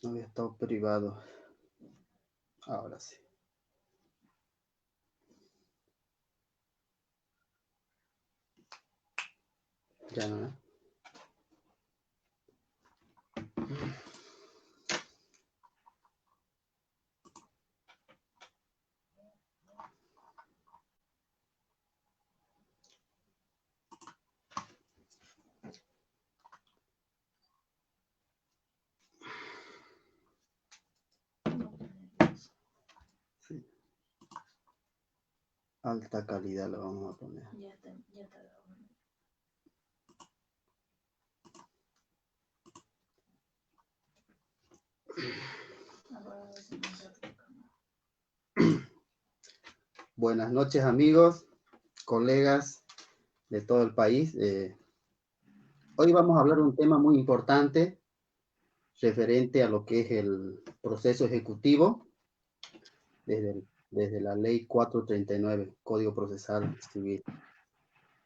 No había estado privado. Ahora sí. Ya no, ¿eh? Sí. Alta calidad lo vamos a poner. Ya te Buenas noches, amigos, colegas de todo el país. Hoy vamos a hablar de un tema muy importante referente a lo que es el proceso ejecutivo desde la ley 439, Código Procesal Civil.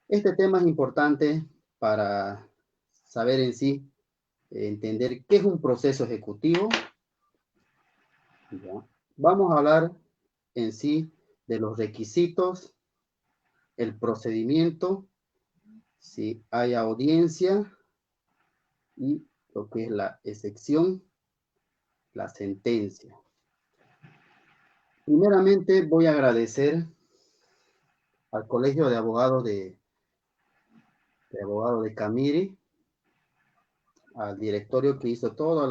Este tema es importante para saber en sí, entender qué es un proceso ejecutivo. ¿Ya? Vamos a hablar en sí de los requisitos, el procedimiento, si hay audiencia y lo que es la excepción, la sentencia. Primeramente voy a agradecer al Colegio de Abogados de Camiri, al directorio que hizo toda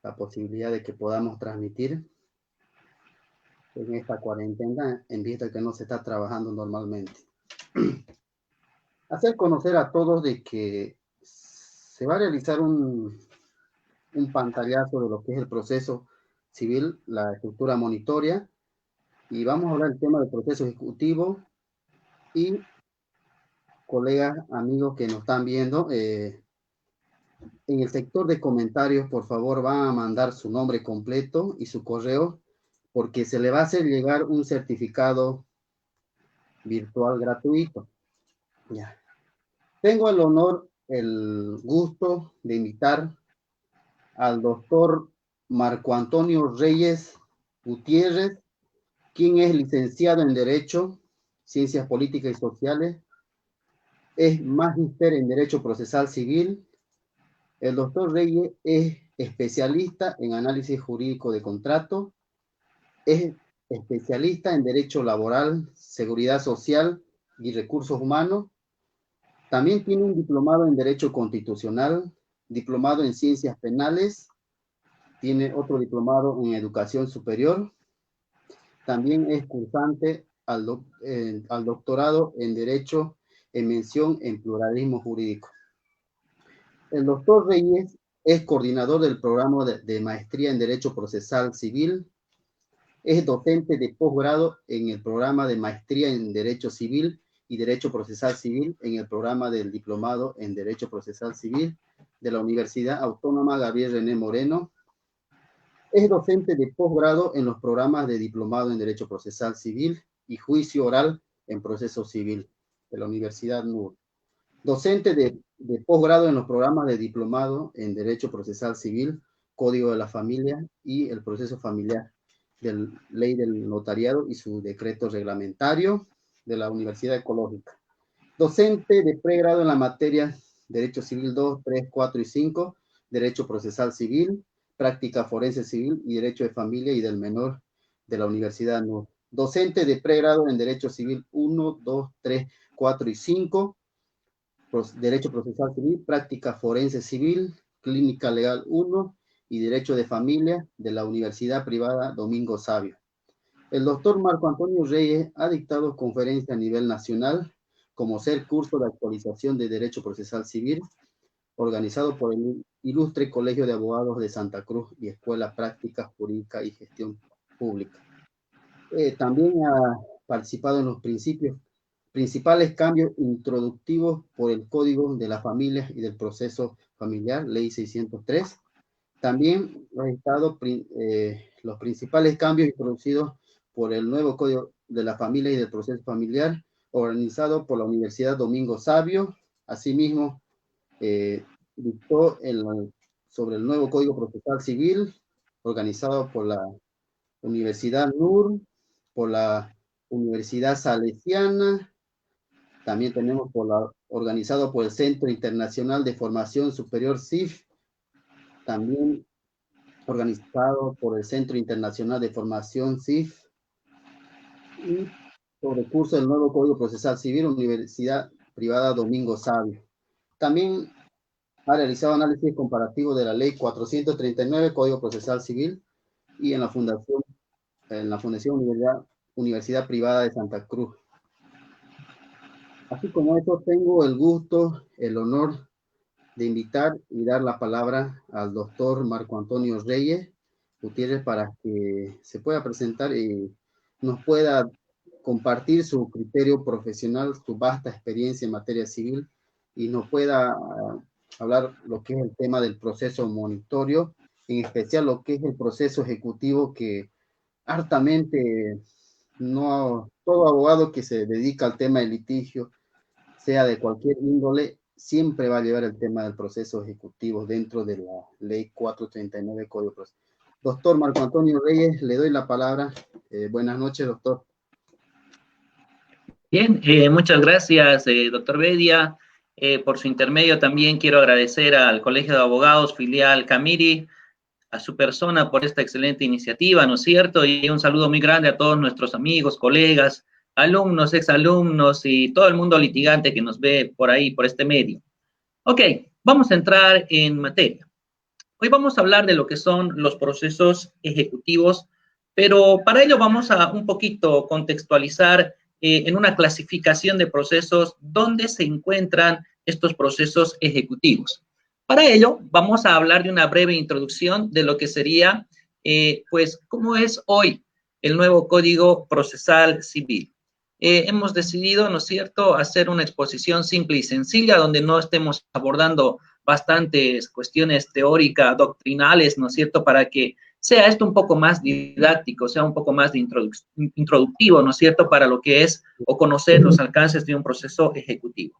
la posibilidad de que podamos transmitir en esta cuarentena en vista de que no se está trabajando normalmente. Hacer conocer a todos de que se va a realizar un pantallazo de lo que es el proceso civil, la estructura monitoria, y vamos a hablar del tema del proceso ejecutivo y colegas, amigos que nos están viendo, en el sector de comentarios, por favor, van a mandar su nombre completo y su correo, porque se le va a hacer llegar un certificado virtual gratuito. Ya. Tengo el honor, el gusto de invitar al doctor Marco Antonio Reyes Gutiérrez, quien es licenciado en Derecho, Ciencias Políticas y Sociales, es magíster en Derecho Procesal Civil. El doctor Reyes es especialista en análisis jurídico de contrato, es especialista en Derecho Laboral, Seguridad Social y Recursos Humanos. También tiene un diplomado en Derecho Constitucional, diplomado en Ciencias Penales, tiene otro diplomado en Educación Superior. También es cursante al doctorado en Derecho en Mención en Pluralismo Jurídico. El doctor Reyes es coordinador del programa de maestría en Derecho Procesal Civil, es docente de posgrado en el programa de maestría en Derecho Civil y Derecho Procesal Civil en el programa del diplomado en Derecho Procesal Civil de la Universidad Autónoma Gabriel René Moreno. Es docente de posgrado en los programas de diplomado en Derecho Procesal Civil y Juicio Oral en Proceso Civil de la Universidad NUR. Docente de posgrado en los programas de diplomado en Derecho Procesal Civil, Código de la Familia y el Proceso Familiar de Ley del Notariado y su decreto reglamentario de la Universidad Ecológica. Docente de pregrado en la materia Derecho Civil 2, 3, 4 y 5, Derecho Procesal Civil, Práctica Forense Civil y Derecho de Familia y del Menor de la Universidad NUR. Docente de pregrado en Derecho Civil 1, 2, 3, 4 y 5, Derecho Procesal Civil, Práctica Forense Civil, Clínica Legal 1 y Derecho de Familia de la Universidad Privada Domingo Sabio. El doctor Marco Antonio Reyes ha dictado conferencias a nivel nacional, como ser curso de actualización de Derecho Procesal Civil, organizado por el Ilustre Colegio de Abogados de Santa Cruz y Escuela Práctica Jurídica y Gestión Pública. También ha participado en los principales cambios introductivos por el Código de la Familia y del Proceso Familiar, Ley 603. También ha estado los principales cambios introducidos por el nuevo Código de la Familia y del Proceso Familiar, organizado por la Universidad Domingo Sabio. Asimismo, dictó sobre el nuevo Código Procesal Civil, organizado por la Universidad NUR, por la Universidad Salesiana, también tenemos organizado por el Centro Internacional de Formación Superior CIF, también organizado por el Centro Internacional de Formación CIF, y sobre curso del nuevo Código Procesal Civil, Universidad Privada Domingo Sabio. También ha realizado análisis comparativo de la Ley 439, Código Procesal Civil, y en la Fundación Universidad Privada de Santa Cruz. Así como eso, tengo el gusto, el honor de invitar y dar la palabra al doctor Marco Antonio Reyes Gutiérrez para que se pueda presentar y nos pueda compartir su criterio profesional, su vasta experiencia en materia civil, y nos pueda hablar lo que es el tema del proceso monitorio, en especial lo que es el proceso ejecutivo, que hartamente todo abogado que se dedica al tema de litigio, sea de cualquier índole, siempre va a llevar el tema del proceso ejecutivo dentro de la Ley 439 Código Procesal. Doctor Marco Antonio Reyes, le doy la palabra. Buenas noches, doctor. Bien, muchas gracias, doctor Bedia. Por su intermedio también quiero agradecer al Colegio de Abogados, filial Camiri, a su persona por esta excelente iniciativa, ¿no es cierto? Y un saludo muy grande a todos nuestros amigos, colegas, alumnos, exalumnos y todo el mundo litigante que nos ve por ahí, por este medio. Ok, vamos a entrar en materia. Hoy vamos a hablar de lo que son los procesos ejecutivos, pero para ello vamos a un poquito contextualizar en una clasificación de procesos dónde se encuentran estos procesos ejecutivos. Para ello, vamos a hablar de una breve introducción de lo que sería, pues, cómo es hoy el nuevo Código Procesal Civil. Hemos decidido, ¿no es cierto?, hacer una exposición simple y sencilla donde no estemos abordando bastantes cuestiones teóricas, doctrinales, ¿no es cierto?, para que sea esto un poco más didáctico, sea un poco más de introductivo, ¿no es cierto?, para lo que es o conocer los alcances de un proceso ejecutivo.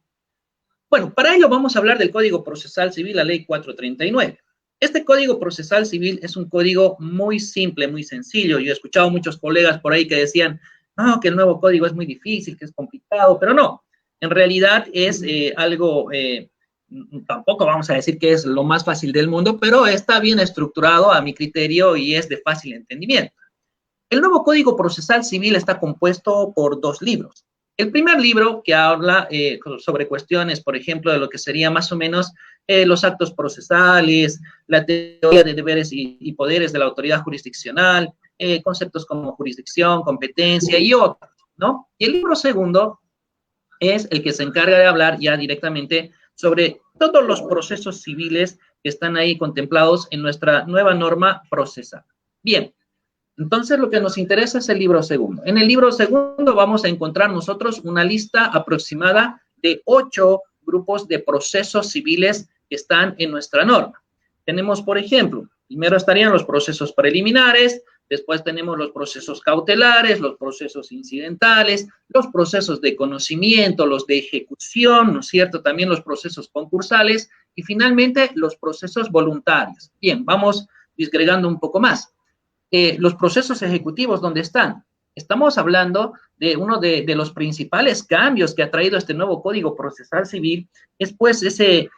Bueno, para ello vamos a hablar del Código Procesal Civil, la Ley 439. Este Código Procesal Civil es un código muy simple, muy sencillo. Yo he escuchado muchos colegas por ahí que decían, no, que el nuevo código es muy difícil, que es complicado, pero no. En realidad es algo, tampoco vamos a decir que es lo más fácil del mundo, pero está bien estructurado a mi criterio y es de fácil entendimiento. El nuevo Código Procesal Civil está compuesto por 2 libros. El primer libro que habla sobre cuestiones, por ejemplo, de lo que sería más o menos los actos procesales, la teoría de deberes y poderes de la autoridad jurisdiccional, conceptos como jurisdicción, competencia y otros, ¿no? Y el libro segundo es el que se encarga de hablar ya directamente sobre todos los procesos civiles que están ahí contemplados en nuestra nueva norma procesal. Bien. Entonces, lo que nos interesa es el libro segundo. En el libro segundo vamos a encontrar nosotros una lista aproximada de 8 grupos de procesos civiles que están en nuestra norma. Tenemos, por ejemplo, primero estarían los procesos preliminares, después tenemos los procesos cautelares, los procesos incidentales, los procesos de conocimiento, los de ejecución, ¿no es cierto? También los procesos concursales y finalmente los procesos voluntarios. Bien, vamos disgregando un poco más. Los procesos ejecutivos, ¿dónde están? Estamos hablando de uno de los principales cambios que ha traído este nuevo Código Procesal Civil, es pues ese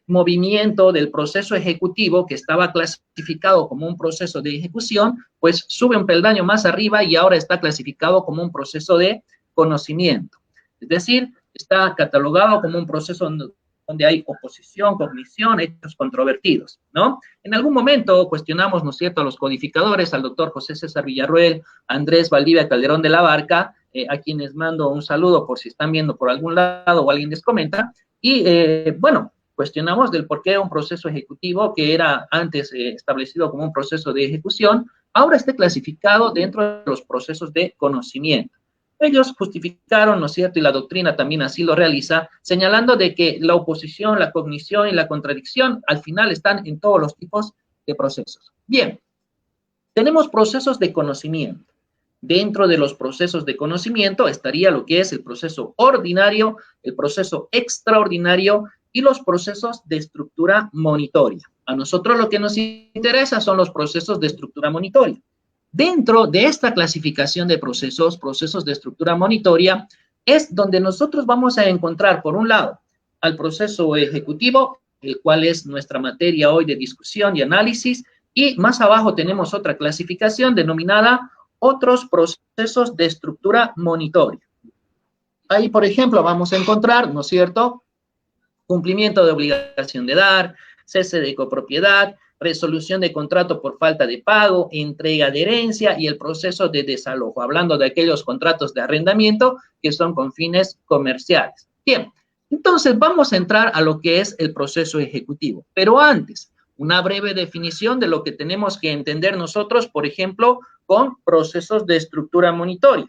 movimiento del proceso ejecutivo que estaba clasificado como un proceso de ejecución, pues sube un peldaño más arriba y ahora está clasificado como un proceso de conocimiento. Es decir, está catalogado como un proceso donde hay oposición, cognición, hechos controvertidos, ¿no? En algún momento cuestionamos, ¿no es cierto?, a los codificadores, al doctor José César Villarroel, Andrés Valdivia Calderón de la Barca, a quienes mando un saludo por si están viendo por algún lado o alguien les comenta, y bueno, cuestionamos del por qué un proceso ejecutivo que era antes establecido como un proceso de ejecución, ahora esté clasificado dentro de los procesos de conocimiento. Ellos justificaron, ¿no es cierto?, y la doctrina también así lo realiza, señalando de que la oposición, la cognición y la contradicción al final están en todos los tipos de procesos. Bien, tenemos procesos de conocimiento. Dentro de los procesos de conocimiento estaría lo que es el proceso ordinario, el proceso extraordinario y los procesos de estructura monitoria. A nosotros lo que nos interesa son los procesos de estructura monitoria. Dentro de esta clasificación de procesos de estructura monitoria, es donde nosotros vamos a encontrar, por un lado, al proceso ejecutivo, el cual es nuestra materia hoy de discusión y análisis, y más abajo tenemos otra clasificación denominada otros procesos de estructura monitoria. Ahí, por ejemplo, vamos a encontrar, ¿no es cierto?, cumplimiento de obligación de dar, cese de copropiedad, resolución de contrato por falta de pago, entrega de herencia y el proceso de desalojo, hablando de aquellos contratos de arrendamiento que son con fines comerciales. Bien, entonces vamos a entrar a lo que es el proceso ejecutivo, pero antes, una breve definición de lo que tenemos que entender nosotros, por ejemplo, con procesos de estructura monitoria.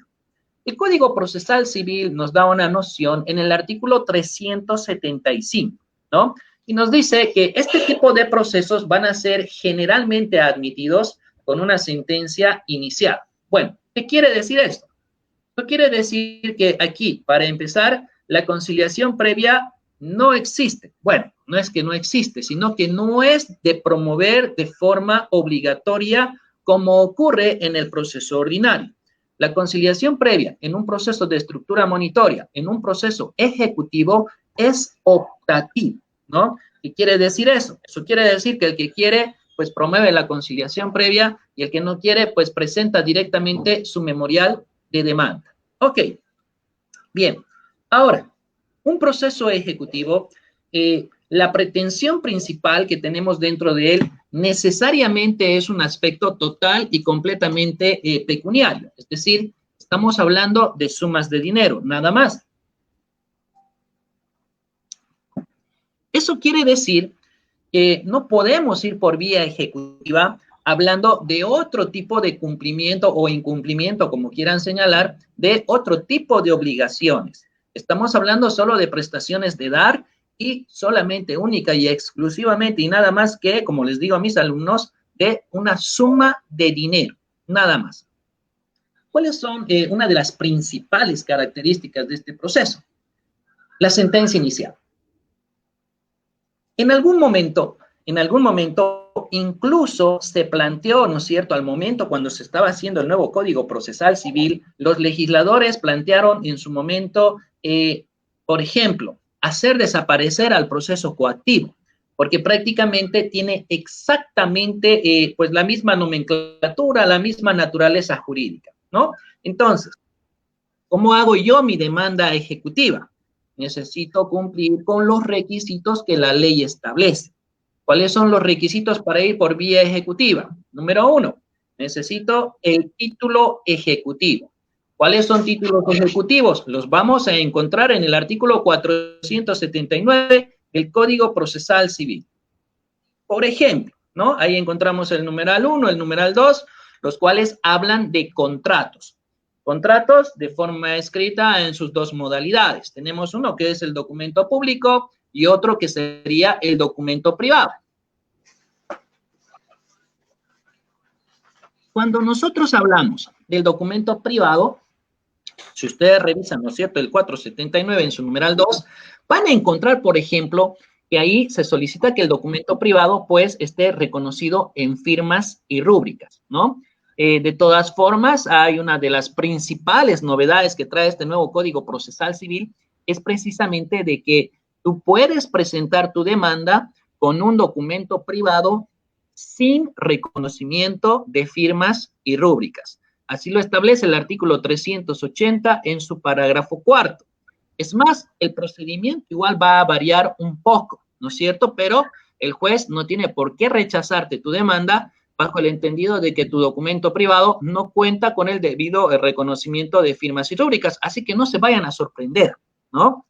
El Código Procesal Civil nos da una noción en el artículo 375, ¿no? Y nos dice que este tipo de procesos van a ser generalmente admitidos con una sentencia inicial. Bueno, ¿qué quiere decir esto? Esto quiere decir que aquí, para empezar, la conciliación previa no existe. Bueno, no es que no existe, sino que no es de promover de forma obligatoria como ocurre en el proceso ordinario. La conciliación previa en un proceso de estructura monitoria, en un proceso ejecutivo, es optativa, ¿no? ¿Qué quiere decir eso? Eso quiere decir que el que quiere, pues promueve la conciliación previa y el que no quiere, pues presenta directamente su memorial de demanda. Ok, bien. Ahora, un proceso ejecutivo, la pretensión principal que tenemos dentro de él necesariamente es un aspecto total y completamente pecuniario. Es decir, estamos hablando de sumas de dinero, nada más. Eso quiere decir que no podemos ir por vía ejecutiva hablando de otro tipo de cumplimiento o incumplimiento, como quieran señalar, de otro tipo de obligaciones. Estamos hablando solo de prestaciones de dar y solamente, única y exclusivamente y nada más que, como les digo a mis alumnos, de una suma de dinero, nada más. ¿Cuáles son una de las principales características de este proceso? La sentencia inicial. En algún momento, incluso se planteó, ¿no es cierto?, al momento cuando se estaba haciendo el nuevo Código Procesal Civil, los legisladores plantearon en su momento, por ejemplo, hacer desaparecer al proceso coactivo, porque prácticamente tiene exactamente, pues, la misma nomenclatura, la misma naturaleza jurídica, ¿no? Entonces, ¿cómo hago yo mi demanda ejecutiva? Necesito cumplir con los requisitos que la ley establece. ¿Cuáles son los requisitos para ir por vía ejecutiva? Número 1, necesito el título ejecutivo. ¿Cuáles son títulos ejecutivos? Los vamos a encontrar en el artículo 479 del Código Procesal Civil. Por ejemplo, ¿no? Ahí encontramos el numeral 1, el numeral 2, los cuales hablan de contratos. Contratos de forma escrita en sus dos modalidades. Tenemos uno que es el documento público y otro que sería el documento privado. Cuando nosotros hablamos del documento privado, si ustedes revisan, ¿no es cierto?, el 479 en su numeral 2, van a encontrar, por ejemplo, que ahí se solicita que el documento privado, pues, esté reconocido en firmas y rúbricas, ¿no? De todas formas, hay una de las principales novedades que trae este nuevo Código Procesal Civil, es precisamente de que tú puedes presentar tu demanda con un documento privado sin reconocimiento de firmas y rúbricas. Así lo establece el artículo 380 en su parágrafo 4. Es más, el procedimiento igual va a variar un poco, ¿no es cierto? Pero el juez no tiene por qué rechazarte tu demanda bajo el entendido de que tu documento privado no cuenta con el debido reconocimiento de firmas y rúbricas. Así que no se vayan a sorprender, ¿no?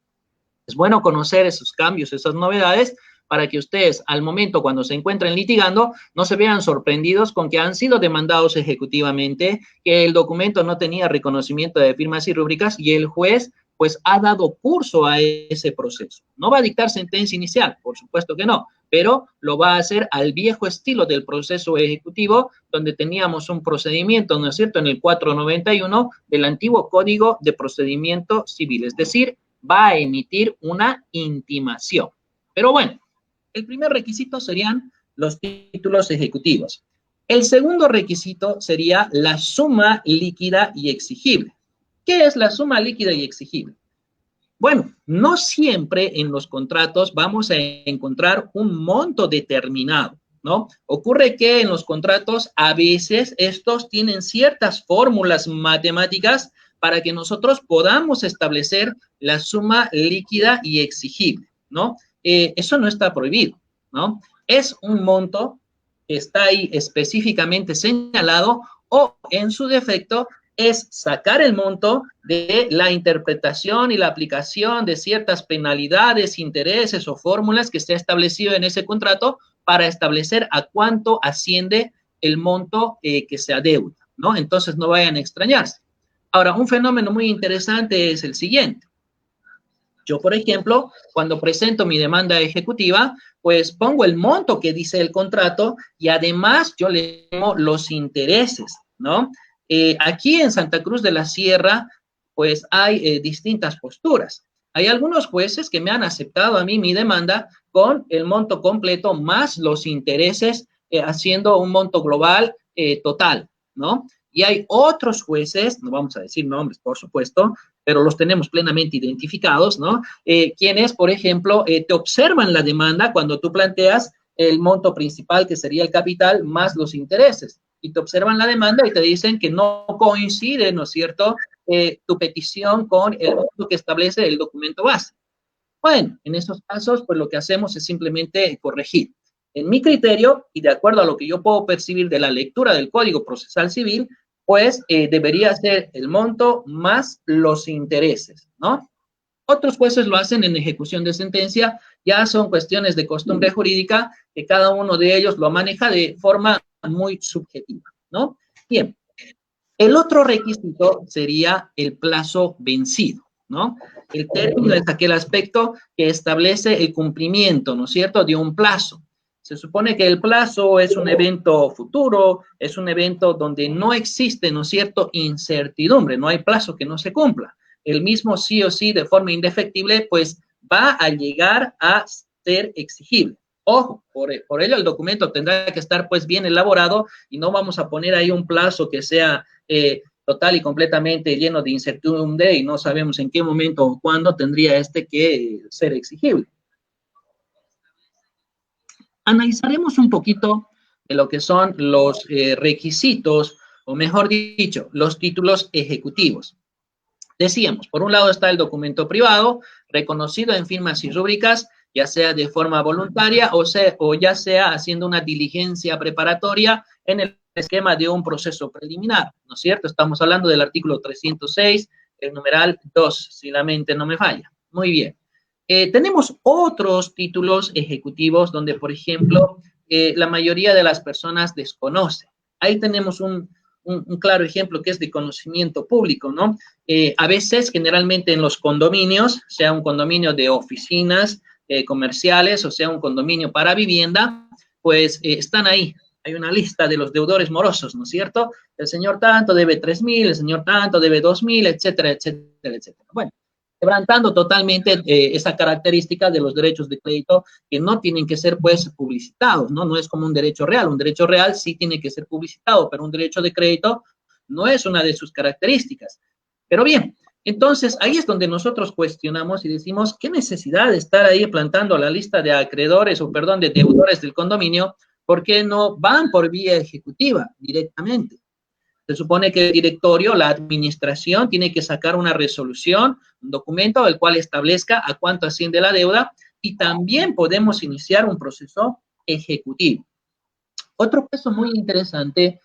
Es bueno conocer esos cambios, esas novedades, para que ustedes, al momento cuando se encuentren litigando, no se vean sorprendidos con que han sido demandados ejecutivamente, que el documento no tenía reconocimiento de firmas y rúbricas y el juez, pues, ha dado curso a ese proceso. No va a dictar sentencia inicial, por supuesto que no, pero lo va a hacer al viejo estilo del proceso ejecutivo, donde teníamos un procedimiento, ¿no es cierto?, en el 491 del antiguo Código de Procedimiento Civil, es decir, va a emitir una intimación. Pero bueno, el primer requisito serían los títulos ejecutivos. El segundo requisito sería la suma líquida y exigible. ¿Qué es la suma líquida y exigible? Bueno, no siempre en los contratos vamos a encontrar un monto determinado, ¿no? Ocurre que en los contratos a veces estos tienen ciertas fórmulas matemáticas para que nosotros podamos establecer la suma líquida y exigible, ¿no? Eso no está prohibido, ¿no? Es un monto que está ahí específicamente señalado o en su defecto es sacar el monto de la interpretación y la aplicación de ciertas penalidades, intereses o fórmulas que se ha establecido en ese contrato para establecer a cuánto asciende el monto que se adeuda, ¿no? Entonces no vayan a extrañarse. Ahora, un fenómeno muy interesante es el siguiente. Yo, por ejemplo, cuando presento mi demanda ejecutiva, pues pongo el monto que dice el contrato y además yo le pongo los intereses, ¿no? Aquí en Santa Cruz de la Sierra, pues hay distintas posturas. Hay algunos jueces que me han aceptado a mí mi demanda con el monto completo más los intereses, haciendo un monto global total, ¿no? Y hay otros jueces, no vamos a decir nombres, por supuesto, pero los tenemos plenamente identificados, ¿no? Quienes, por ejemplo, te observan la demanda cuando tú planteas el monto principal, que sería el capital, más los intereses. Y te observan la demanda y te dicen que no coincide, ¿no es cierto?, tu petición con el monto que establece el documento base. Bueno, en esos casos, pues lo que hacemos es simplemente corregir. En mi criterio, y de acuerdo a lo que yo puedo percibir de la lectura del Código Procesal Civil, pues debería ser el monto más los intereses, ¿no? Otros jueces lo hacen en ejecución de sentencia, ya son cuestiones de costumbre jurídica, que cada uno de ellos lo maneja de forma muy subjetiva, ¿no? Bien, el otro requisito sería el plazo vencido, ¿no? El término es aquel aspecto que establece el cumplimiento, ¿no es cierto?, de un plazo. Se supone que el plazo es un evento futuro, es un evento donde no existe, ¿no es cierto?, incertidumbre, no hay plazo que no se cumpla. El mismo sí o sí, de forma indefectible, pues va a llegar a ser exigible. Ojo, por ello el documento tendrá que estar pues bien elaborado y no vamos a poner ahí un plazo que sea total y completamente lleno de incertidumbre y no sabemos en qué momento o cuándo tendría este que ser exigible. Analizaremos un poquito de lo que son los requisitos, o mejor dicho, los títulos ejecutivos. Decíamos, por un lado está el documento privado, reconocido en firmas y rúbricas, ya sea de forma voluntaria o ya sea haciendo una diligencia preparatoria en el esquema de un proceso preliminar, ¿no es cierto? Estamos hablando del artículo 306, el numeral 2, si la mente no me falla. Muy bien. Tenemos otros títulos ejecutivos donde, por ejemplo, la mayoría de las personas desconocen. Ahí tenemos un claro ejemplo que es de conocimiento público, ¿no? A veces, generalmente en los condominios, sea un condominio de oficinas comerciales o sea un condominio para vivienda, pues están ahí. Hay una lista de los deudores morosos, ¿no es cierto? El señor tanto debe 3,000, el señor tanto debe 2,000, etcétera, etcétera, etcétera. Bueno, quebrantando totalmente esa característica de los derechos de crédito que no tienen que ser, pues, publicitados, ¿no? No es como un derecho real. Un derecho real sí tiene que ser publicitado, pero un derecho de crédito no es una de sus características. Pero bien, entonces ahí es donde nosotros cuestionamos y decimos, ¿qué necesidad de estar ahí plantando la lista de acreedores o, perdón, de deudores del condominio? ¿Por qué no van por vía ejecutiva directamente? Se supone que el directorio, la administración, tiene que sacar una resolución, un documento del cual establezca a cuánto asciende la deuda y también podemos iniciar un proceso ejecutivo. Otro caso muy interesante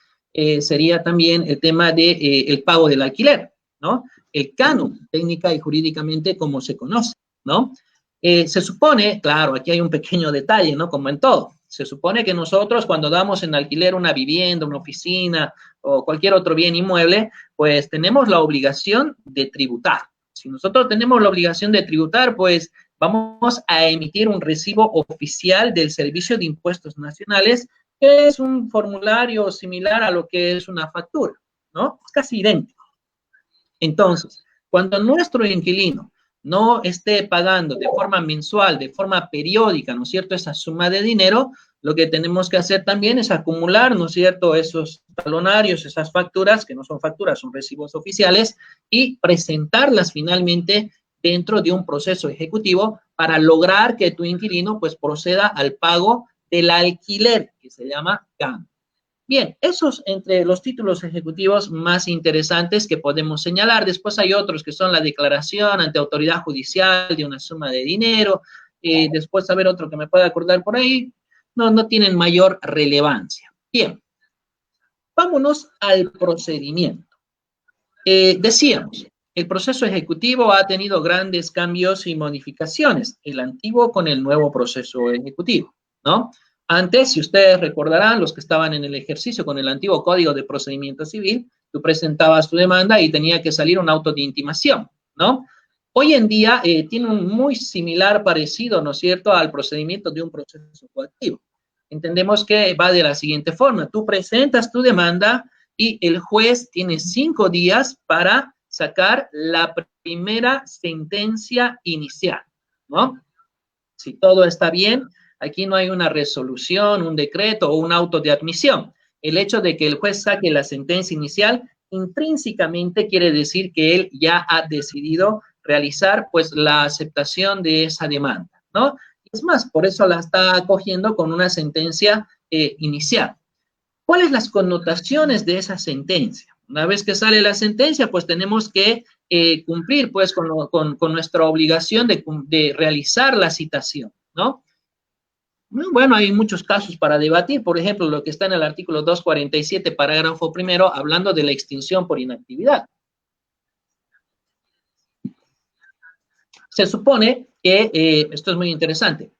sería también el tema de el pago del alquiler, ¿no? El canon, técnica y jurídicamente como se conoce, ¿no? Se supone, claro, aquí hay un pequeño detalle, ¿no? Como en todo. Se supone que nosotros cuando damos en alquiler una vivienda, una oficina o cualquier otro bien inmueble, pues tenemos la obligación de tributar. Si nosotros tenemos la obligación de tributar, pues vamos a emitir un recibo oficial del Servicio de Impuestos Nacionales, que es un formulario similar a lo que es una factura, ¿no? Es casi idéntico. Entonces, cuando nuestro inquilino no esté pagando de forma mensual, de forma periódica, ¿no es cierto?, esa suma de dinero, lo que tenemos que hacer también es acumular, ¿no es cierto?, esos talonarios, esas facturas, que no son facturas, son recibos oficiales, y presentarlas finalmente dentro de un proceso ejecutivo para lograr que tu inquilino pues proceda al pago del alquiler, que se llama GAM. Bien, esos entre los títulos ejecutivos más interesantes que podemos señalar. Después hay otros que son la declaración ante autoridad judicial de una suma de dinero. Después, a ver, otro que me pueda acordar por ahí. No tienen mayor relevancia. Bien, vámonos al procedimiento. Decíamos, el proceso ejecutivo ha tenido grandes cambios y modificaciones, el antiguo con el nuevo proceso ejecutivo, ¿no? Antes, si ustedes recordarán, los que estaban en el ejercicio con el antiguo Código de Procedimiento Civil, tú presentabas tu demanda y tenía que salir un auto de intimación, ¿no? Hoy en día tiene un muy similar parecido, ¿no es cierto?, al procedimiento de un proceso coactivo. Entendemos que va de la siguiente forma. Tú presentas tu demanda y el juez tiene 5 días para sacar la primera sentencia inicial, ¿no? Si todo está bien, aquí no hay una resolución, un decreto o un auto de admisión. El hecho de que el juez saque la sentencia inicial intrínsecamente quiere decir que él ya ha decidido realizar pues la aceptación de esa demanda, ¿no? Es más, por eso la está acogiendo con una sentencia inicial. ¿Cuáles las connotaciones de esa sentencia? Una vez que sale la sentencia, pues tenemos que cumplir pues con nuestra obligación de realizar la citación, ¿no? Bueno, hay muchos casos para debatir, por ejemplo, lo que está en el artículo 247, parágrafo primero, hablando de la extinción por inactividad. Se supone que, esto es muy interesante,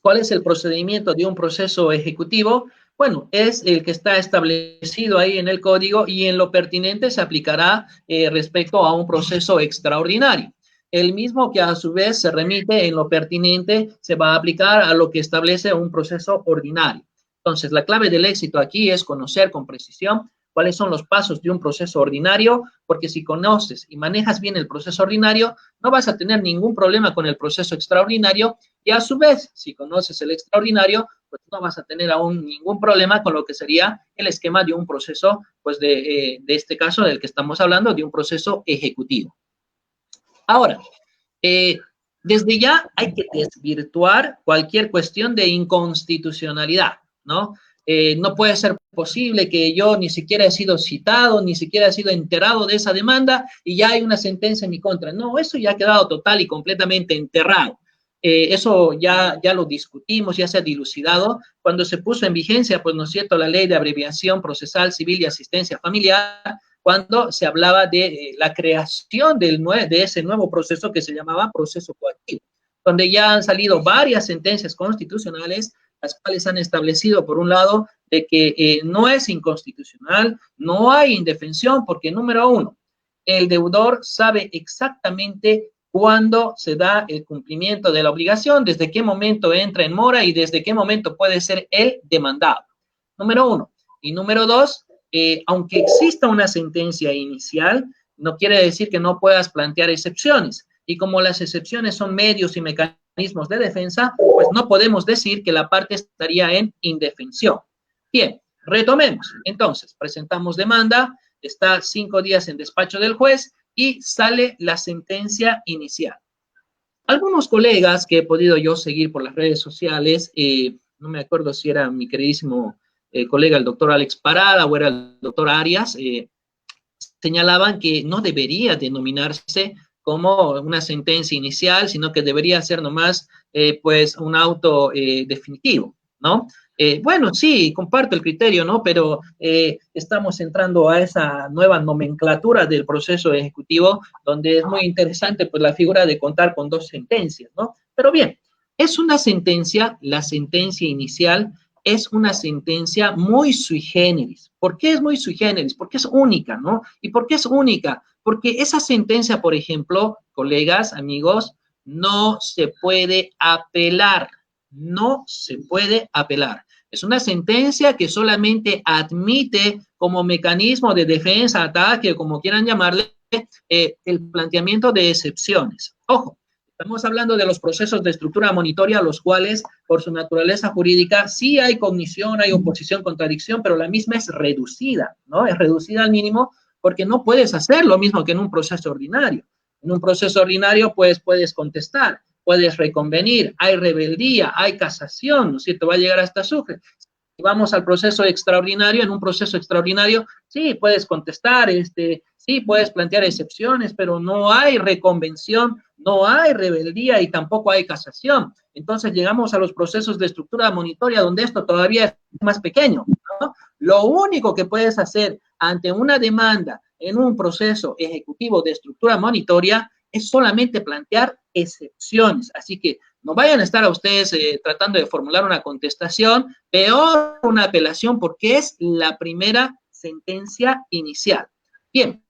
¿cuál es el procedimiento de un proceso ejecutivo? Bueno, es el que está establecido ahí en el código y en lo pertinente se aplicará respecto a un proceso extraordinario. El mismo que a su vez se remite en lo pertinente se va a aplicar a lo que establece un proceso ordinario. Entonces, la clave del éxito aquí es conocer con precisión cuáles son los pasos de un proceso ordinario, porque si conoces y manejas bien el proceso ordinario, no vas a tener ningún problema con el proceso extraordinario y a su vez, si conoces el extraordinario, pues no vas a tener aún ningún problema con lo que sería el esquema de un proceso, pues de este caso del que estamos hablando, de un proceso ejecutivo. Ahora, desde ya hay que desvirtuar cualquier cuestión de inconstitucionalidad, ¿no? No puede ser posible que yo ni siquiera he sido citado, ni siquiera he sido enterado de esa demanda y ya hay una sentencia en mi contra. No, eso ya ha quedado total y completamente enterrado. Eso ya lo discutimos, ya se ha dilucidado. Cuando se puso en vigencia, pues, ¿no es cierto?, la Ley de Abreviación Procesal Civil y Asistencia Familiar, cuando se hablaba de la creación de ese nuevo proceso que se llamaba proceso coactivo, donde ya han salido varias sentencias constitucionales, las cuales han establecido, por un lado, de que no es inconstitucional, no hay indefensión, porque número uno, el deudor sabe exactamente cuándo se da el cumplimiento de la obligación, desde qué momento entra en mora y desde qué momento puede ser el demandado. Número uno. Y número dos, aunque exista una sentencia inicial, no quiere decir que no puedas plantear excepciones. Y como las excepciones son medios y mecanismos de defensa, pues no podemos decir que la parte estaría en indefensión. Bien, retomemos. Entonces, presentamos demanda, está 5 días en despacho del juez y sale la sentencia inicial. Algunos colegas que he podido yo seguir por las redes sociales, no me acuerdo si era mi queridísimo colega el doctor Alex Parada o era el doctor Arias, señalaban que no debería denominarse como una sentencia inicial, sino que debería ser nomás pues un auto definitivo, ¿no? Bueno, sí, comparto el criterio, ¿no? Pero estamos entrando a esa nueva nomenclatura del proceso ejecutivo, donde es muy interesante pues la figura de contar con 2 sentencias, ¿no? Pero bien, es una sentencia, la sentencia inicial, es una sentencia muy sui generis. ¿Por qué es muy sui generis? Porque es única, ¿no? ¿Y por qué es única? Porque esa sentencia, por ejemplo, colegas, amigos, no se puede apelar. No se puede apelar. Es una sentencia que solamente admite como mecanismo de defensa, ataque, como quieran llamarle, el planteamiento de excepciones. Ojo, estamos hablando de los procesos de estructura monitoria, los cuales, por su naturaleza jurídica, sí hay cognición, hay oposición, contradicción, pero la misma es reducida, ¿no? Es reducida al mínimo porque no puedes hacer lo mismo que en un proceso ordinario. En un proceso ordinario, pues, puedes contestar, puedes reconvenir, hay rebeldía, hay casación, ¿no es cierto? Va a llegar hasta suje. Si vamos al proceso extraordinario, en un proceso extraordinario, sí, puedes contestar, sí, puedes plantear excepciones, pero no hay reconvención, no hay rebeldía y tampoco hay casación. Entonces llegamos a los procesos de estructura monitoria donde esto todavía es más pequeño, ¿no? Lo único que puedes hacer ante una demanda en un proceso ejecutivo de estructura monitoria es solamente plantear excepciones. Así que no vayan a estar a ustedes tratando de formular una contestación, peor una apelación, porque es la primera sentencia inicial. Bien,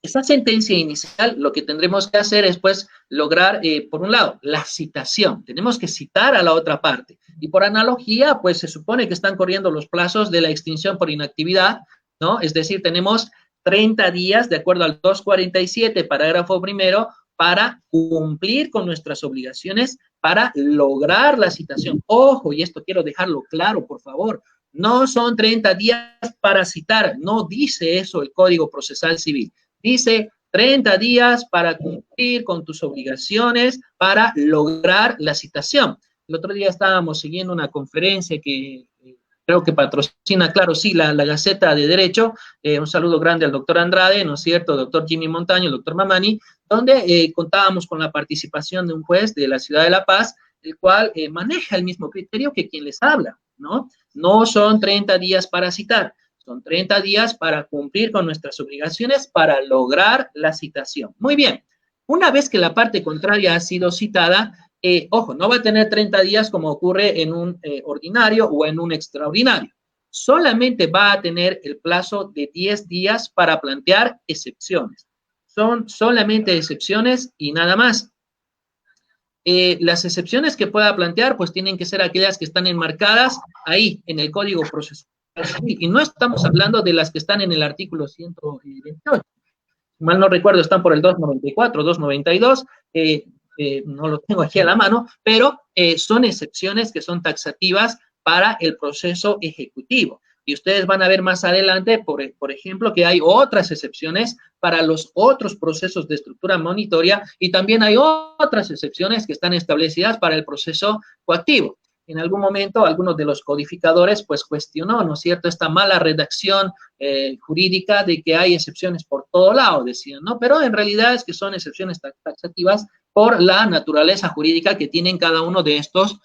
esa sentencia inicial lo que tendremos que hacer es, pues, lograr, por un lado, la citación. Tenemos que citar a la otra parte. Y por analogía, pues, se supone que están corriendo los plazos de la extinción por inactividad, ¿no? Es decir, tenemos 30 días, de acuerdo al 247, parágrafo primero, para cumplir con nuestras obligaciones, para lograr la citación. Ojo, y esto quiero dejarlo claro, por favor. No son 30 días para citar. No dice eso el Código Procesal Civil. Dice 30 días para cumplir con tus obligaciones, para lograr la citación. El otro día estábamos siguiendo una conferencia que creo que patrocina, claro, sí, la Gaceta de Derecho. Un saludo grande al doctor Andrade, ¿no es cierto?, doctor Jimmy Montaño, el doctor Mamani, donde contábamos con la participación de un juez de la ciudad de La Paz, el cual maneja el mismo criterio que quien les habla, ¿no? No son 30 días para citar. Son 30 días para cumplir con nuestras obligaciones para lograr la citación. Muy bien. Una vez que la parte contraria ha sido citada, ojo, no va a tener 30 días como ocurre en un ordinario o en un extraordinario. Solamente va a tener el plazo de 10 días para plantear excepciones. Son solamente excepciones y nada más. Las excepciones que pueda plantear, pues tienen que ser aquellas que están enmarcadas ahí en el Código Procesal. Y no estamos hablando de las que están en el artículo 128. Mal no recuerdo, están por el 294, 292, no lo tengo aquí a la mano, pero son excepciones que son taxativas para el proceso ejecutivo. Y ustedes van a ver más adelante, por ejemplo, que hay otras excepciones para los otros procesos de estructura monitoria y también hay otras excepciones que están establecidas para el proceso coactivo. En algún momento, algunos de los codificadores, pues, cuestionó, ¿no es cierto?, esta mala redacción jurídica de que hay excepciones por todo lado, decían, ¿no? Pero en realidad es que son excepciones taxativas por la naturaleza jurídica que tienen cada uno de estos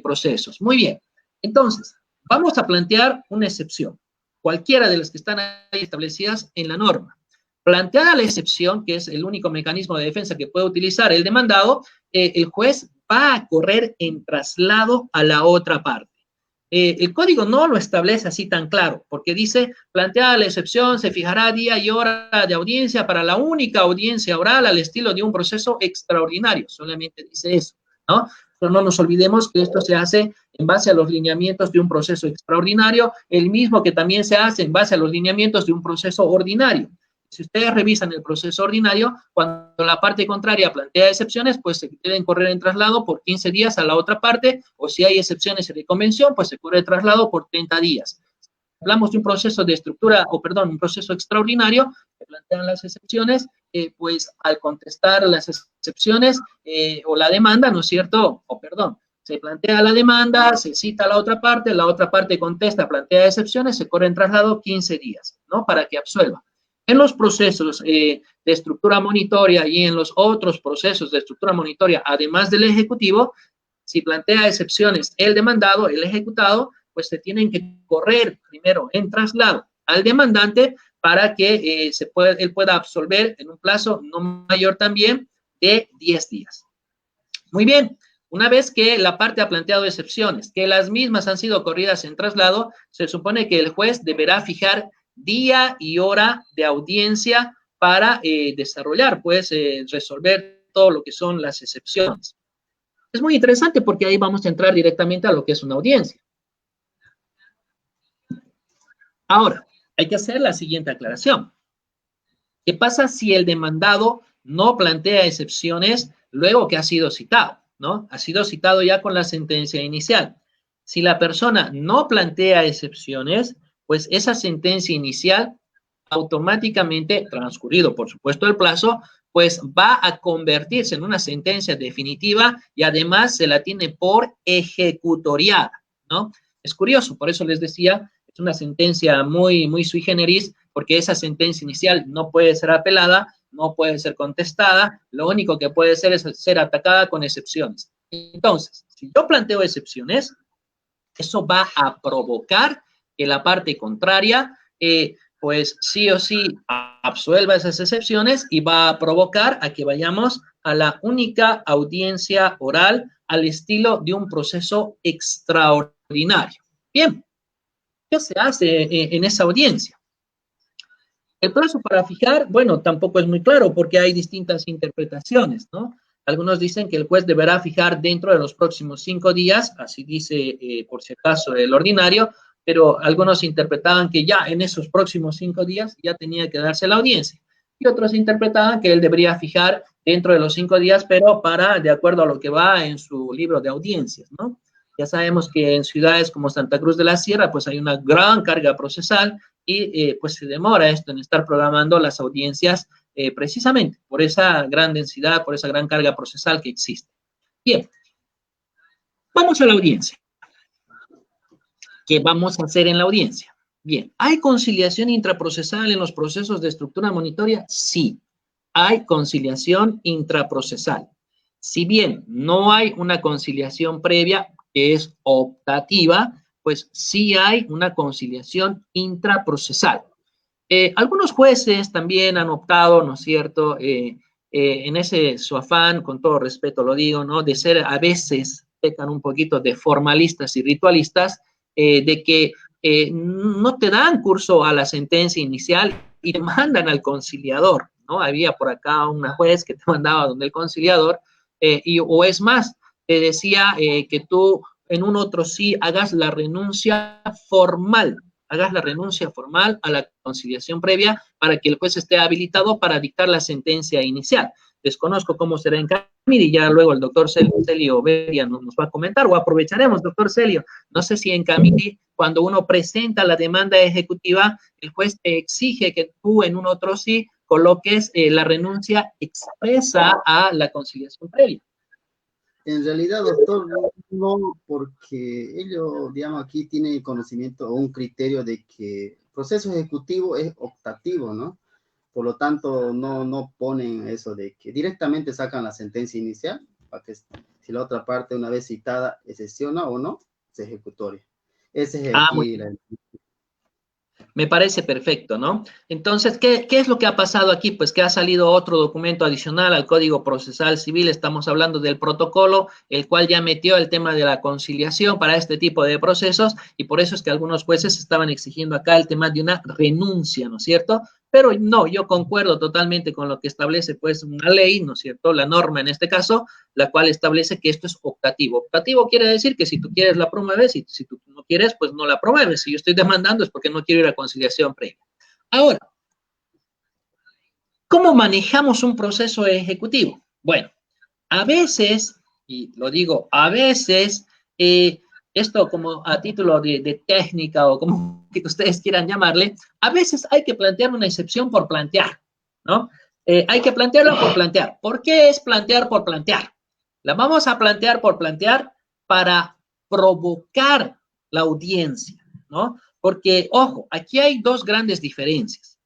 procesos. Muy bien. Entonces, vamos a plantear una excepción, cualquiera de las que están ahí establecidas en la norma. Planteada la excepción, que es el único mecanismo de defensa que puede utilizar el demandado, el juez va a correr en traslado a la otra parte. El código no lo establece así tan claro, porque dice, planteada la excepción, se fijará día y hora de audiencia para la única audiencia oral al estilo de un proceso extraordinario. Solamente dice eso, ¿no? Pero no nos olvidemos que esto se hace en base a los lineamientos de un proceso extraordinario, el mismo que también se hace en base a los lineamientos de un proceso ordinario. Si ustedes revisan el proceso ordinario, cuando la parte contraria plantea excepciones, pues se deben correr en traslado por 15 días a la otra parte, o si hay excepciones de convención, pues se corre el traslado por 30 días. Hablamos de un proceso de estructura, un proceso extraordinario, que plantean las excepciones, pues al contestar las excepciones o la demanda, ¿no es cierto? Se plantea la demanda, se cita a la otra parte contesta, plantea excepciones, se corre en traslado 15 días, ¿no? Para que absuelva. En los procesos de estructura monitoria y en los otros procesos de estructura monitoria, además del ejecutivo, si plantea excepciones el demandado, el ejecutado, pues se tienen que correr primero en traslado al demandante para que él pueda absolver en un plazo no mayor también de 10 días. Muy bien. Una vez que la parte ha planteado excepciones, que las mismas han sido corridas en traslado, se supone que el juez deberá fijar día y hora de audiencia para desarrollar, pues, resolver todo lo que son las excepciones. Es muy interesante porque ahí vamos a entrar directamente a lo que es una audiencia. Ahora, hay que hacer la siguiente aclaración. ¿Qué pasa si el demandado no plantea excepciones luego que ha sido citado, ¿no? Ha sido citado ya con la sentencia inicial. Si la persona no plantea excepciones, pues esa sentencia inicial automáticamente, transcurrido por supuesto el plazo, pues va a convertirse en una sentencia definitiva y además se la tiene por ejecutoriada, ¿no? Es curioso, por eso les decía, es una sentencia muy sui generis, porque esa sentencia inicial no puede ser apelada, no puede ser contestada, lo único que puede ser es ser atacada con excepciones. Entonces, si yo planteo excepciones, eso va a provocar que la parte contraria, pues sí o sí absuelva esas excepciones y va a provocar a que vayamos a la única audiencia oral al estilo de un proceso extraordinario. Bien, ¿qué se hace en esa audiencia? El plazo para fijar, bueno, tampoco es muy claro porque hay distintas interpretaciones, ¿no? Algunos dicen que el juez deberá fijar dentro de los próximos 5 días, así dice por si acaso el ordinario, pero algunos interpretaban que ya en esos próximos 5 días ya tenía que darse la audiencia. Y otros interpretaban que él debería fijar dentro de los 5 días, pero de acuerdo a lo que va en su libro de audiencias, ¿no? Ya sabemos que en ciudades como Santa Cruz de la Sierra, pues hay una gran carga procesal y pues se demora esto en estar programando las audiencias precisamente por esa gran densidad, por esa gran carga procesal que existe. Bien, vamos a la audiencia. ¿Qué vamos a hacer en la audiencia? Bien, ¿hay conciliación intraprocesal en los procesos de estructura monitoria? Sí, hay conciliación intraprocesal. Si bien no hay una conciliación previa, que es optativa, pues sí hay una conciliación intraprocesal. Algunos jueces también han optado, ¿no es cierto?, en ese su afán, con todo respeto lo digo, ¿no?, de ser a veces, pecan un poquito de formalistas y ritualistas, de que no te dan curso a la sentencia inicial y te mandan al conciliador, ¿no? Había por acá una juez que te mandaba donde el conciliador, o es más, te decía que tú en un otro sí hagas la renuncia formal a la conciliación previa para que el juez esté habilitado para dictar la sentencia inicial. Desconozco cómo será en Camiri y ya luego el doctor Celio Bedia nos va a comentar, o aprovecharemos, doctor Celio. No sé si en Camiri, cuando uno presenta la demanda ejecutiva, el juez te exige que tú en un otro sí coloques la renuncia expresa a la conciliación previa. En realidad, doctor, no, porque ellos, digamos, aquí tienen conocimiento o un criterio de que el proceso ejecutivo es optativo, ¿no? Por lo tanto, no ponen eso de que directamente sacan la sentencia inicial, para que si la otra parte, una vez citada, excepciona o no, es ejecutoria. Ese es aquí Me parece perfecto, ¿no? Entonces, ¿qué es lo que ha pasado aquí? Pues que ha salido otro documento adicional al Código Procesal Civil. Estamos hablando del protocolo, el cual ya metió el tema de la conciliación para este tipo de procesos, y por eso es que algunos jueces estaban exigiendo acá el tema de una renuncia, ¿no es cierto? Pero no, yo concuerdo totalmente con lo que establece, pues, una ley, ¿no es cierto? La norma en este caso, la cual establece que esto es optativo. Optativo quiere decir que si tú quieres la promueves y si tú no quieres, pues no la promueves. Si yo estoy demandando es porque no quiero ir a conciliación previa. Ahora, ¿cómo manejamos un proceso ejecutivo? Bueno, a veces, y lo digo, a veces, esto como a título de técnica o como que ustedes quieran llamarle, a veces hay que plantear una excepción por plantear, ¿no? Hay que plantearla por plantear. ¿Por qué es plantear por plantear? La vamos a plantear por plantear para provocar la audiencia, ¿no? Porque, ojo, aquí hay dos grandes diferencias.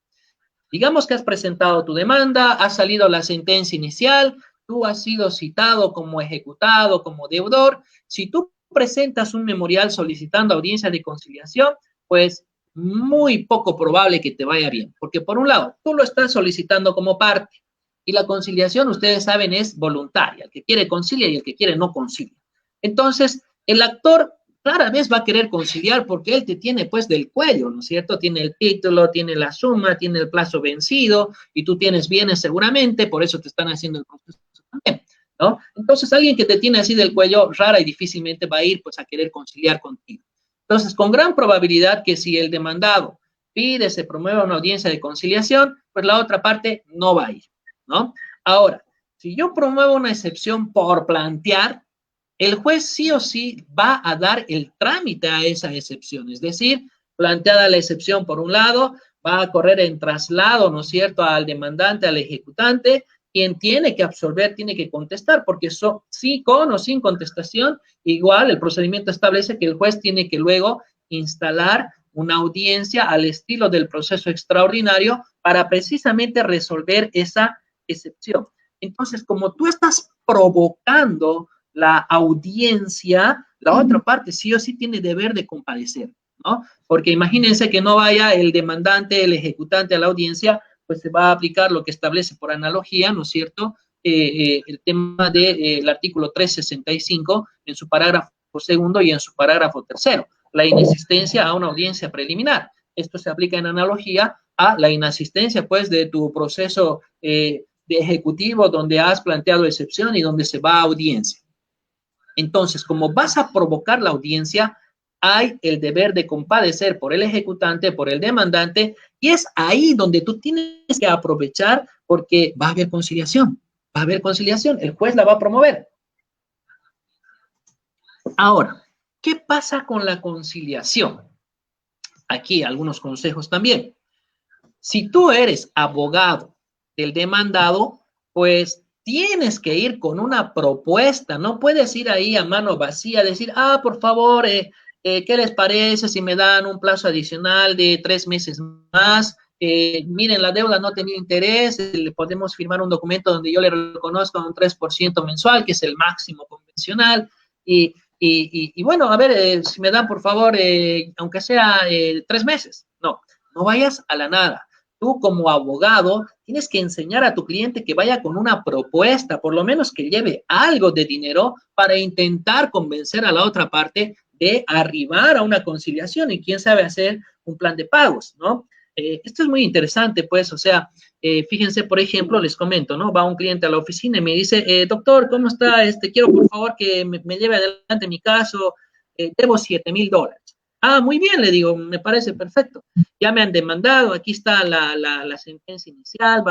Digamos que has presentado tu demanda, ha salido la sentencia inicial, tú has sido citado como ejecutado, como deudor. Si tú presentas un memorial solicitando audiencia de conciliación, pues muy poco probable que te vaya bien, porque por un lado, tú lo estás solicitando como parte y la conciliación, ustedes saben, es voluntaria. El que quiere concilia y el que quiere no concilia. Entonces, el actor rara vez va a querer conciliar porque él te tiene pues del cuello, ¿no es cierto? Tiene el título, tiene la suma, tiene el plazo vencido y tú tienes bienes seguramente, por eso te están haciendo el proceso también, ¿no? Entonces, alguien que te tiene así del cuello, rara y difícilmente va a ir pues a querer conciliar contigo. Entonces, con gran probabilidad que si el demandado pide, se promueve una audiencia de conciliación, pues la otra parte no va a ir, ¿no? Ahora, si yo promuevo una excepción por plantear, el juez sí o sí va a dar el trámite a esa excepción, es decir, planteada la excepción por un lado, va a correr en traslado, ¿no es cierto?, al demandante, al ejecutante, quien tiene que absolver, tiene que contestar, porque sí, con o sin contestación, igual el procedimiento establece que el juez tiene que luego instalar una audiencia al estilo del proceso extraordinario para precisamente resolver esa excepción. Entonces, como tú estás provocando la audiencia, la otra parte sí o sí tiene deber de comparecer, ¿no? Porque imagínense que no vaya el demandante, el ejecutante a la audiencia, pues se va a aplicar lo que establece por analogía, ¿no es cierto?, el tema del artículo 365 en su parágrafo segundo y en su parágrafo tercero, la inasistencia a una audiencia preliminar. Esto se aplica en analogía a la inasistencia, pues, de tu proceso de ejecutivo donde has planteado excepción y donde se va a audiencia. Entonces, como vas a provocar la audiencia, hay el deber de compadecer por el ejecutante, por el demandante, y es ahí donde tú tienes que aprovechar porque va a haber conciliación, el juez la va a promover. Ahora, ¿qué pasa con la conciliación? Aquí algunos consejos también. Si tú eres abogado del demandado, pues tienes que ir con una propuesta, no puedes ir ahí a mano vacía, decir, por favor, ¿qué les parece si me dan un plazo adicional de 3 meses más? Miren, la deuda no tenía interés, le podemos firmar un documento donde yo le reconozco un 3% mensual, que es el máximo convencional, y bueno, a ver, si me dan, por favor, aunque sea 3 meses. No vayas a la nada. Tú como abogado tienes que enseñar a tu cliente que vaya con una propuesta, por lo menos que lleve algo de dinero para intentar convencer a la otra parte de arribar a una conciliación y quién sabe hacer un plan de pagos, ¿no? Esto es muy interesante, pues, o sea, fíjense, por ejemplo, les comento, ¿no? Va un cliente a la oficina y me dice, doctor, ¿cómo está? Quiero, por favor, que me lleve adelante mi caso, debo $7,000. Muy bien, le digo, me parece perfecto. Ya me han demandado, aquí está la sentencia inicial,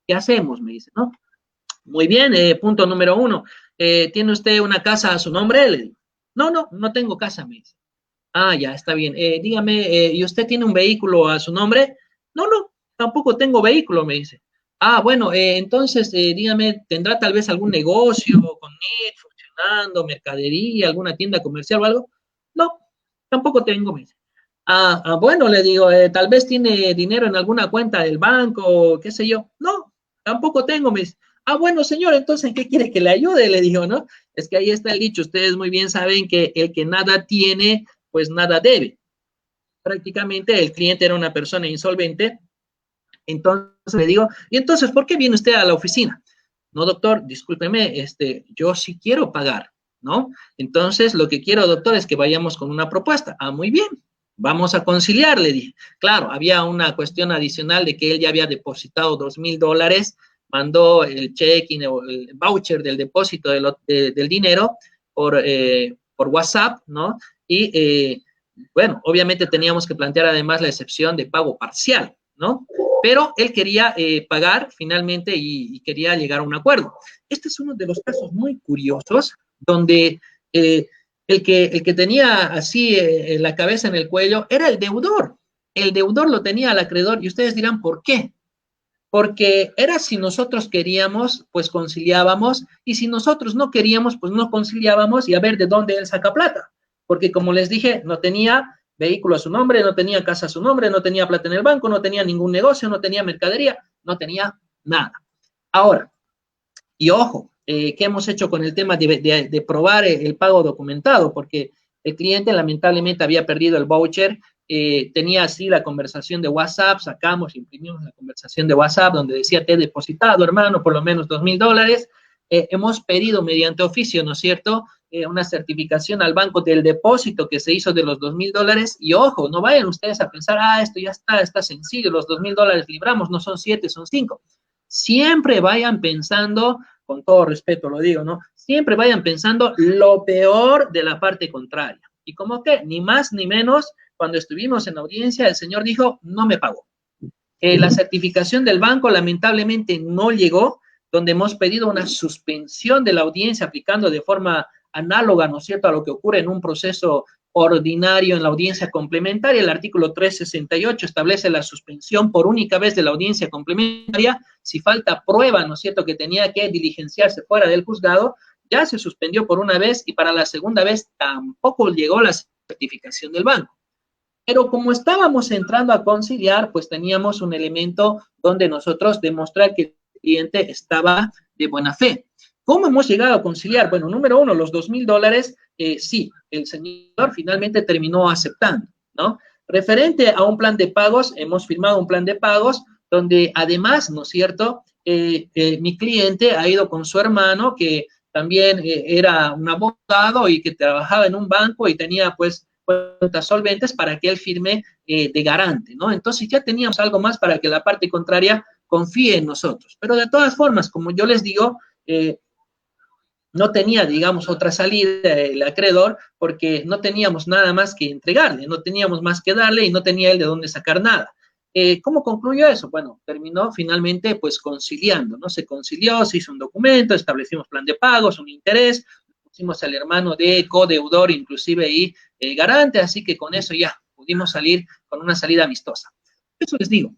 ¿qué hacemos? Me dice, ¿no? Muy bien, punto número 1, ¿tiene usted una casa a su nombre? Le digo, no tengo casa, me dice. Ya, está bien. Dígame, ¿y usted tiene un vehículo a su nombre? No, tampoco tengo vehículo, me dice. Bueno, entonces, dígame, ¿tendrá tal vez algún negocio con net funcionando, mercadería, alguna tienda comercial o algo? No, tampoco tengo, me dice. Bueno, le digo, tal vez tiene dinero en alguna cuenta del banco, qué sé yo. No, tampoco tengo, me dice. Bueno, señor, entonces, ¿qué quiere que le ayude? Le digo, ¿no? Es que ahí está el dicho, ustedes muy bien saben que el que nada tiene, pues nada debe. Prácticamente el cliente era una persona insolvente. Entonces le digo, ¿y entonces por qué viene usted a la oficina? No, doctor, discúlpeme, yo sí quiero pagar, ¿no? Entonces lo que quiero, doctor, es que vayamos con una propuesta. Muy bien, vamos a conciliar, le dije. Claro, había una cuestión adicional de que él ya había depositado $2,000, mandó el check-in o el voucher del depósito del dinero por WhatsApp, ¿no? Y bueno, obviamente teníamos que plantear además la excepción de pago parcial, ¿no? Pero él quería pagar finalmente y quería llegar a un acuerdo. Este es uno de los casos muy curiosos donde el que tenía así la cabeza en el cuello era el deudor. El deudor lo tenía al acreedor y ustedes dirán, ¿por qué? Porque era si nosotros queríamos, pues conciliábamos, y si nosotros no queríamos, pues no conciliábamos y a ver de dónde él saca plata. Porque como les dije, no tenía vehículo a su nombre, no tenía casa a su nombre, no tenía plata en el banco, no tenía ningún negocio, no tenía mercadería, no tenía nada. Ahora, y ojo, ¿qué hemos hecho con el tema de probar el pago documentado? Porque el cliente lamentablemente había perdido el voucher, tenía así la conversación de WhatsApp, imprimimos la conversación de WhatsApp donde decía, te he depositado, hermano, por lo menos $2,000. Hemos pedido mediante oficio, ¿no es cierto?, una certificación al banco del depósito que se hizo de los $2,000. Y ojo, no vayan ustedes a pensar, esto ya está sencillo, los $2,000 libramos, no son 7, son 5. Siempre vayan pensando, con todo respeto lo digo, ¿no? Siempre vayan pensando lo peor de la parte contraria. Y como que, ni más ni menos cuando estuvimos en audiencia, el señor dijo, no me pagó. La certificación del banco lamentablemente no llegó, donde hemos pedido una suspensión de la audiencia aplicando de forma análoga, ¿no es cierto?, a lo que ocurre en un proceso ordinario en la audiencia complementaria. El artículo 368 establece la suspensión por única vez de la audiencia complementaria si falta prueba, ¿no es cierto?, que tenía que diligenciarse fuera del juzgado. Ya se suspendió por una vez y para la segunda vez tampoco llegó la certificación del banco. Pero como estábamos entrando a conciliar, pues teníamos un elemento donde nosotros demostrar que el cliente estaba de buena fe. ¿Cómo hemos llegado a conciliar? Bueno, número uno, los $2,000, sí, el señor finalmente terminó aceptando, ¿no? Referente a un plan de pagos, hemos firmado un plan de pagos donde además, ¿no es cierto?, mi cliente ha ido con su hermano, que también era un abogado y que trabajaba en un banco y tenía, pues, cuentas solventes para que él firme de garante, ¿no? Entonces ya teníamos algo más para que la parte contraria confíe en nosotros. Pero de todas formas, como yo les digo, no tenía, digamos, otra salida el acreedor porque no teníamos nada más que entregarle, no teníamos más que darle y no tenía él de dónde sacar nada. ¿Cómo concluyó eso? Bueno, terminó finalmente pues conciliando, ¿no? Se concilió, se hizo un documento, establecimos plan de pagos, un interés, pusimos al hermano de codeudor inclusive y garante, así que con eso ya pudimos salir con una salida amistosa. Eso les digo,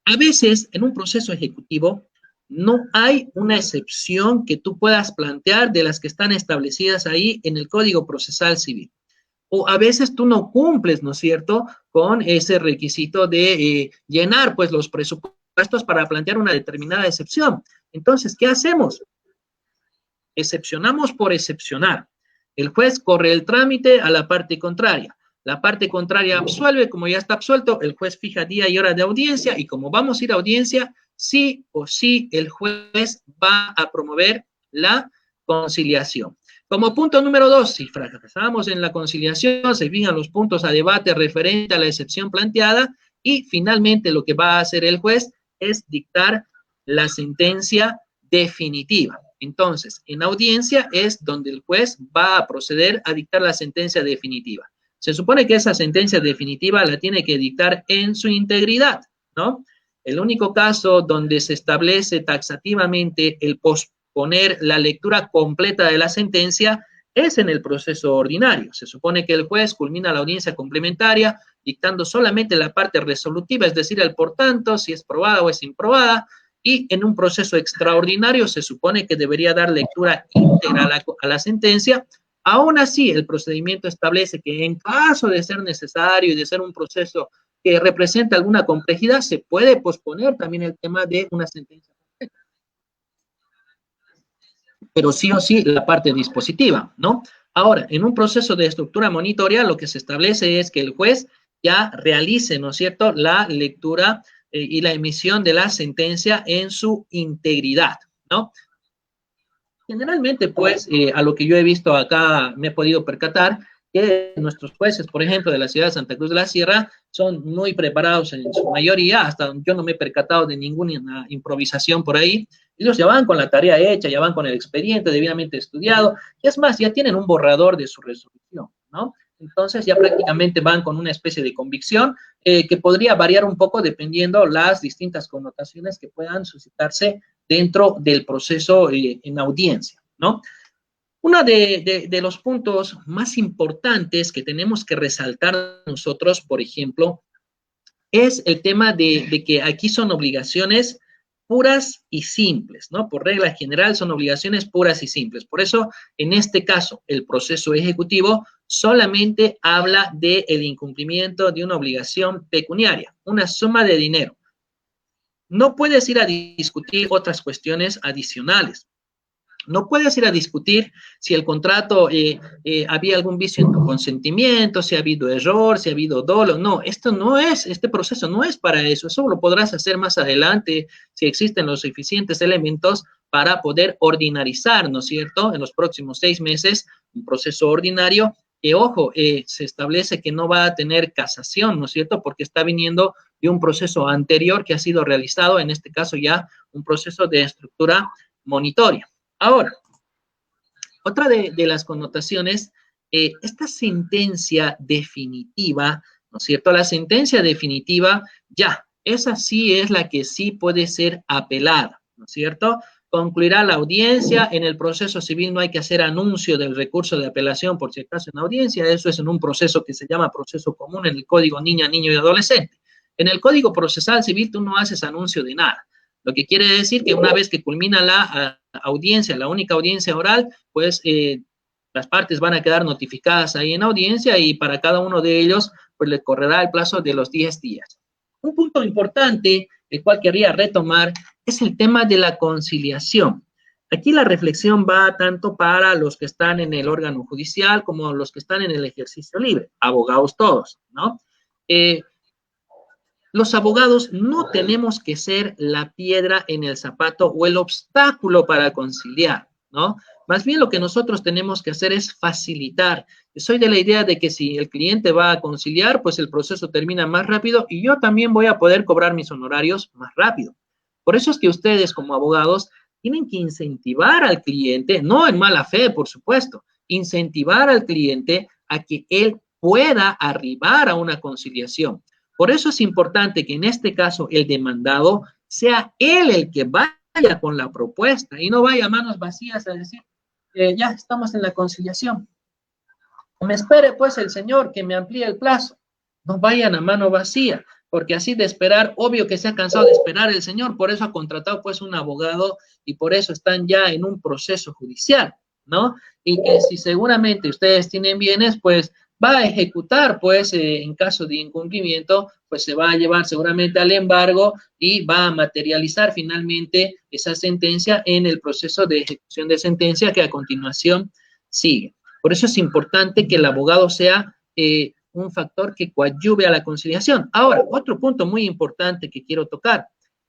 a veces en un proceso ejecutivo no hay una excepción que tú puedas plantear de las que están establecidas ahí en el Código Procesal Civil. O a veces tú no cumples, ¿no es cierto?, con ese requisito de llenar, pues, los presupuestos para plantear una determinada excepción. Entonces, ¿qué hacemos? Excepcionamos por excepcionar. El juez corre el trámite a la parte contraria. La parte contraria absuelve, como ya está absuelto, el juez fija día y hora de audiencia y como vamos a ir a audiencia, sí o sí el juez va a promover la conciliación. Como punto número 2, si fracasamos en la conciliación, se fijan los puntos a debate referente a la excepción planteada y finalmente lo que va a hacer el juez es dictar la sentencia definitiva. Entonces, en audiencia es donde el juez va a proceder a dictar la sentencia definitiva. Se supone que esa sentencia definitiva la tiene que dictar en su integridad, ¿no? El único caso donde se establece taxativamente el posponer la lectura completa de la sentencia es en el proceso ordinario. Se supone que el juez culmina la audiencia complementaria dictando solamente la parte resolutiva, es decir, el por tanto, si es probada o es improbada, y en un proceso extraordinario se supone que debería dar lectura íntegra a la sentencia. Aún así, el procedimiento establece que en caso de ser necesario y de ser un proceso que representa alguna complejidad, se puede posponer también el tema de una sentencia completa. Pero sí o sí la parte dispositiva, ¿no? Ahora, en un proceso de estructura monitoria, lo que se establece es que el juez ya realice, ¿no es cierto?, la lectura y la emisión de la sentencia en su integridad, ¿no? Generalmente, pues, a lo que yo he visto acá, me he podido percatar que nuestros jueces, por ejemplo, de la ciudad de Santa Cruz de la Sierra, son muy preparados en su mayoría, hasta yo no me he percatado de ninguna improvisación por ahí. Ellos ya van con la tarea hecha, ya van con el expediente debidamente estudiado, y es más, ya tienen un borrador de su resolución, ¿no? Entonces ya prácticamente van con una especie de convicción que podría variar un poco dependiendo las distintas connotaciones que puedan suscitarse dentro del proceso en audiencia, ¿no? Uno de los puntos más importantes que tenemos que resaltar nosotros, por ejemplo, es el tema de que aquí son obligaciones puras y simples, ¿no? Por regla general son obligaciones puras y simples. Por eso, en este caso, el proceso ejecutivo solamente habla del incumplimiento de una obligación pecuniaria, una suma de dinero. No puedes ir a discutir otras cuestiones adicionales. No puedes ir a discutir si el contrato había algún vicio en tu consentimiento, si ha habido error, si ha habido dolo. No, este proceso no es para eso. Eso lo podrás hacer más adelante si existen los suficientes elementos para poder ordinarizar, ¿no es cierto?, en los próximos 6 meses, un proceso ordinario que, ojo, se establece que no va a tener casación, ¿no es cierto?, porque está viniendo de un proceso anterior que ha sido realizado, en este caso ya un proceso de estructura monitoria. Ahora, otra de las connotaciones, esta sentencia definitiva ¿no es cierto? La sentencia definitiva, ya, esa sí es la que sí puede ser apelada, ¿no es cierto? Concluirá la audiencia. En el proceso civil no hay que hacer anuncio del recurso de apelación por si acaso en audiencia. Eso es en un proceso que se llama proceso común en el Código Niña, Niño y Adolescente. En el Código Procesal Civil tú no haces anuncio de nada. Lo que quiere decir que una vez que culmina la audiencia, la única audiencia oral, pues las partes van a quedar notificadas ahí en audiencia y para cada uno de ellos pues le correrá el plazo de los 10 días. Un punto importante, el cual querría retomar, es el tema de la conciliación. Aquí la reflexión va tanto para los que están en el órgano judicial como los que están en el ejercicio libre, abogados todos, ¿no? Los abogados no tenemos que ser la piedra en el zapato o el obstáculo para conciliar, ¿no? Más bien lo que nosotros tenemos que hacer es facilitar. Soy de la idea de que si el cliente va a conciliar, pues el proceso termina más rápido y yo también voy a poder cobrar mis honorarios más rápido. Por eso es que ustedes como abogados tienen que incentivar al cliente, no en mala fe, por supuesto, incentivar al cliente a que él pueda arribar a una conciliación. Por eso es importante que en este caso el demandado sea él el que vaya con la propuesta y no vaya a manos vacías a decir, ya estamos en la conciliación. Me espere pues el señor que me amplíe el plazo. No vayan a mano vacía, porque así de esperar, obvio que se ha cansado de esperar el señor, por eso ha contratado pues un abogado y por eso están ya en un proceso judicial, ¿no? Y que si seguramente ustedes tienen bienes, pues va a ejecutar, pues, en caso de incumplimiento, pues se va a llevar seguramente al embargo y va a materializar finalmente esa sentencia en el proceso de ejecución de sentencia que a continuación sigue. Por eso es importante que el abogado sea un factor que coadyuve a la conciliación. Ahora, otro punto muy importante que quiero tocar,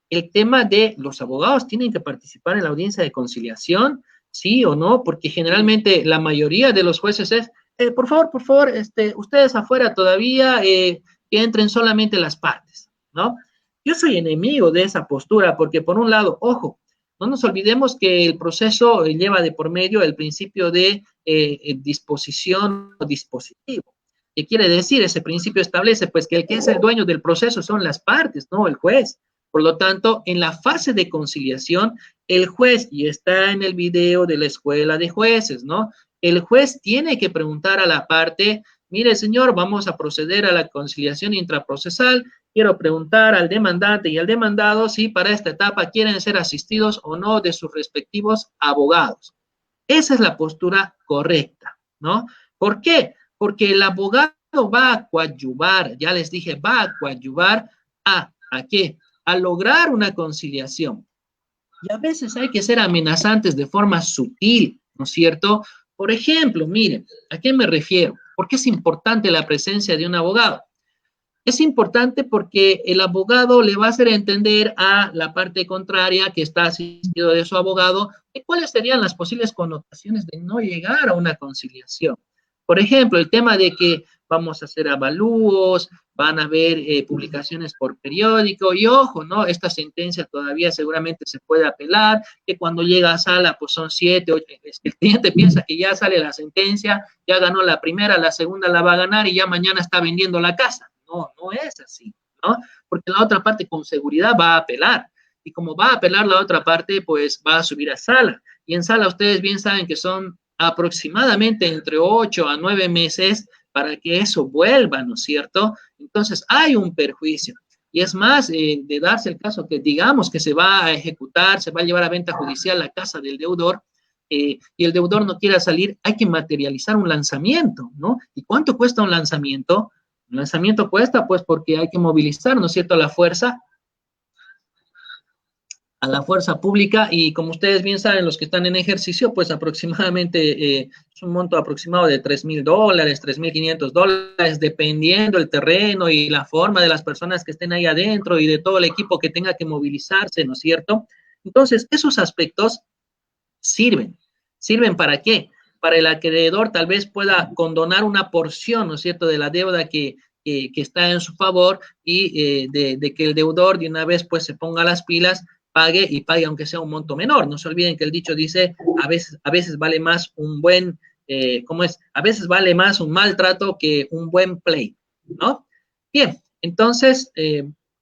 el tema de los abogados tienen que participar en la audiencia de conciliación, sí o no, porque generalmente la mayoría de los jueces es por favor, ustedes afuera todavía que entren solamente las partes, ¿no? Yo soy enemigo de esa postura porque por un lado, ojo, no nos olvidemos que el proceso lleva de por medio el principio de disposición o dispositivo. ¿Qué quiere decir? Ese principio establece pues que el que es el dueño del proceso son las partes, no el juez. Por lo tanto, en la fase de conciliación, el juez, y está en el video de la escuela de jueces, ¿no? El juez tiene que preguntar a la parte, mire señor, vamos a proceder a la conciliación intraprocesal, quiero preguntar al demandante y al demandado si para esta etapa quieren ser asistidos o no de sus respectivos abogados. Esa es la postura correcta, ¿no? ¿Por qué? Porque el abogado va a coadyuvar, ya les dije, va a coadyuvar ¿a qué? A lograr una conciliación. Y a veces hay que ser amenazantes de forma sutil, ¿no es cierto? Por ejemplo, miren, ¿a qué me refiero? ¿Por qué es importante la presencia de un abogado? Es importante porque el abogado le va a hacer entender a la parte contraria que está asistido de su abogado de cuáles serían las posibles connotaciones de no llegar a una conciliación. Por ejemplo, el tema de que vamos a hacer avalúos, van a haber publicaciones por periódico y ojo, ¿no? Esta sentencia todavía seguramente se puede apelar, que cuando llega a sala pues son 7, 8, el cliente piensa que ya sale la sentencia, ya ganó la primera, la segunda la va a ganar y ya mañana está vendiendo la casa. No, no es así, ¿no? Porque la otra parte con seguridad va a apelar y como va a apelar la otra parte pues va a subir a sala y en sala ustedes bien saben que son aproximadamente entre 8 a 9 meses para que eso vuelva, ¿no es cierto? Entonces hay un perjuicio. Y es más, de darse el caso que digamos que se va a ejecutar, se va a llevar a venta judicial la casa del deudor y el deudor no quiera salir, hay que materializar un lanzamiento, ¿no? ¿Y cuánto cuesta un lanzamiento? Un lanzamiento cuesta, pues, porque hay que movilizar, ¿no es cierto?, a la fuerza pública y como ustedes bien saben, los que están en ejercicio, pues aproximadamente es un monto aproximado de $3,000, $3,500, dependiendo el terreno y la forma de las personas que estén ahí adentro y de todo el equipo que tenga que movilizarse, ¿no es cierto? Entonces, esos aspectos sirven. ¿Sirven para qué? Para el acreedor tal vez pueda condonar una porción, ¿no es cierto?, de la deuda que está en su favor y de que el deudor de una vez pues se ponga las pilas, pague y pague aunque sea un monto menor. No se olviden que el dicho dice, a veces vale más un buen, ¿cómo es? A veces vale más un maltrato que un buen play, ¿no? Bien, entonces,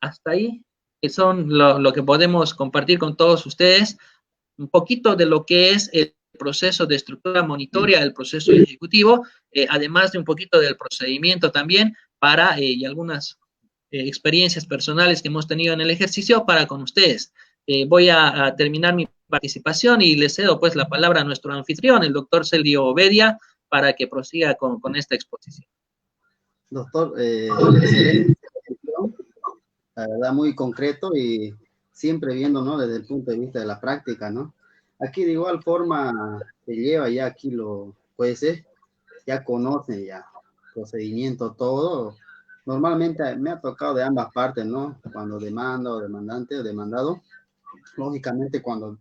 hasta ahí son lo que podemos compartir con todos ustedes, un poquito de lo que es el proceso de estructura monitoria, el proceso ejecutivo, además de un poquito del procedimiento también para y algunas experiencias personales que hemos tenido en el ejercicio para con ustedes. Voy a terminar mi participación y le cedo pues la palabra a nuestro anfitrión, el doctor Celio Bedia, para que prosiga con esta exposición. Doctor, excelente, la verdad muy concreto y siempre viendo, ¿no? Desde el punto de vista de la práctica, ¿no? Aquí de igual forma se lleva ya aquí los jueces, ya conocen ya procedimiento todo. Normalmente me ha tocado de ambas partes, ¿no? Cuando demanda o demandante o demandado. Lógicamente cuando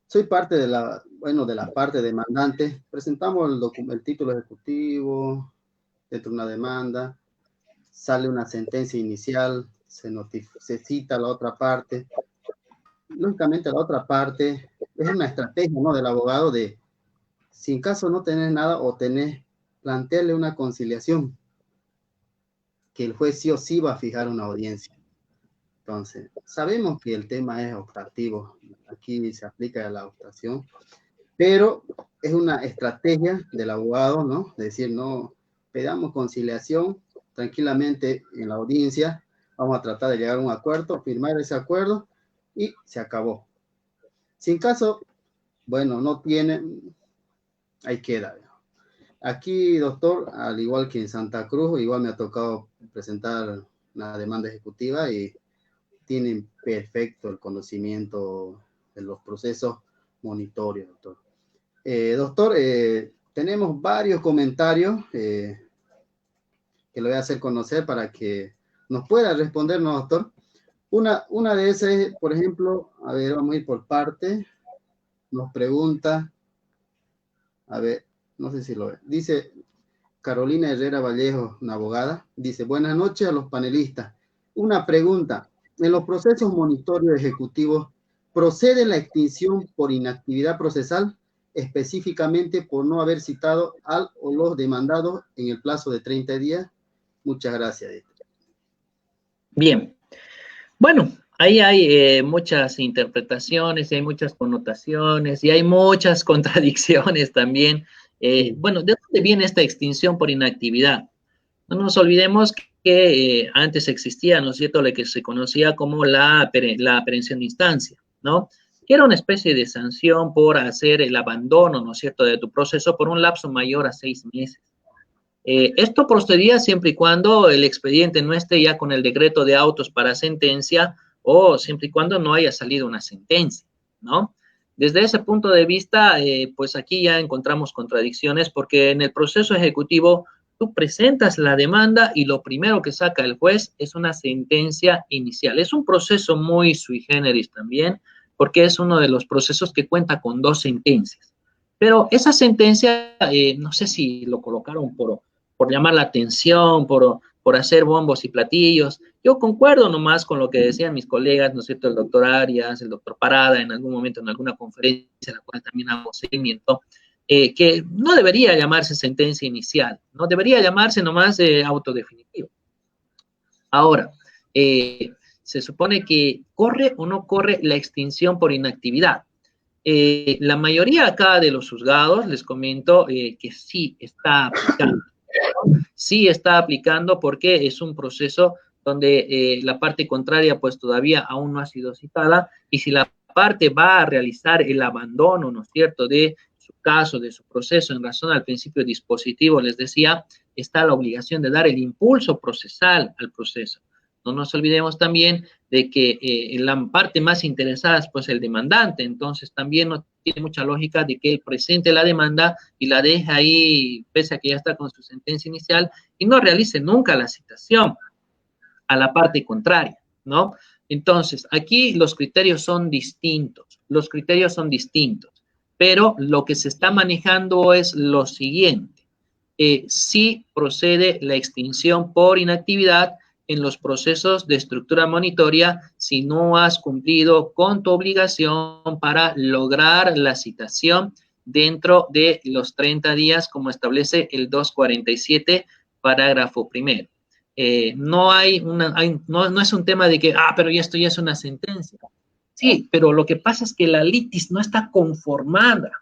soy parte de la, bueno, de la parte demandante, presentamos el título ejecutivo dentro de una demanda, sale una sentencia inicial, se cita la otra parte. Lógicamente la otra parte es una estrategia, ¿no? Del abogado de, si en caso no tenés nada o tenés, plantearle una conciliación, que el juez sí o sí va a fijar una audiencia. Entonces, sabemos que el tema es optativo, aquí se aplica la optación, pero es una estrategia del abogado, ¿no? De decir, no, pedamos conciliación tranquilamente en la audiencia, vamos a tratar de llegar a un acuerdo, firmar ese acuerdo y se acabó. Si en caso, bueno, no tiene, ahí queda. Aquí, doctor, al igual que en Santa Cruz, igual me ha tocado presentar una demanda ejecutiva y tienen perfecto el conocimiento de los procesos monitorios, doctor. Doctor, tenemos varios comentarios que le voy a hacer conocer para que nos pueda respondernos, doctor. Una de esas es, por ejemplo, a ver, vamos a ir por parte, nos pregunta, a ver, no sé si lo ve, dice Carolina Herrera Vallejo, una abogada, dice, buenas noches a los panelistas. Una pregunta, en los procesos monitorios ejecutivos, ¿procede la extinción por inactividad procesal, específicamente por no haber citado al o los demandados en el plazo de 30 días? Muchas gracias. Bien, bueno, ahí hay muchas interpretaciones, y hay muchas connotaciones, y hay muchas contradicciones también. Bueno, ¿de dónde viene esta extinción por inactividad? No nos olvidemos que antes existía, ¿no es cierto?, lo que se conocía como la aprehensión de instancia, ¿no? Que era una especie de sanción por hacer el abandono, ¿no es cierto?, de tu proceso por un lapso mayor a 6 meses. Esto procedía siempre y cuando el expediente no esté ya con el decreto de autos para sentencia o siempre y cuando no haya salido una sentencia, ¿no? Desde ese punto de vista, pues aquí ya encontramos contradicciones porque en el proceso ejecutivo tú presentas la demanda y lo primero que saca el juez es una sentencia inicial. Es un proceso muy sui generis también porque es uno de los procesos que cuenta con 2 sentencias. Pero esa sentencia, no sé si lo colocaron por llamar la atención, por hacer bombos y platillos. Yo concuerdo nomás con lo que decían mis colegas, ¿no es cierto?, el doctor Arias, el doctor Parada, en algún momento en alguna conferencia, en la cual también hago seguimiento, que no debería llamarse sentencia inicial, no debería llamarse nomás autodefinitivo. Ahora, se supone que corre o no corre la extinción por inactividad. La mayoría acá de los juzgados, les comento, que sí está aplicando. Sí está aplicando porque es un proceso donde la parte contraria pues todavía aún no ha sido citada y si la parte va a realizar el abandono, ¿no es cierto?, de su caso, de su proceso en razón al principio dispositivo, les decía, está la obligación de dar el impulso procesal al proceso. No nos olvidemos también de que en la parte más interesada es pues el demandante, entonces también no tiene mucha lógica de que él presente la demanda y la deje ahí, pese a que ya está con su sentencia inicial, y no realice nunca la citación a la parte contraria, ¿no? Entonces, aquí los criterios son distintos, pero lo que se está manejando es lo siguiente. Sí procede la extinción por inactividad en los procesos de estructura monitoria si no has cumplido con tu obligación para lograr la citación dentro de los 30 días, como establece el 247, parágrafo primero. no es un tema de que, pero esto ya es una sentencia. Sí, pero lo que pasa es que la litis no está conformada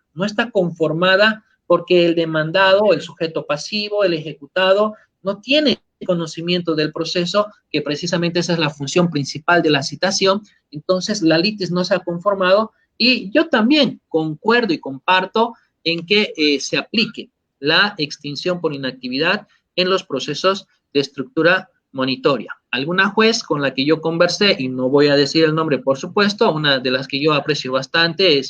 porque el demandado, el sujeto pasivo, el ejecutado, no tiene conocimiento del proceso, que precisamente esa es la función principal de la citación. Entonces, la litis no se ha conformado y yo también concuerdo y comparto en que se aplique la extinción por inactividad en los procesos de estructura monitoria. Alguna juez con la que yo conversé, y no voy a decir el nombre, por supuesto, una de las que yo aprecio bastante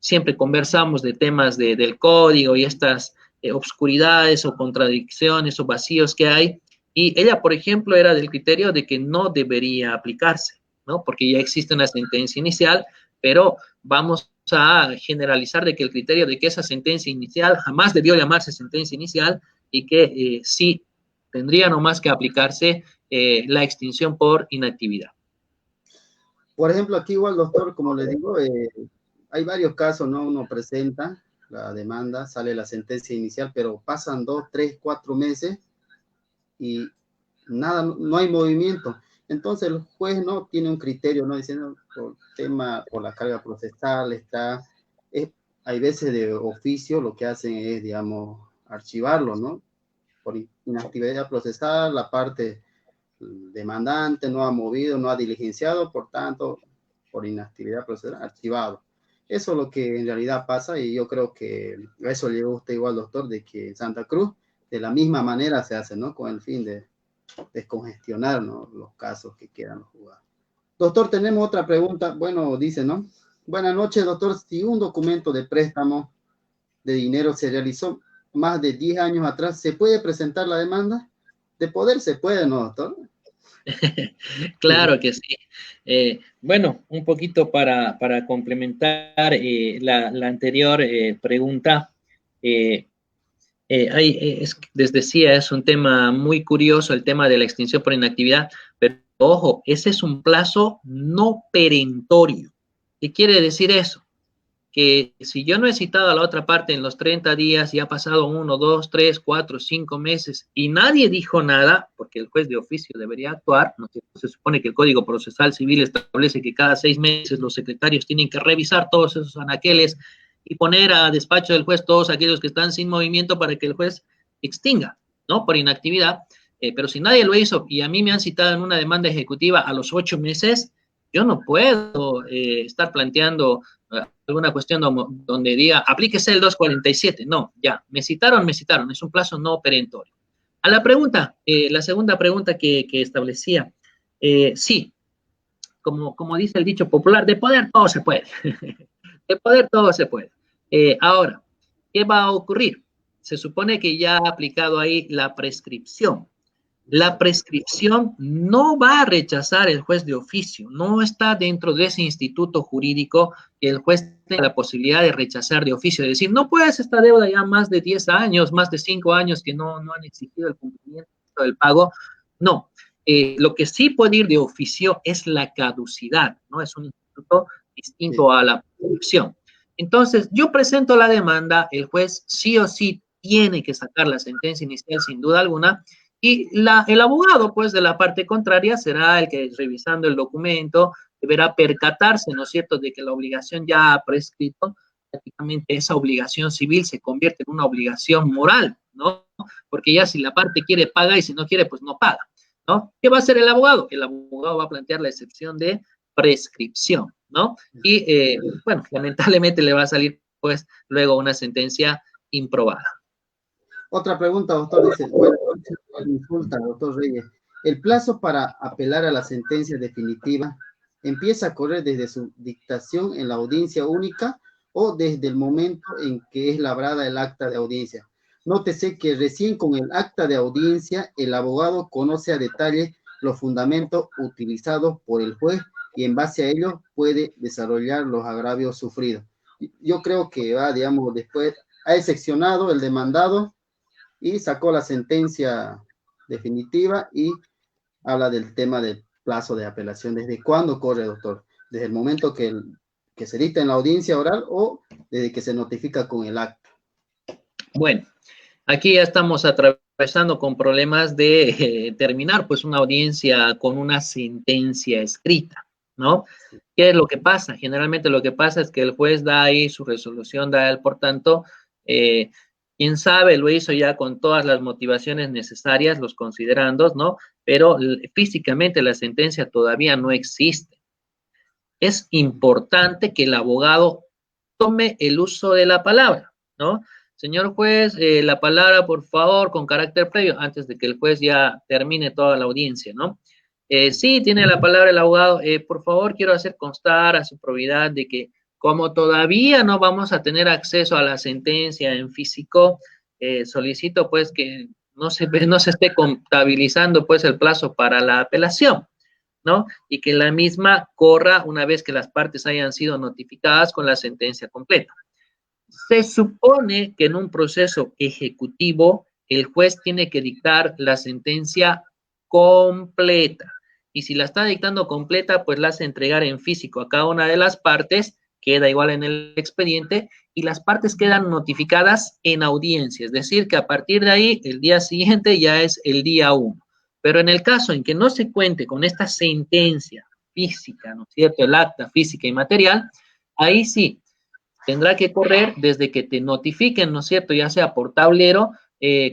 siempre conversamos de temas del código y estas obscuridades o contradicciones o vacíos que hay, y ella, por ejemplo, era del criterio de que no debería aplicarse, ¿no? Porque ya existe una sentencia inicial, pero vamos a generalizar de que el criterio de que esa sentencia inicial jamás debió llamarse sentencia inicial y que sí tendría nomás que aplicarse la extinción por inactividad. Por ejemplo, aquí igual, doctor, como le digo, hay varios casos, ¿no? Uno presenta la demanda, sale la sentencia inicial, pero pasan 2, 3, 4 meses y nada, no hay movimiento. Entonces el juez no tiene un criterio, ¿no? Diciendo por la carga procesal, hay veces de oficio lo que hacen es, digamos, archivarlo, ¿no? Por inactividad procesal, la parte demandante no ha movido, no ha diligenciado, por tanto, por inactividad procesal, archivado. Eso es lo que en realidad pasa y yo creo que a eso llegó usted igual, doctor, de que en Santa Cruz de la misma manera se hace, ¿no? Con el fin de descongestionar, ¿no? Los casos que quedan los juzgados. Doctor, tenemos otra pregunta. Bueno, dice, ¿no? Buenas noches, doctor. Si un documento de préstamo de dinero se realizó más de 10 años atrás, ¿se puede presentar la demanda? De poder se puede, ¿no, doctor? Claro que sí. Bueno, un poquito para complementar la anterior pregunta. Les decía, es un tema muy curioso el tema de la extinción por inactividad, pero ojo, ese es un plazo no perentorio. ¿Qué quiere decir eso? Que si yo no he citado a la otra parte en los 30 días y ha pasado 1, 2, 3, 4, 5 meses y nadie dijo nada, porque el juez de oficio debería actuar, ¿no? Se supone que el Código Procesal Civil establece que cada 6 meses los secretarios tienen que revisar todos esos anaqueles y poner a despacho del juez todos aquellos que están sin movimiento para que el juez extinga, ¿no? Por inactividad. Pero si nadie lo hizo y a mí me han citado en una demanda ejecutiva a los 8 meses, yo no puedo estar planteando alguna cuestión donde diga, aplíquese el 247. No, ya, me citaron, es un plazo no perentorio. A la pregunta, la segunda pregunta que establecía, sí, como dice el dicho popular, de poder todo se puede. De poder todo se puede. Ahora, ¿qué va a ocurrir? Se supone que ya ha aplicado ahí la prescripción. La prescripción no va a rechazar el juez de oficio, no está dentro de ese instituto jurídico que el juez tenga la posibilidad de rechazar de oficio, de decir, no puedes esta deuda ya más de 10 años, más de 5 años que no han exigido el cumplimiento del pago. No, lo que sí puede ir de oficio es la caducidad, ¿no? Es un instituto distinto a la prescripción. Entonces, yo presento la demanda, el juez sí o sí tiene que sacar la sentencia inicial sin duda alguna, y el abogado, pues, de la parte contraria será el que, revisando el documento, deberá percatarse, ¿no es cierto?, de que la obligación ya ha prescrito, prácticamente esa obligación civil se convierte en una obligación moral, ¿no? Porque ya si la parte quiere, paga, y si no quiere, pues no paga, ¿no? ¿Qué va a hacer el abogado? El abogado va a plantear la excepción de prescripción, ¿no? Y, bueno, lamentablemente le va a salir, pues, luego una sentencia improbada. Otra pregunta, doctor, dice, bueno, consulta, doctor Reyes. ¿El plazo para apelar a la sentencia definitiva empieza a correr desde su dictación en la audiencia única o desde el momento en que es labrada el acta de audiencia? Nótese que recién con el acta de audiencia el abogado conoce a detalle los fundamentos utilizados por el juez y en base a ellos puede desarrollar los agravios sufridos. Yo creo que va, digamos, después ha excepcionado el demandado y sacó la sentencia definitiva y habla del tema del plazo de apelación. ¿Desde cuándo corre, doctor? ¿Desde el momento que se dicta en la audiencia oral o desde que se notifica con el acta? Bueno, aquí ya estamos a través atravesando con problemas de terminar pues una audiencia con una sentencia escrita, ¿no? ¿Qué es lo que pasa? Generalmente lo que pasa es que el juez da ahí su resolución, da él, por tanto, quién sabe, lo hizo ya con todas las motivaciones necesarias, los considerandos, ¿no? Pero físicamente la sentencia todavía no existe. Es importante que el abogado tome el uso de la palabra, ¿no? Señor juez, la palabra, por favor, con carácter previo, antes de que el juez ya termine toda la audiencia, ¿no? Sí, tiene la palabra el abogado. Por favor, quiero hacer constar a su probidad de que como todavía no vamos a tener acceso a la sentencia en físico, solicito pues que no se esté contabilizando pues el plazo para la apelación, ¿no? Y que la misma corra una vez que las partes hayan sido notificadas con la sentencia completa. Se supone que en un proceso ejecutivo el juez tiene que dictar la sentencia completa. Y si la está dictando completa, pues la hace entregar en físico a cada una de las partes, queda igual en el expediente, y las partes quedan notificadas en audiencia. Es decir, que a partir de ahí, el día siguiente ya es el día 1. Pero en el caso en que no se cuente con esta sentencia física, ¿no es cierto? El acta física y material, ahí sí, tendrá que correr desde que te notifiquen, ¿no es cierto? Ya sea por tablero,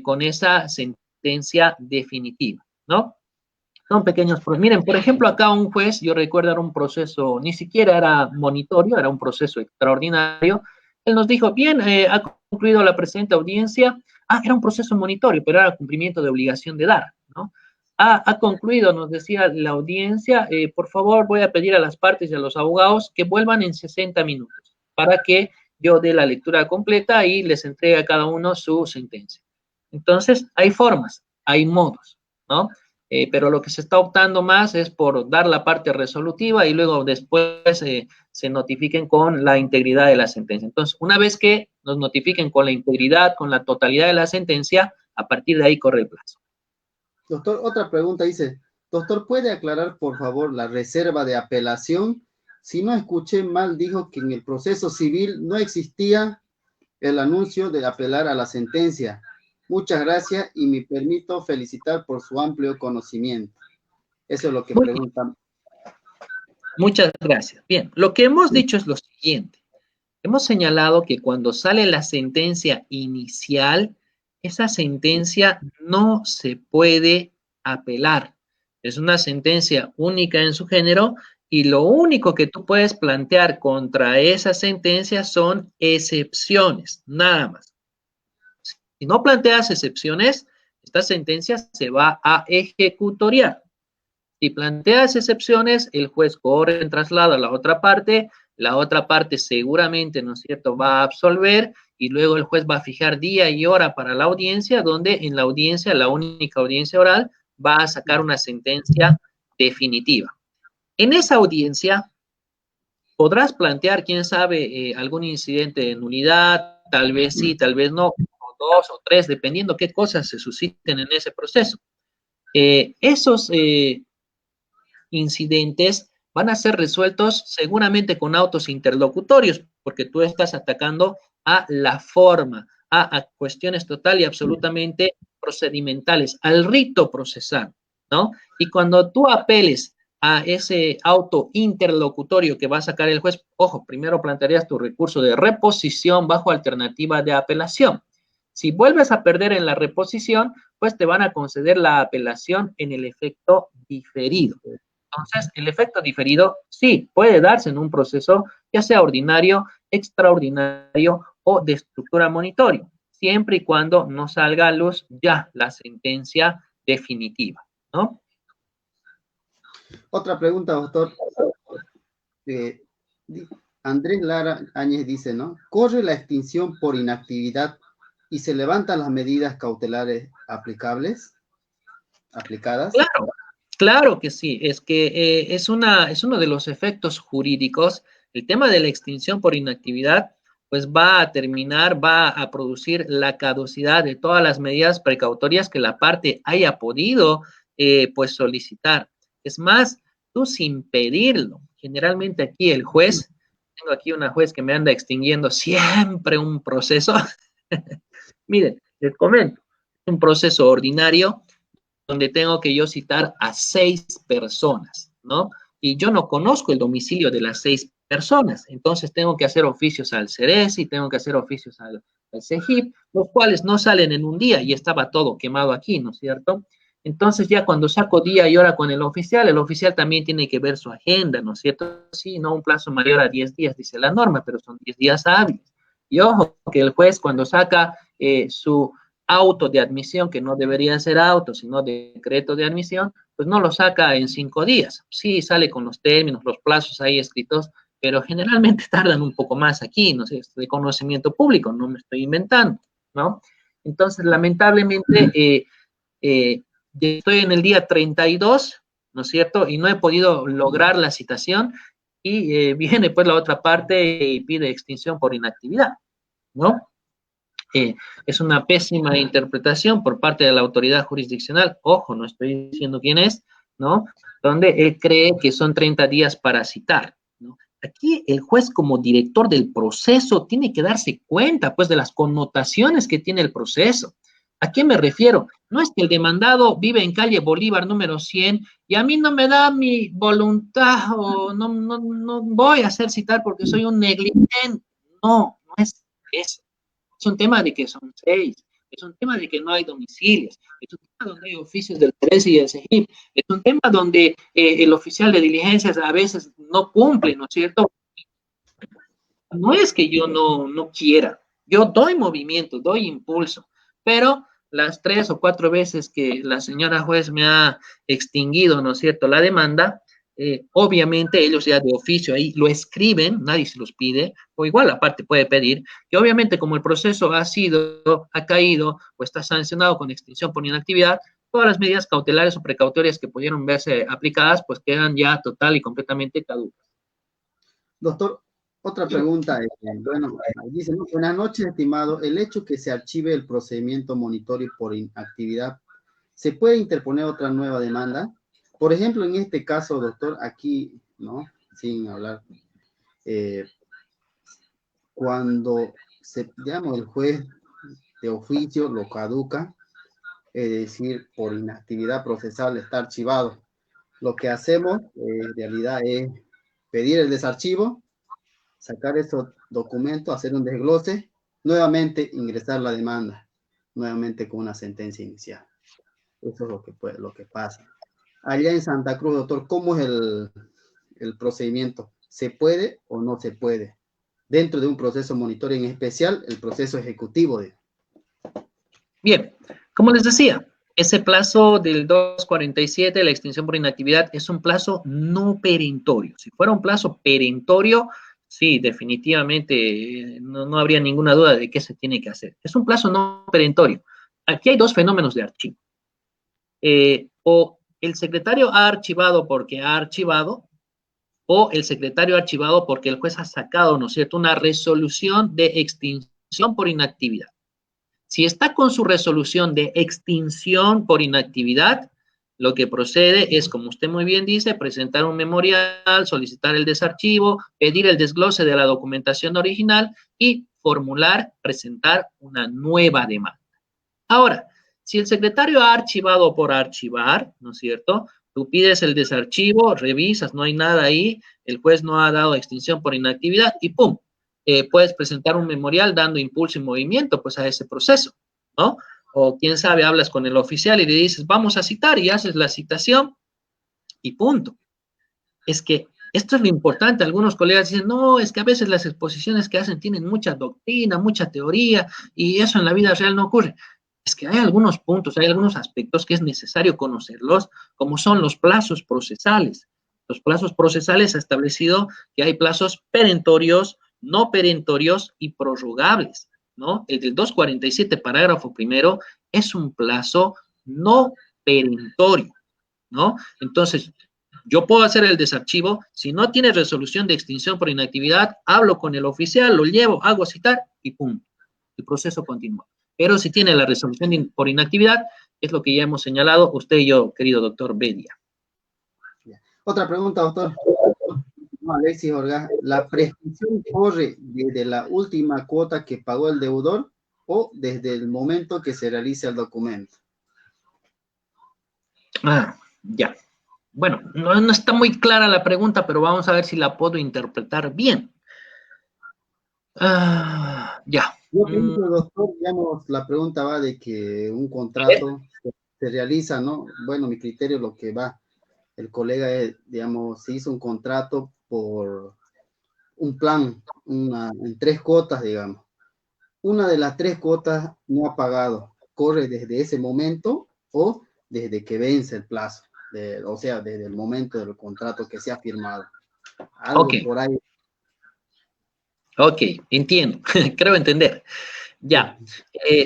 con esa sentencia definitiva, ¿no? Son pequeños, miren, por ejemplo, acá un juez, yo recuerdo era un proceso, ni siquiera era monitorio, era un proceso extraordinario. Él nos dijo, bien, ha concluido la presente audiencia. Ah, era un proceso monitorio, pero era cumplimiento de obligación de dar, ¿no? Ha concluido, nos decía la audiencia, por favor voy a pedir a las partes y a los abogados que vuelvan en 60 minutos para que yo dé la lectura completa y les entregue a cada uno su sentencia. Entonces, hay formas, hay modos, ¿no? Pero lo que se está optando más es por dar la parte resolutiva y luego después se notifiquen con la integridad de la sentencia. Entonces, una vez que nos notifiquen con la integridad, con la totalidad de la sentencia, a partir de ahí corre el plazo. Doctor, otra pregunta dice, doctor, ¿puede aclarar por favor la reserva de apelación? Si no escuché mal, dijo que en el proceso civil no existía el anuncio de apelar a la sentencia. Muchas gracias y me permito felicitar por su amplio conocimiento. Eso es lo que preguntan. Muchas gracias. Bien, lo que hemos dicho es lo siguiente. Hemos señalado que cuando sale la sentencia inicial, esa sentencia no se puede apelar. Es una sentencia única en su género y lo único que tú puedes plantear contra esa sentencia son excepciones, nada más. Si no planteas excepciones, esta sentencia se va a ejecutoriar. Si planteas excepciones, el juez corre en traslado a la otra parte seguramente, ¿no es cierto?, va a absolver y luego el juez va a fijar día y hora para la audiencia, donde en la audiencia, la única audiencia oral, va a sacar una sentencia definitiva. En esa audiencia podrás plantear, quién sabe, algún incidente de nulidad, tal vez sí, tal vez no, o 2 o 3, dependiendo qué cosas se susciten en ese proceso. Esos incidentes van a ser resueltos seguramente con autos interlocutorios, porque tú estás atacando a la forma, a cuestiones total y absolutamente procedimentales, al rito procesal, ¿no? Y cuando tú apeles a ese auto interlocutorio que va a sacar el juez, ojo, primero plantearías tu recurso de reposición bajo alternativa de apelación. Si vuelves a perder en la reposición, pues te van a conceder la apelación en el efecto diferido. Entonces, el efecto diferido sí puede darse en un proceso, ya sea ordinario, extraordinario o de estructura monitorio, siempre y cuando no salga a luz ya la sentencia definitiva, ¿no? Otra pregunta, doctor. Andrés Lara Áñez dice, ¿no? ¿Corre la extinción por inactividad y se levantan las medidas cautelares aplicadas? Claro, claro que sí. Es que es uno de los efectos jurídicos. El tema de la extinción por inactividad, pues va a terminar, va a producir la caducidad de todas las medidas precautorias que la parte haya podido, pues solicitar. Es más, tú sin pedirlo. Generalmente aquí el juez, tengo aquí una juez que me anda extinguiendo siempre un proceso. Miren, les comento. un proceso ordinario donde tengo que yo citar a 6 personas, ¿no? Y yo no conozco el domicilio de las 6 personas, entonces tengo que hacer oficios al CERESI, tengo que hacer oficios al CEGIP, los cuales no salen en un día y estaba todo quemado aquí, ¿no es cierto? Entonces ya cuando saco día y hora con el oficial también tiene que ver su agenda, ¿no es cierto? Sí, no un plazo mayor a 10 días, dice la norma, pero son 10 días hábiles. Y ojo, que el juez cuando saca su auto de admisión, que no debería ser auto, sino decreto de admisión, pues no lo saca en 5 días. Sí, sale con los términos, los plazos ahí escritos, pero generalmente tardan un poco más aquí, no sé, es de conocimiento público, no me estoy inventando, ¿no? Entonces, lamentablemente, estoy en el día 32, ¿no es cierto? Y no he podido lograr la citación y viene pues la otra parte y pide extinción por inactividad, ¿no? Es una pésima interpretación por parte de la autoridad jurisdiccional, ojo, no estoy diciendo quién es, ¿no? Donde él cree que son 30 días para citar, ¿no? Aquí el juez como director del proceso tiene que darse cuenta, pues, de las connotaciones que tiene el proceso. ¿A qué me refiero? No es que el demandado vive en calle Bolívar número 100 y a mí no me da mi voluntad o no voy a hacer citar porque soy un negligente. No, no es eso. Es un tema de que son 6, es un tema de que no hay domicilios, es un tema donde hay oficios del 13 y del CEGIP, es un tema donde el oficial de diligencias a veces no cumple, ¿no es cierto? No es que yo no quiera, yo doy movimiento, doy impulso, pero las 3 o 4 veces que la señora juez me ha extinguido, ¿no es cierto?, la demanda, obviamente ellos ya de oficio ahí lo escriben, nadie se los pide, o igual aparte puede pedir, que obviamente como el proceso ha caído o está sancionado con extinción por inactividad, todas las medidas cautelares o precautorias que pudieron verse aplicadas, pues quedan ya total y completamente caducas. Doctor, otra pregunta. Bueno, dice, ¿no? Buenas noches, estimado. El hecho que se archive el procedimiento monitorio por inactividad, ¿se puede interponer otra nueva demanda? Por ejemplo, en este caso, doctor, aquí, ¿no? Sin hablar, cuando digamos, el juez de oficio lo caduca, es decir, por inactividad procesal está archivado. Lo que hacemos, en realidad, es pedir el desarchivo, sacar esos documentos, hacer un desglose, nuevamente ingresar la demanda, nuevamente con una sentencia inicial. Eso es lo que pasa. Allá en Santa Cruz, doctor, ¿cómo es el procedimiento? ¿Se puede o no se puede? Dentro de un proceso monitorio, en especial el proceso ejecutivo. Bien, como les decía, ese plazo del 247, la extinción por inactividad, es un plazo no perentorio. Si fuera un plazo perentorio, sí, definitivamente no habría ninguna duda de qué se tiene que hacer. Es un plazo no perentorio. Aquí hay 2 fenómenos de archivo. O el secretario ha archivado porque ha archivado, o el secretario ha archivado porque el juez ha sacado, ¿no es cierto?, una resolución de extinción por inactividad. Si está con su resolución de extinción por inactividad, lo que procede es, como usted muy bien dice, presentar un memorial, solicitar el desarchivo, pedir el desglose de la documentación original y presentar una nueva demanda. Ahora, si el secretario ha archivado por archivar, ¿no es cierto?, tú pides el desarchivo, revisas, no hay nada ahí, el juez no ha dado extinción por inactividad y ¡pum! Puedes presentar un memorial dando impulso y movimiento pues a ese proceso, ¿no? O quién sabe, hablas con el oficial y le dices, vamos a citar y haces la citación y punto. Es que esto es lo importante. Algunos colegas dicen, no, es que a veces las exposiciones que hacen tienen mucha doctrina, mucha teoría y eso en la vida real no ocurre. Es que hay algunos puntos, hay algunos aspectos que es necesario conocerlos, como son los plazos procesales. Los plazos procesales ha establecido que hay plazos perentorios, no perentorios y prorrogables, ¿no? El del 247, parágrafo primero, es un plazo no perentorio, ¿no? Entonces, yo puedo hacer el desarchivo, si no tiene resolución de extinción por inactividad, hablo con el oficial, lo llevo, hago citar y pum, el proceso continúa. Pero si tiene la resolución por inactividad, es lo que ya hemos señalado usted y yo, querido doctor Bedia. Otra pregunta, doctor. No, Alexis Orgaz, ¿la prescripción corre desde la última cuota que pagó el deudor o desde el momento que se realiza el documento. Ah, ya. Bueno, no está muy clara la pregunta, pero vamos a ver si la puedo interpretar bien. Ya. Yo pienso, doctor, digamos, la pregunta va de que un A ver. contrato se realiza, ¿no? Bueno, mi criterio lo que va, el colega, digamos, se hizo un contrato por un plan, en 3 cuotas, digamos. Una de las 3 cuotas no ha pagado, corre desde ese momento o desde que vence el plazo, o sea, desde el momento del contrato que se ha firmado. Ok, Algo por ahí. ok, entiendo, creo entender. Ya,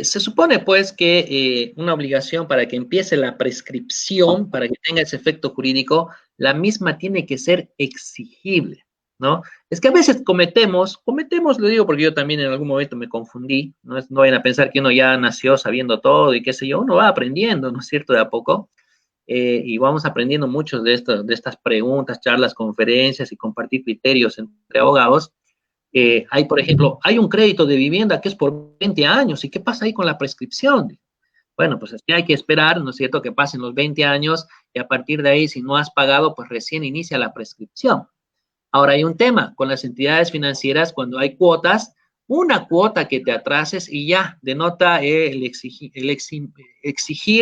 se supone pues que una obligación para que empiece la prescripción, para que tenga ese efecto jurídico, la misma tiene que ser exigible, ¿no? Es que a veces cometemos, lo digo porque yo también en algún momento me confundí, no vayan a pensar que uno ya nació sabiendo todo y qué sé yo, uno va aprendiendo, ¿no es cierto?, de a poco, y vamos aprendiendo muchos de estas preguntas, charlas, conferencias y compartir criterios entre abogados. Hay, por ejemplo, hay un crédito de vivienda que es por 20 años. ¿Y qué pasa ahí con la prescripción? Bueno, pues es que hay que esperar, ¿no es cierto?, que pasen los 20 años y a partir de ahí, si no has pagado, pues recién inicia la prescripción. Ahora hay un tema con las entidades financieras cuando hay cuotas, una cuota que te atrases y ya denota exigir,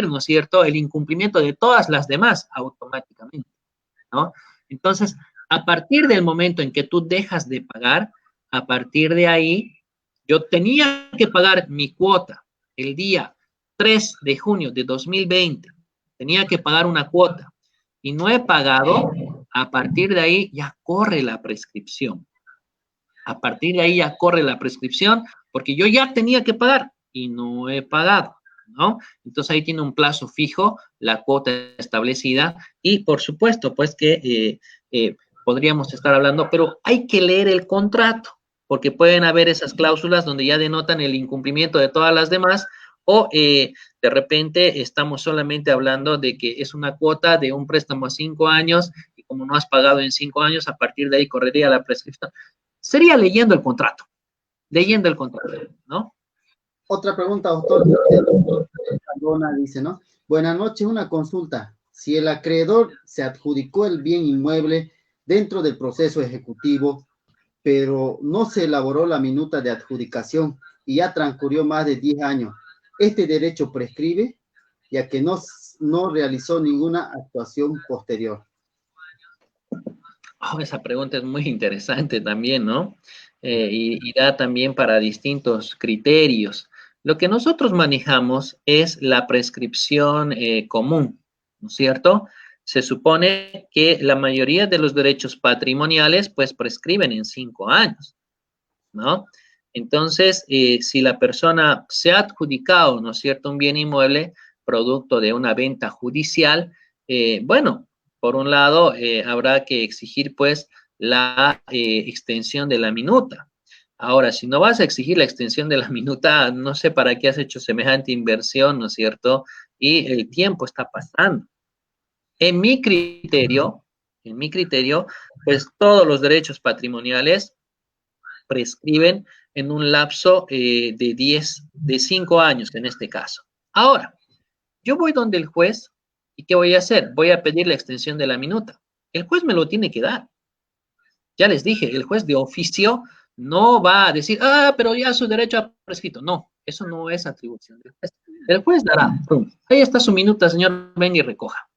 ¿no es cierto?, el incumplimiento de todas las demás automáticamente, ¿no? Entonces, a partir del momento en que tú dejas de pagar, a partir de ahí, yo tenía que pagar mi cuota el día 3 de junio de 2020, tenía que pagar una cuota y no he pagado, a partir de ahí ya corre la prescripción. A partir de ahí ya corre la prescripción porque yo ya tenía que pagar y no he pagado, ¿no? Entonces ahí tiene un plazo fijo, la cuota establecida y por supuesto, pues que podríamos estar hablando, pero hay que leer el contrato porque pueden haber esas cláusulas donde ya denotan el incumplimiento de todas las demás o de repente estamos solamente hablando de que es una cuota de un préstamo a 5 años y como no has pagado en 5 años, a partir de ahí correría la prescripción. Sería leyendo el contrato, ¿no? Otra pregunta, doctor. Cardona dice, ¿no? Buenas noches, una consulta. Si el acreedor se adjudicó el bien inmueble dentro del proceso ejecutivo, pero no se elaboró la minuta de adjudicación y ya transcurrió más de 10 años, ¿este derecho prescribe, ya que no realizó ninguna actuación posterior? Oh, esa pregunta es muy interesante también, ¿no? Y da también para distintos criterios. Lo que nosotros manejamos es la prescripción común, ¿no es cierto? Se supone que la mayoría de los derechos patrimoniales pues prescriben en 5 años, ¿no? Entonces, si la persona se ha adjudicado, ¿no es cierto?, un bien inmueble producto de una venta judicial, bueno, por un lado, habrá que exigir, pues, la extensión de la minuta. Ahora, si no vas a exigir la extensión de la minuta, no sé para qué has hecho semejante inversión, ¿no es cierto? Y el tiempo está pasando. En mi criterio, pues todos los derechos patrimoniales prescriben en un lapso de 5 años en este caso. Ahora, yo voy donde el juez y ¿qué voy a hacer? Voy a pedir la extensión de la minuta. El juez me lo tiene que dar. Ya les dije, el juez de oficio no va a decir, pero ya su derecho ha prescrito. No, eso no es atribución del juez. El juez dará, pum, ahí está su minuta, señor, ven y recoja.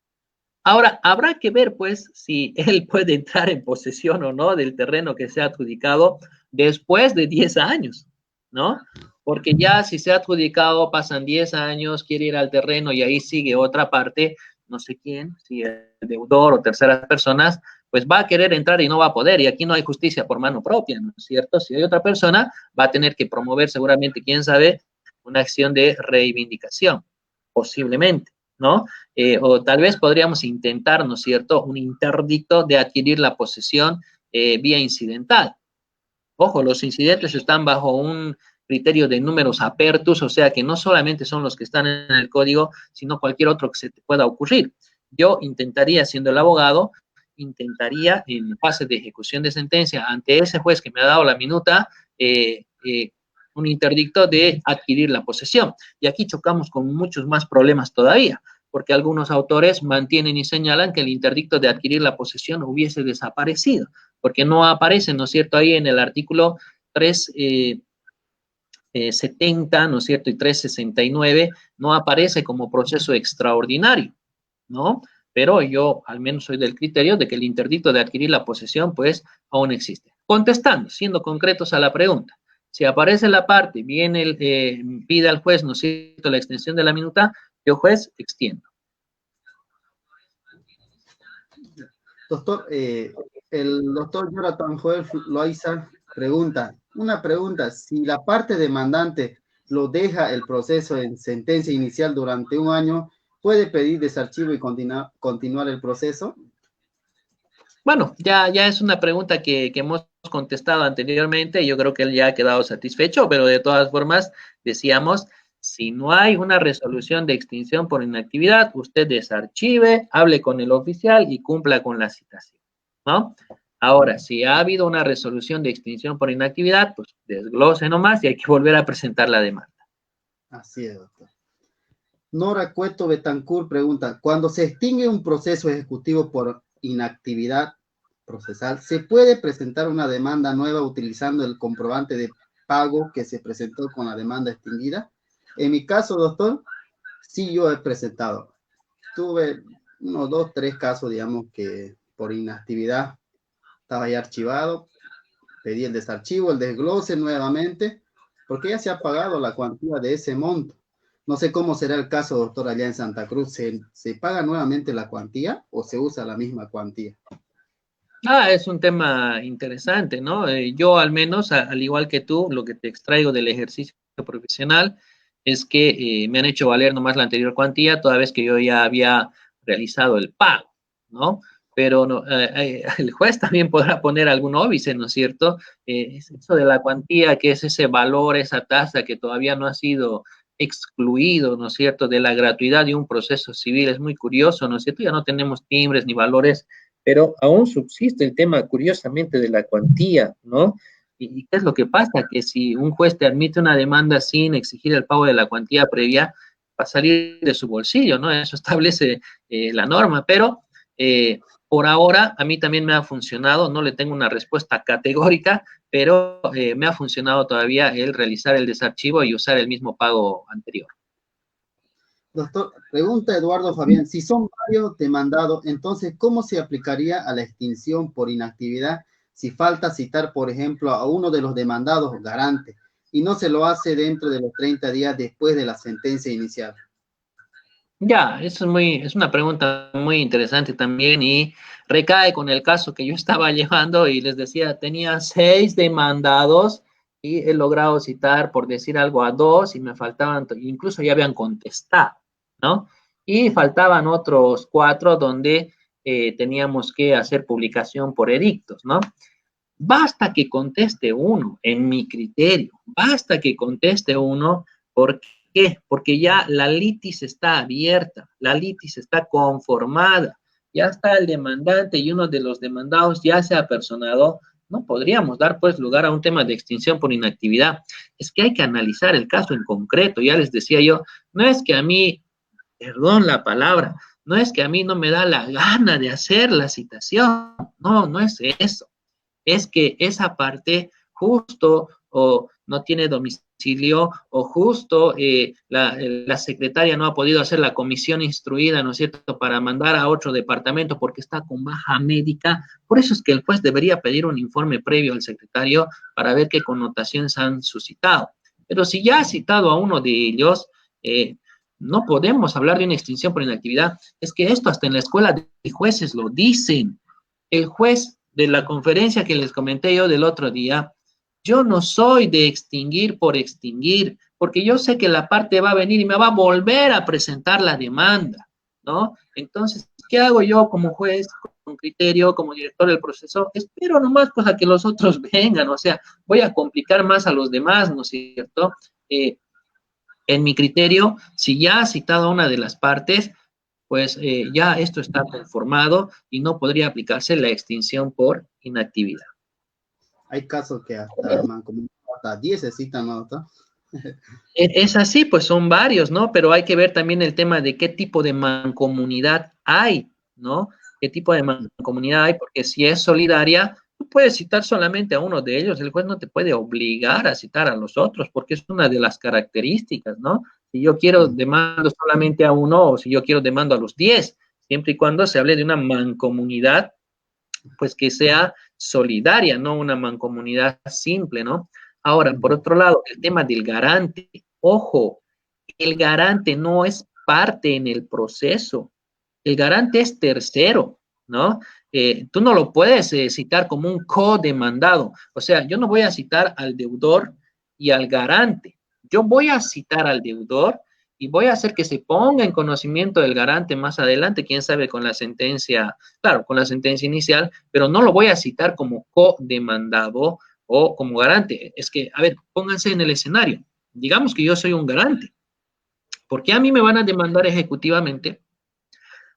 Ahora, habrá que ver, pues, si él puede entrar en posesión o no del terreno que se ha adjudicado después de 10 años, ¿no? Porque ya si se ha adjudicado, pasan 10 años, quiere ir al terreno y ahí sigue otra parte, no sé quién, si el deudor o terceras personas, pues va a querer entrar y no va a poder. Y aquí no hay justicia por mano propia, ¿no es cierto? Si hay otra persona, va a tener que promover seguramente, quién sabe, una acción de reivindicación, posiblemente, ¿no? O tal vez podríamos intentar, ¿no es cierto?, un interdicto de adquirir la posesión vía incidental. Ojo, los incidentes están bajo un criterio de números apertus, o sea que no solamente son los que están en el código, sino cualquier otro que se te pueda ocurrir. Yo intentaría, siendo el abogado, intentaría en fase de ejecución de sentencia ante ese juez que me ha dado la minuta, un interdicto de adquirir la posesión. Y aquí chocamos con muchos más problemas todavía, porque algunos autores mantienen y señalan que el interdicto de adquirir la posesión hubiese desaparecido, porque no aparece, ¿no es cierto?, ahí en el artículo 370, ¿no es cierto?, y 369, no aparece como proceso extraordinario, ¿no? Pero yo al menos soy del criterio de que el interdicto de adquirir la posesión, pues, aún existe. Contestando, siendo concretos a la pregunta, si aparece la parte, viene pide al juez, ¿no es cierto?, la extensión de la minuta, yo juez extiendo. Doctor, el doctor Jonathan Joel Loaiza pregunta, una pregunta, si la parte demandante lo deja el proceso en sentencia inicial durante un año, ¿puede pedir desarchivo y continuar el proceso? Bueno, ya es una pregunta que hemos contestado anteriormente, yo creo que él ya ha quedado satisfecho, pero de todas formas decíamos, si no hay una resolución de extinción por inactividad, usted desarchive, hable con el oficial y cumpla con la citación, ¿no? Ahora, si ha habido una resolución de extinción por inactividad, pues desglose nomás y hay que volver a presentar la demanda. Así es, doctor. Nora Cueto Betancourt pregunta, cuando se extingue un proceso ejecutivo por inactividad procesal, ¿se puede presentar una demanda nueva utilizando el comprobante de pago que se presentó con la demanda extinguida? En mi caso, doctor, sí yo he presentado. Tuve unos 2, 3 casos, digamos, que por inactividad estaba ya archivado, pedí el desarchivo, el desglose nuevamente, porque ya se ha pagado la cuantía de ese monto. No sé cómo será el caso, doctor, allá en Santa Cruz. ¿Se paga nuevamente la cuantía o se usa la misma cuantía? Es un tema interesante, ¿no? Yo al menos, al igual que tú, lo que te extraigo del ejercicio profesional es que me han hecho valer nomás la anterior cuantía, toda vez que yo ya había realizado el pago, ¿no? Pero no, el juez también podrá poner algún óbice, ¿no es cierto? Es eso de la cuantía, que es ese valor, esa tasa que todavía no ha sido excluido, ¿no es cierto?, de la gratuidad de un proceso civil, es muy curioso, ¿no es cierto? Ya no tenemos timbres ni valores, pero aún subsiste el tema, curiosamente, de la cuantía, ¿no? ¿Y qué es lo que pasa? Que si un juez te admite una demanda sin exigir el pago de la cuantía previa, va a salir de su bolsillo, ¿no? Eso establece la norma, pero por ahora a mí también me ha funcionado, no le tengo una respuesta categórica, pero me ha funcionado todavía el realizar el desarchivo y usar el mismo pago anterior. Doctor, pregunta Eduardo Fabián, si son varios demandados, entonces, ¿cómo se aplicaría a la extinción por inactividad si falta citar, por ejemplo, a uno de los demandados garante y no se lo hace dentro de los 30 días después de la sentencia inicial? Ya, eso es una pregunta muy interesante también y recae con el caso que yo estaba llevando y les decía, tenía 6 demandados y he logrado citar, por decir algo, a 2 y me faltaban, incluso ya habían contestado, ¿no? Y faltaban otros 4 donde teníamos que hacer publicación por edictos, ¿no? Basta que conteste uno, en mi criterio, basta que conteste uno, ¿por qué? Porque ya la litis está abierta, la litis está conformada, ya está el demandante y uno de los demandados ya se ha personado, no podríamos dar pues lugar a un tema de extinción por inactividad. Es que hay que analizar el caso en concreto, ya les decía yo, no es que a mí, perdón la palabra, no es que a mí no me da la gana de hacer la citación, no es eso, es que esa parte justo o no tiene domicilio o justo la secretaria no ha podido hacer la comisión instruida, ¿no es cierto?, para mandar a otro departamento porque está con baja médica. Por eso es que el juez debería pedir un informe previo al secretario para ver qué connotaciones han suscitado. Pero si ya ha citado a uno de ellos, no podemos hablar de una extinción por inactividad. Es que esto hasta en la escuela de jueces lo dicen. El juez de la conferencia que les comenté yo del otro día, yo no soy de extinguir por extinguir, porque yo sé que la parte va a venir y me va a volver a presentar la demanda, ¿no? Entonces, ¿qué hago yo como juez, con criterio, como director del proceso? Espero nomás pues a que los otros vengan, o sea, voy a complicar más a los demás, ¿no es cierto? En mi criterio, si ya ha citado a una de las partes, pues ya esto está conformado y no podría aplicarse la extinción por inactividad. Hay casos que hasta mancomunadas hasta 10 se citan, ¿no, doctor? Es así, pues son varios, ¿no? Pero hay que ver también el tema de qué tipo de mancomunidad hay, ¿no? ¿Qué tipo de mancomunidad hay? Porque si es solidaria, tú puedes citar solamente a uno de ellos, el juez no te puede obligar a citar a los otros, porque es una de las características, ¿no? Si yo quiero demando solamente a uno, o si yo quiero demando a los 10, siempre y cuando se hable de una mancomunidad, pues que sea solidaria, no una mancomunidad simple, ¿no? Ahora, por otro lado, el tema del garante. Ojo, el garante no es parte en el proceso. El garante es tercero, ¿no? Tú no lo puedes citar como un codemandado. O sea, yo no voy a citar al deudor y al garante. Yo voy a citar al deudor y voy a hacer que se ponga en conocimiento del garante más adelante, quién sabe con la sentencia, claro, con la sentencia inicial, pero no lo voy a citar como codemandado o como garante. Es que, a ver, pónganse en el escenario. Digamos que yo soy un garante. ¿Por qué a mí me van a demandar ejecutivamente?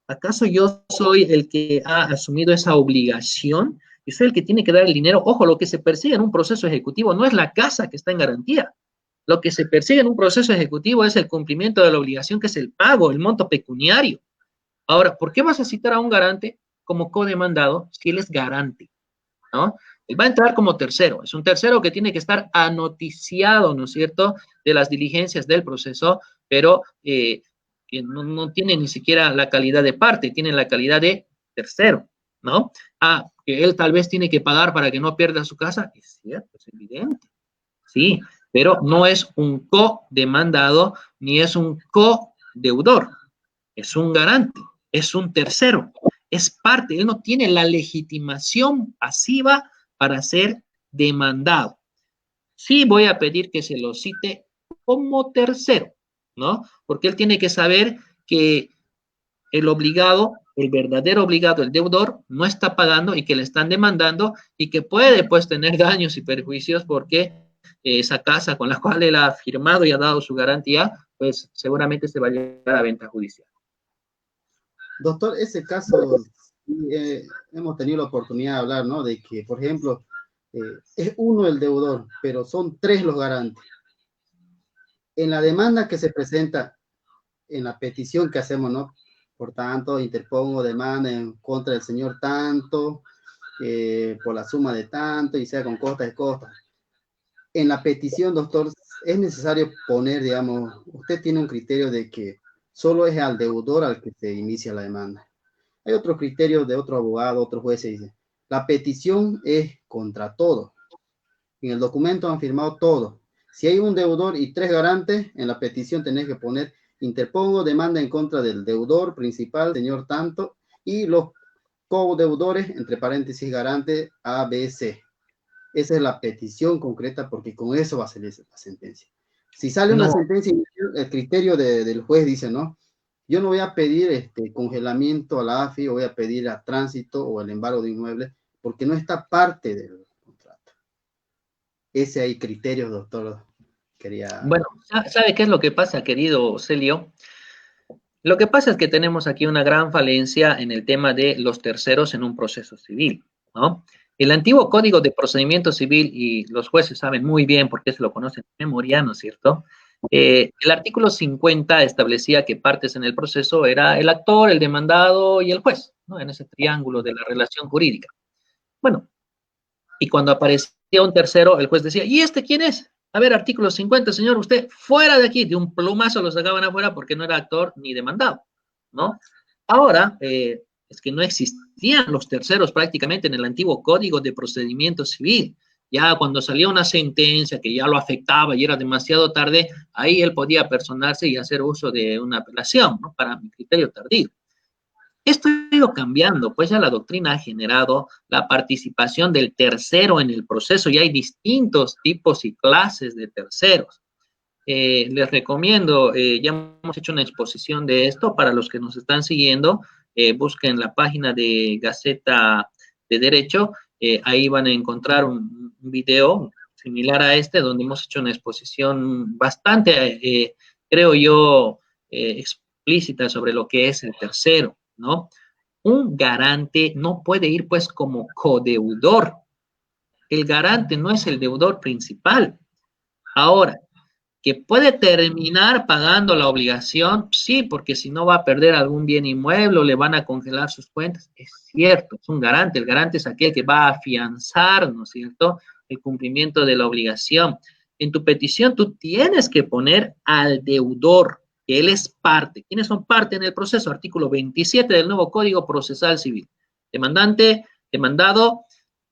¿Acaso yo soy el que ha asumido esa obligación? Yo soy el que tiene que dar el dinero. Ojo, lo que se persigue en un proceso ejecutivo no es la casa que está en garantía. Lo que se persigue en un proceso ejecutivo es el cumplimiento de la obligación, que es el pago, el monto pecuniario. Ahora, ¿por qué vas a citar a un garante como codemandado si él es garante? ¿No? Él va a entrar como tercero. Es un tercero que tiene que estar anoticiado, ¿no es cierto?, de las diligencias del proceso, pero que no tiene ni siquiera la calidad de parte, tiene la calidad de tercero, ¿no? Ah, que él tal vez tiene que pagar para que no pierda su casa, es cierto, es evidente, sí, pero no es un co-demandado ni es un co-deudor, es un garante, es un tercero, es parte, él no tiene la legitimación pasiva para ser demandado. Sí voy a pedir que se lo cite como tercero, ¿no? Porque él tiene que saber que el obligado, el verdadero obligado, el deudor, no está pagando y que le están demandando y que puede, pues, tener daños y perjuicios porque esa casa con la cual él ha firmado y ha dado su garantía, pues, seguramente se va a llevar a venta judicial. Doctor, ese caso, hemos tenido la oportunidad de hablar, ¿no? De que, por ejemplo, es uno el deudor, pero son tres los garantes. En la demanda que se presenta, en la petición que hacemos, ¿no? Por tanto, interpongo demanda en contra del señor tanto, por la suma de tanto, y sea con costas y costas. En la petición, doctor, es necesario poner, digamos, usted tiene un criterio de que solo es al deudor al que se inicia la demanda. Hay otro criterio de otro abogado, otro juez, se dice, la petición es contra todo. En el documento han firmado todo. Si hay un deudor y tres garantes, en la petición tenés que poner, interpongo demanda en contra del deudor principal, señor tanto, y los codeudores, entre paréntesis, garante A, B, C. Esa es la petición concreta porque con eso va a salir la sentencia. Si sale una No, sentencia, el criterio del juez dice, ¿no? Yo no voy a pedir congelamiento a la AFI o voy a pedir a tránsito o el embargo de inmuebles porque no está parte del contrato. Ese hay criterios, doctor. Quería... bueno, ¿sabe qué es lo que pasa, querido Celio? Lo que pasa es que tenemos aquí una gran falencia en el tema de los terceros en un proceso civil, ¿no? El antiguo Código de Procedimiento Civil, y los jueces saben muy bien por qué se lo conocen de memoria, ¿no es cierto? El artículo 50 establecía que partes en el proceso era el actor, el demandado y el juez, ¿no? En ese triángulo de la relación jurídica. Bueno, y cuando aparecía un tercero, el juez decía, ¿y este quién es? A ver, artículo 50, señor, usted fuera de aquí, de un plumazo lo sacaban afuera porque no era actor ni demandado, ¿no? Ahora, es que no existían los terceros prácticamente en el antiguo Código de Procedimiento Civil. Ya cuando salía una sentencia que ya lo afectaba y era demasiado tarde, ahí él podía personarse y hacer uso de una apelación, ¿no? Para mi criterio tardío. Esto ha ido cambiando, pues ya la doctrina ha generado la participación del tercero en el proceso y hay distintos tipos y clases de terceros. Les recomiendo, ya hemos hecho una exposición de esto para los que nos están siguiendo, busquen la página de Gaceta de Derecho, ahí van a encontrar un video similar a este, donde hemos hecho una exposición bastante, creo yo, explícita sobre lo que es el tercero, ¿no? Un garante no puede ir pues como codeudor. El garante no es el deudor principal. Ahora, que puede terminar pagando la obligación, sí, porque si no va a perder algún bien inmueble o le van a congelar sus cuentas, es cierto, es un garante, el garante es aquel que va a afianzar, ¿no es cierto?, el cumplimiento de la obligación. En tu petición tú tienes que poner al deudor, que él es parte. ¿Quiénes son parte en el proceso? Artículo 27 del nuevo Código Procesal Civil. Demandante, demandado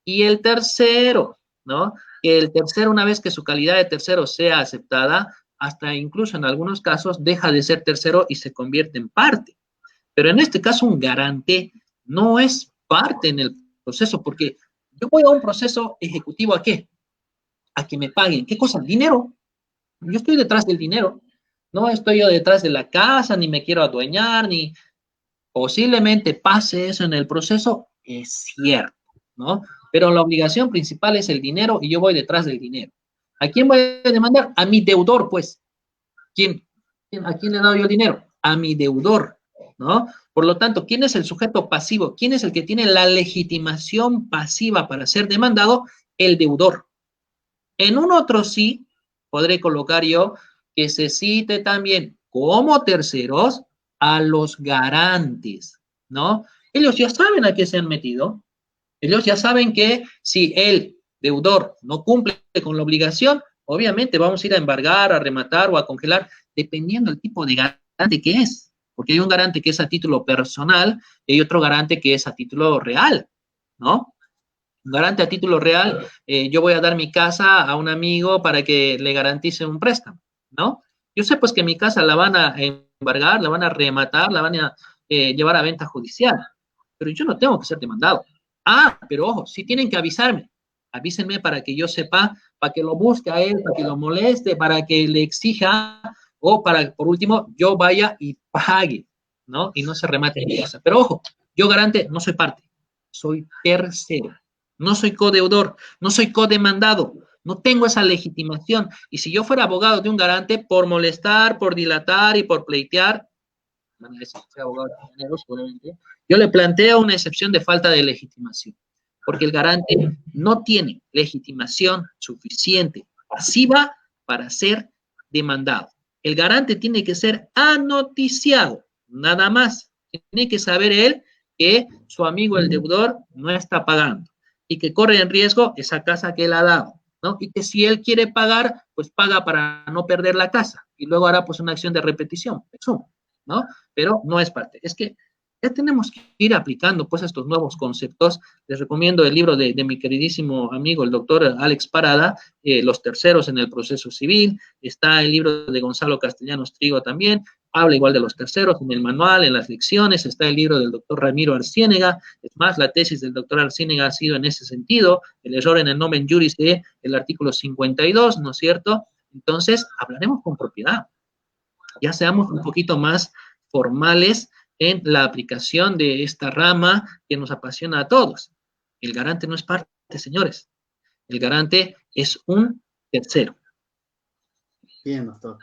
y el tercero, ¿no? Que el tercero, una vez que su calidad de tercero sea aceptada, hasta incluso en algunos casos deja de ser tercero y se convierte en parte. Pero en este caso un garante no es parte en el proceso, porque yo voy a un proceso ejecutivo ¿a qué? A que me paguen. ¿Qué cosa? Dinero. Yo estoy detrás del dinero. No estoy yo detrás de la casa, ni me quiero adueñar, ni posiblemente pase eso en el proceso, es cierto, ¿no? Pero la obligación principal es el dinero y yo voy detrás del dinero. ¿A quién voy a demandar? A mi deudor, pues. ¿Quién? ¿A quién le he dado yo el dinero? A mi deudor, ¿no? Por lo tanto, ¿quién es el sujeto pasivo? ¿Quién es el que tiene la legitimación pasiva para ser demandado? El deudor. En un otro sí, podré colocar yo que se cite también como terceros a los garantes, ¿no? Ellos ya saben a qué se han metido. Ellos ya saben que si el deudor no cumple con la obligación, obviamente vamos a ir a embargar, a rematar o a congelar, dependiendo del tipo de garante que es. Porque hay un garante que es a título personal y hay otro garante que es a título real, ¿no? Un garante a título real, yo voy a dar mi casa a un amigo para que le garantice un préstamo, ¿no? Yo sé pues que mi casa la van a embargar, la van a rematar, la van a llevar a venta judicial, pero yo no tengo que ser demandado. Ah, pero ojo, sí tienen que avisarme. Avísenme para que yo sepa, para que lo busque a él, para que lo moleste, para que le exija, o para, por último, yo vaya y pague, ¿no? Y no se remate en mi casa. Pero ojo, yo garante, no soy parte, soy tercero. No soy codeudor, no soy codemandado, no tengo esa legitimación. Y si yo fuera abogado de un garante, por molestar, por dilatar y por pleitear, yo le planteo una excepción de falta de legitimación, porque el garante no tiene legitimación suficiente pasiva para ser demandado. El garante tiene que ser anoticiado, nada más. Tiene que saber él que su amigo el deudor no está pagando y que corre en riesgo esa casa que él ha dado, ¿no? Y que si él quiere pagar, pues paga para no perder la casa y luego hará pues una acción de repetición, ¿no? Pero no es parte. Es que ya tenemos que ir aplicando pues estos nuevos conceptos. Les recomiendo el libro de mi queridísimo amigo, el doctor Alex Parada, Los terceros en el proceso civil. Está el libro de Gonzalo Castellanos Trigo también, habla igual de los terceros en el manual, en las lecciones. Está el libro del doctor Ramiro Arciénega. Es más, la tesis del doctor Arciénega ha sido en ese sentido, el error en el nomen juris de el artículo 52, ¿no es cierto? Entonces, hablaremos con propiedad. Ya seamos un poquito más formales en la aplicación de esta rama que nos apasiona a todos. El garante no es parte, señores. El garante es un tercero. Bien, doctor.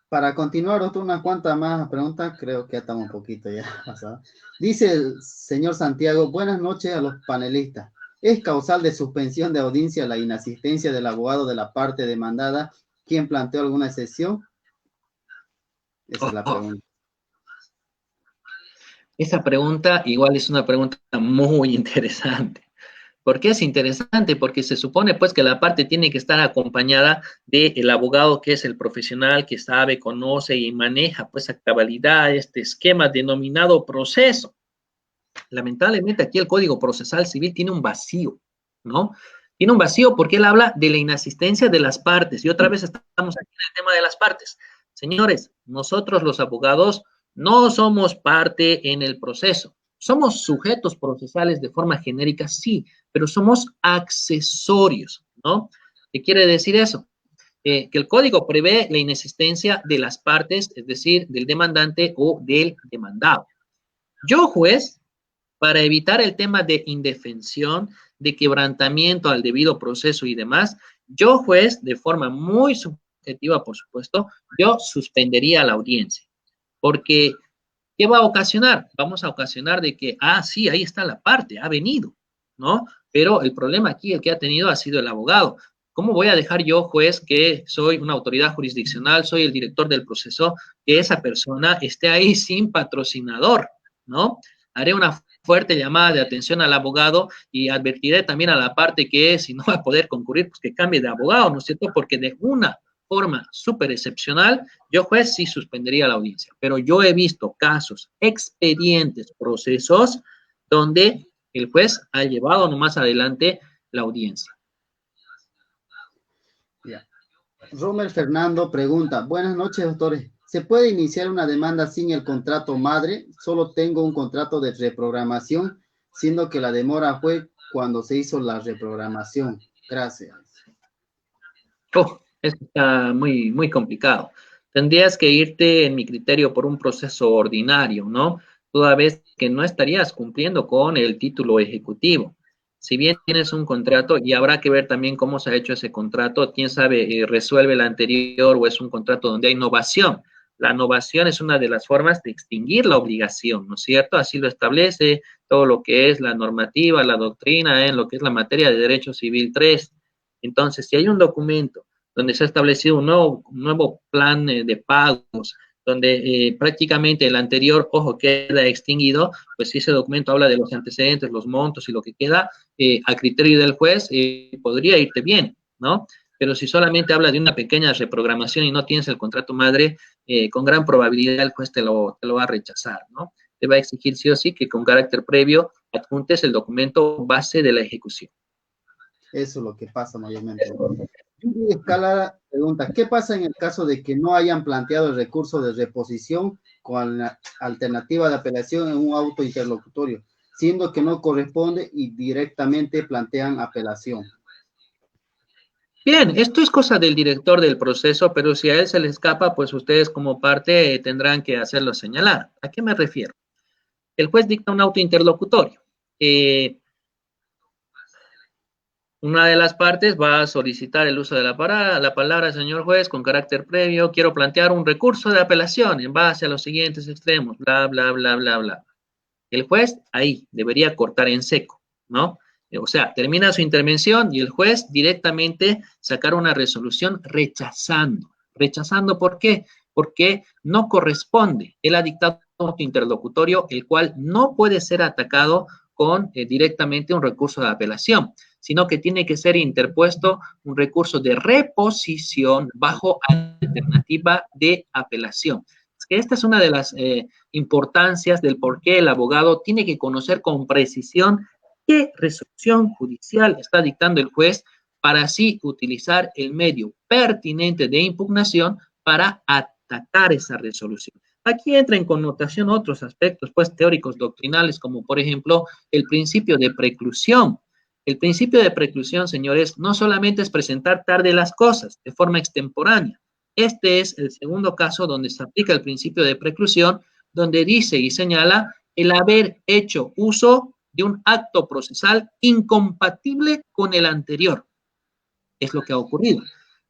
Para continuar, doctor, una cuanta más preguntas, creo que ya estamos un poquito ya pasados. Dice el señor Santiago, buenas noches a los panelistas. ¿Es causal de suspensión de audiencia la inasistencia del abogado de la parte demandada? ¿Quién planteó alguna excepción? Esa es la pregunta. Esa pregunta igual es una pregunta muy interesante. ¿Por qué es interesante? Porque se supone pues que la parte tiene que estar acompañada del abogado que es el profesional que sabe, conoce y maneja pues a cabalidad este esquema denominado proceso. Lamentablemente aquí el Código Procesal Civil tiene un vacío, ¿no? Tiene un vacío porque él habla de la inasistencia de las partes y otra vez estamos aquí en el tema de las partes. Señores, nosotros los abogados no somos parte en el proceso. Somos sujetos procesales de forma genérica, sí, pero somos accesorios, ¿no? ¿Qué quiere decir eso? Que el código prevé la inexistencia de las partes, es decir, del demandante o del demandado. Yo, juez, para evitar el tema de indefensión, de quebrantamiento al debido proceso y demás, yo, juez, de forma muy subjetiva, por supuesto, yo suspendería la audiencia. Porque, ¿qué va a ocasionar? Vamos a ocasionar de que, sí, ahí está la parte, ha venido, ¿no? Pero el problema aquí, el que ha tenido ha sido el abogado. ¿cómo voy a dejar yo, juez, que soy una autoridad jurisdiccional, soy el director del proceso, que esa persona esté ahí sin patrocinador, ¿no? Haré una fuerte llamada de atención al abogado y advertiré también a la parte que si no va a poder concurrir, pues que cambie de abogado, ¿no es cierto? Porque de una forma súper excepcional, yo, juez, sí suspendería la audiencia. Pero yo he visto casos, expedientes, procesos, donde el juez ha llevado nomás adelante la audiencia. Ya. Romer Fernando pregunta, buenas noches, doctores. ¿Se puede iniciar una demanda sin el contrato madre? Solo tengo un contrato de reprogramación, siendo que la demora fue cuando se hizo la reprogramación. Gracias. Esto está muy, muy complicado. Tendrías que irte, en mi criterio, por un proceso ordinario, ¿no? Toda vez que no estarías cumpliendo con el título ejecutivo. Si bien tienes un contrato, y habrá que ver también cómo se ha hecho ese contrato, quién sabe, resuelve el anterior o es un contrato donde hay novación. La novación es una de las formas de extinguir la obligación, ¿no es cierto? Así lo establece todo lo que es la normativa, la doctrina, en lo que es la materia de Derecho Civil 3. Entonces, si hay un documento donde se ha establecido un nuevo plan de pagos, donde prácticamente el anterior, ojo, queda extinguido, pues si ese documento habla de los antecedentes, los montos y lo que queda, a criterio del juez, podría irte bien, ¿no? Pero si solamente habla de una pequeña reprogramación y no tienes el contrato madre, con gran probabilidad el juez te lo va a rechazar, ¿no? Te va a exigir sí o sí que con carácter previo adjuntes el documento base de la ejecución. Eso es lo que pasa mayormente. Yuri Escala pregunta, ¿qué pasa en el caso de que no hayan planteado el recurso de reposición con la alternativa de apelación en un auto interlocutorio, siendo que no corresponde y directamente plantean apelación? Bien, esto es cosa del director del proceso, pero si a él se le escapa, pues ustedes como parte tendrán que hacerlo señalar. ¿A qué me refiero? El juez dicta un auto interlocutorio. Una de las partes va a solicitar el uso de la palabra, señor juez, con carácter previo. Quiero plantear un recurso de apelación en base a los siguientes extremos, bla, bla, bla, bla, bla. El juez ahí debería cortar en seco, ¿no? O sea, termina su intervención y el juez directamente sacar una resolución rechazando. ¿Rechazando por qué? Porque no corresponde. Él ha dictado un interlocutorio, el cual no puede ser atacado con directamente un recurso de apelación, sino que tiene que ser interpuesto un recurso de reposición bajo alternativa de apelación. Es que esta es una de las importancias del por qué el abogado tiene que conocer con precisión qué resolución judicial está dictando el juez para así utilizar el medio pertinente de impugnación para atacar esa resolución. Aquí entra en connotación otros aspectos, pues, teóricos doctrinales, como por ejemplo el principio de preclusión. El principio de preclusión, señores, no solamente es presentar tarde las cosas de forma extemporánea. Este es el segundo caso donde se aplica el principio de preclusión, donde dice y señala el haber hecho uso de un acto procesal incompatible con el anterior. Es lo que ha ocurrido.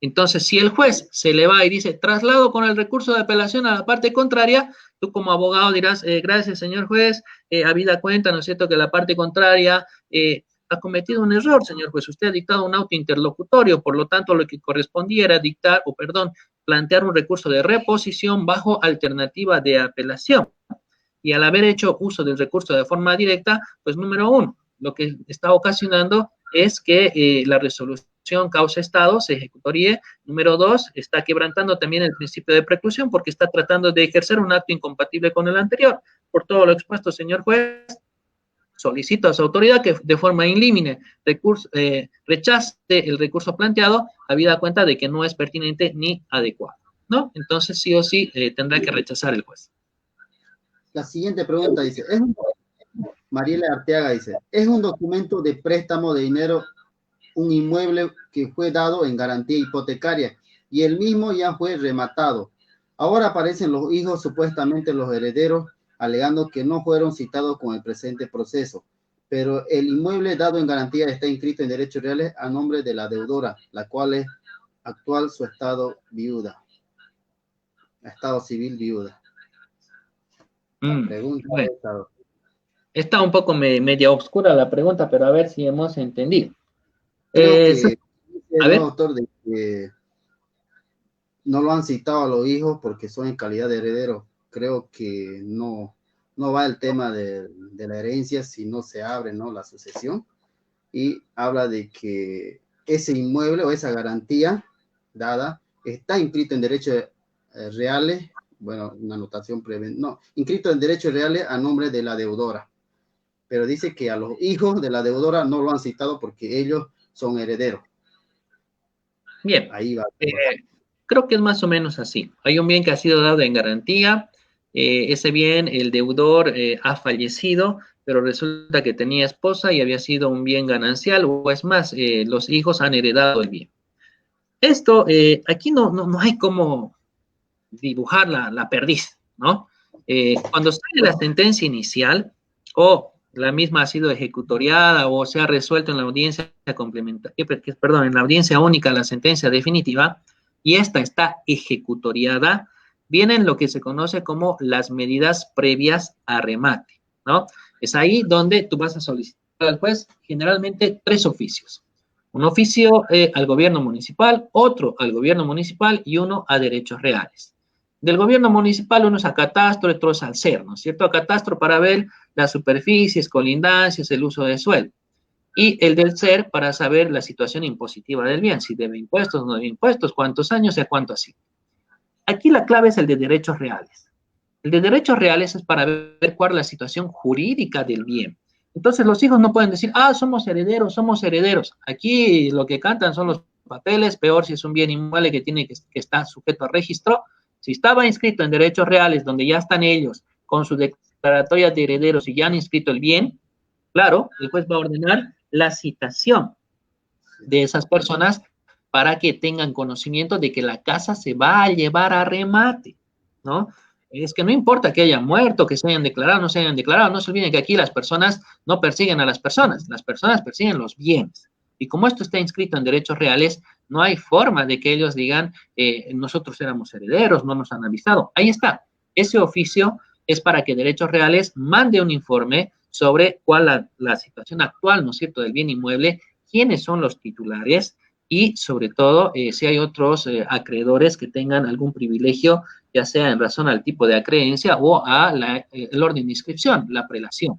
Entonces, si el juez se le va y dice, traslado con el recurso de apelación a la parte contraria, tú como abogado dirás, gracias, señor juez, habida cuenta, ¿no es cierto?, que la parte contraria ha cometido un error, señor juez. Usted ha dictado un auto interlocutorio, por lo tanto, lo que correspondía era dictar, o perdón, plantear un recurso de reposición bajo alternativa de apelación. Y al haber hecho uso del recurso de forma directa, pues número uno, lo que está ocasionando es que la resolución causa estado se ejecutaría. Número dos, está quebrantando también el principio de preclusión porque está tratando de ejercer un acto incompatible con el anterior. Por todo lo expuesto, señor juez, solicito a su autoridad que de forma ilímine rechace el recurso planteado, habida cuenta de que no es pertinente ni adecuado, ¿no? Entonces, sí o sí, tendrá que rechazar el juez. La siguiente pregunta dice, Mariela Arteaga dice, ¿es un documento de préstamo de dinero un inmueble que fue dado en garantía hipotecaria y el mismo ya fue rematado? Ahora aparecen los hijos, supuestamente los herederos, alegando que no fueron citados con el presente proceso, pero el inmueble dado en garantía está inscrito en derechos reales a nombre de la deudora, la cual es actual su estado viuda, estado civil viuda. Pregunta bueno, está un poco media oscura la pregunta, pero a ver si hemos entendido. Creo que A ver. doctor, de que no lo han citado a los hijos porque son en calidad de herederos. Creo que no va el tema de la herencia si no se abre, ¿no?, la sucesión, y habla de que ese inmueble o esa garantía dada está inscrito en derechos reales, bueno, una anotación previa, no, inscrito en derechos reales a nombre de la deudora, pero dice que a los hijos de la deudora no lo han citado porque ellos son herederos. Bien. Ahí va. Creo que es más o menos así. Hay un bien que ha sido dado en garantía, ese bien, el deudor ha fallecido, pero resulta que tenía esposa y había sido un bien ganancial, o es más, los hijos han heredado el bien. Esto, aquí no hay como dibujar la perdiz, ¿no? Cuando sale la sentencia inicial, o la misma ha sido ejecutoriada, o se ha resuelto en la audiencia complementaria, perdón, en la audiencia única la sentencia definitiva, y esta está ejecutoriada, vienen lo que se conoce como las medidas previas a remate, ¿no? Es ahí donde tú vas a solicitar al juez generalmente 3 oficios. Un oficio al gobierno municipal, otro al gobierno municipal y uno a derechos reales. Del gobierno municipal uno es a catastro, otro es al SER, ¿no es cierto? A catastro para ver las superficies, colindancias, el uso de suelo. Y el del SER para saber la situación impositiva del bien, si debe impuestos, no debe impuestos, cuántos años y a cuánto así. Aquí la clave es el de derechos reales. El de derechos reales es para ver cuál es la situación jurídica del bien. Entonces los hijos no pueden decir, somos herederos, somos herederos. Aquí lo que cantan son los papeles, peor si es un bien inmueble que está sujeto a registro. Si estaba inscrito en derechos reales, donde ya están ellos con su declaratoria de herederos y ya han inscrito el bien, claro, el juez va a ordenar la citación de esas personas para que tengan conocimiento de que la casa se va a llevar a remate, ¿no? Es que no importa que hayan muerto, que se hayan declarado, no se hayan declarado, no se olviden que aquí las personas no persiguen a las personas persiguen los bienes. Y como esto está inscrito en derechos reales, no hay forma de que ellos digan, nosotros éramos herederos, no nos han avisado. Ahí está. Ese oficio es para que derechos reales mande un informe sobre cuál la situación actual, ¿no es cierto?, del bien inmueble, quiénes son los titulares y, sobre todo, si hay otros acreedores que tengan algún privilegio, ya sea en razón al tipo de acreencia o el orden de inscripción, la prelación,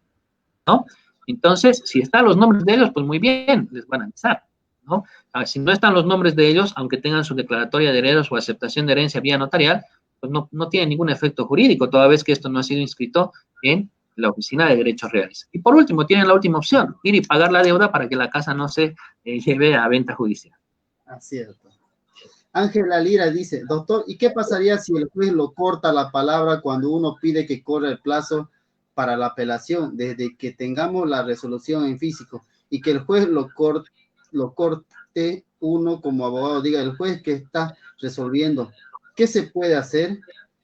¿no? Entonces, si están los nombres de ellos, pues muy bien, les van a avisar, ¿no? Si no están los nombres de ellos, aunque tengan su declaratoria de herederos o aceptación de herencia vía notarial, pues no tiene ningún efecto jurídico, toda vez que esto no ha sido inscrito en la Oficina de Derechos Reales. Y por último, tienen la última opción, ir y pagar la deuda para que la casa no se lleve a venta judicial. Así es. Ángela Lira dice, doctor, ¿y qué pasaría si el juez lo corta la palabra cuando uno pide que corra el plazo para la apelación, desde que tengamos la resolución en físico, y que el juez lo corte, uno como abogado diga, el juez que está resolviendo, ¿qué se puede hacer?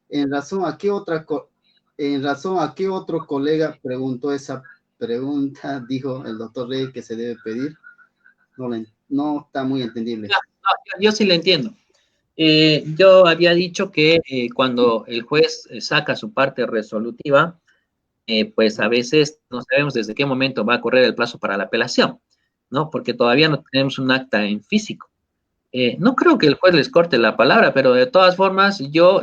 ¿En razón a qué otro colega preguntó esa pregunta? Dijo el doctor Rey que se debe pedir. No está muy entendible. Yo sí le entiendo. Yo había dicho que cuando el juez saca su parte resolutiva, pues a veces no sabemos desde qué momento va a correr el plazo para la apelación, ¿no? Porque todavía no tenemos un acta en físico. No creo que el juez les corte la palabra, pero de todas formas yo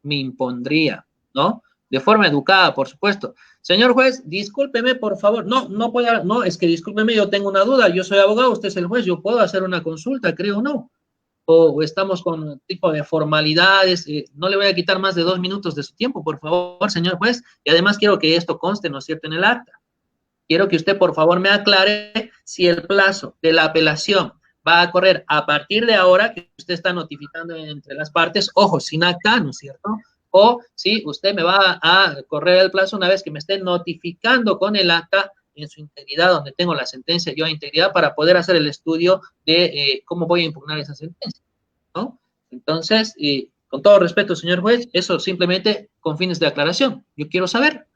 me impondría, ¿no? De forma educada, por supuesto. Señor juez, discúlpeme, por favor. No, es que discúlpeme, yo tengo una duda. Yo soy abogado, usted es el juez, yo puedo hacer una consulta, creo o no. O estamos con un tipo de formalidades, no le voy a quitar más de 2 minutos de su tiempo, por favor, señor juez, y además quiero que esto conste, ¿no es cierto?, en el acta. Quiero que usted, por favor, me aclare si el plazo de la apelación va a correr a partir de ahora, que usted está notificando entre las partes, ojo, sin acta, ¿no es cierto?, o si usted me va a correr el plazo una vez que me esté notificando con el acta en su integridad, donde tengo la sentencia yo a integridad, para poder hacer el estudio de cómo voy a impugnar esa sentencia, ¿no? Entonces, con todo respeto, señor juez, eso simplemente con fines de aclaración. Yo quiero saber.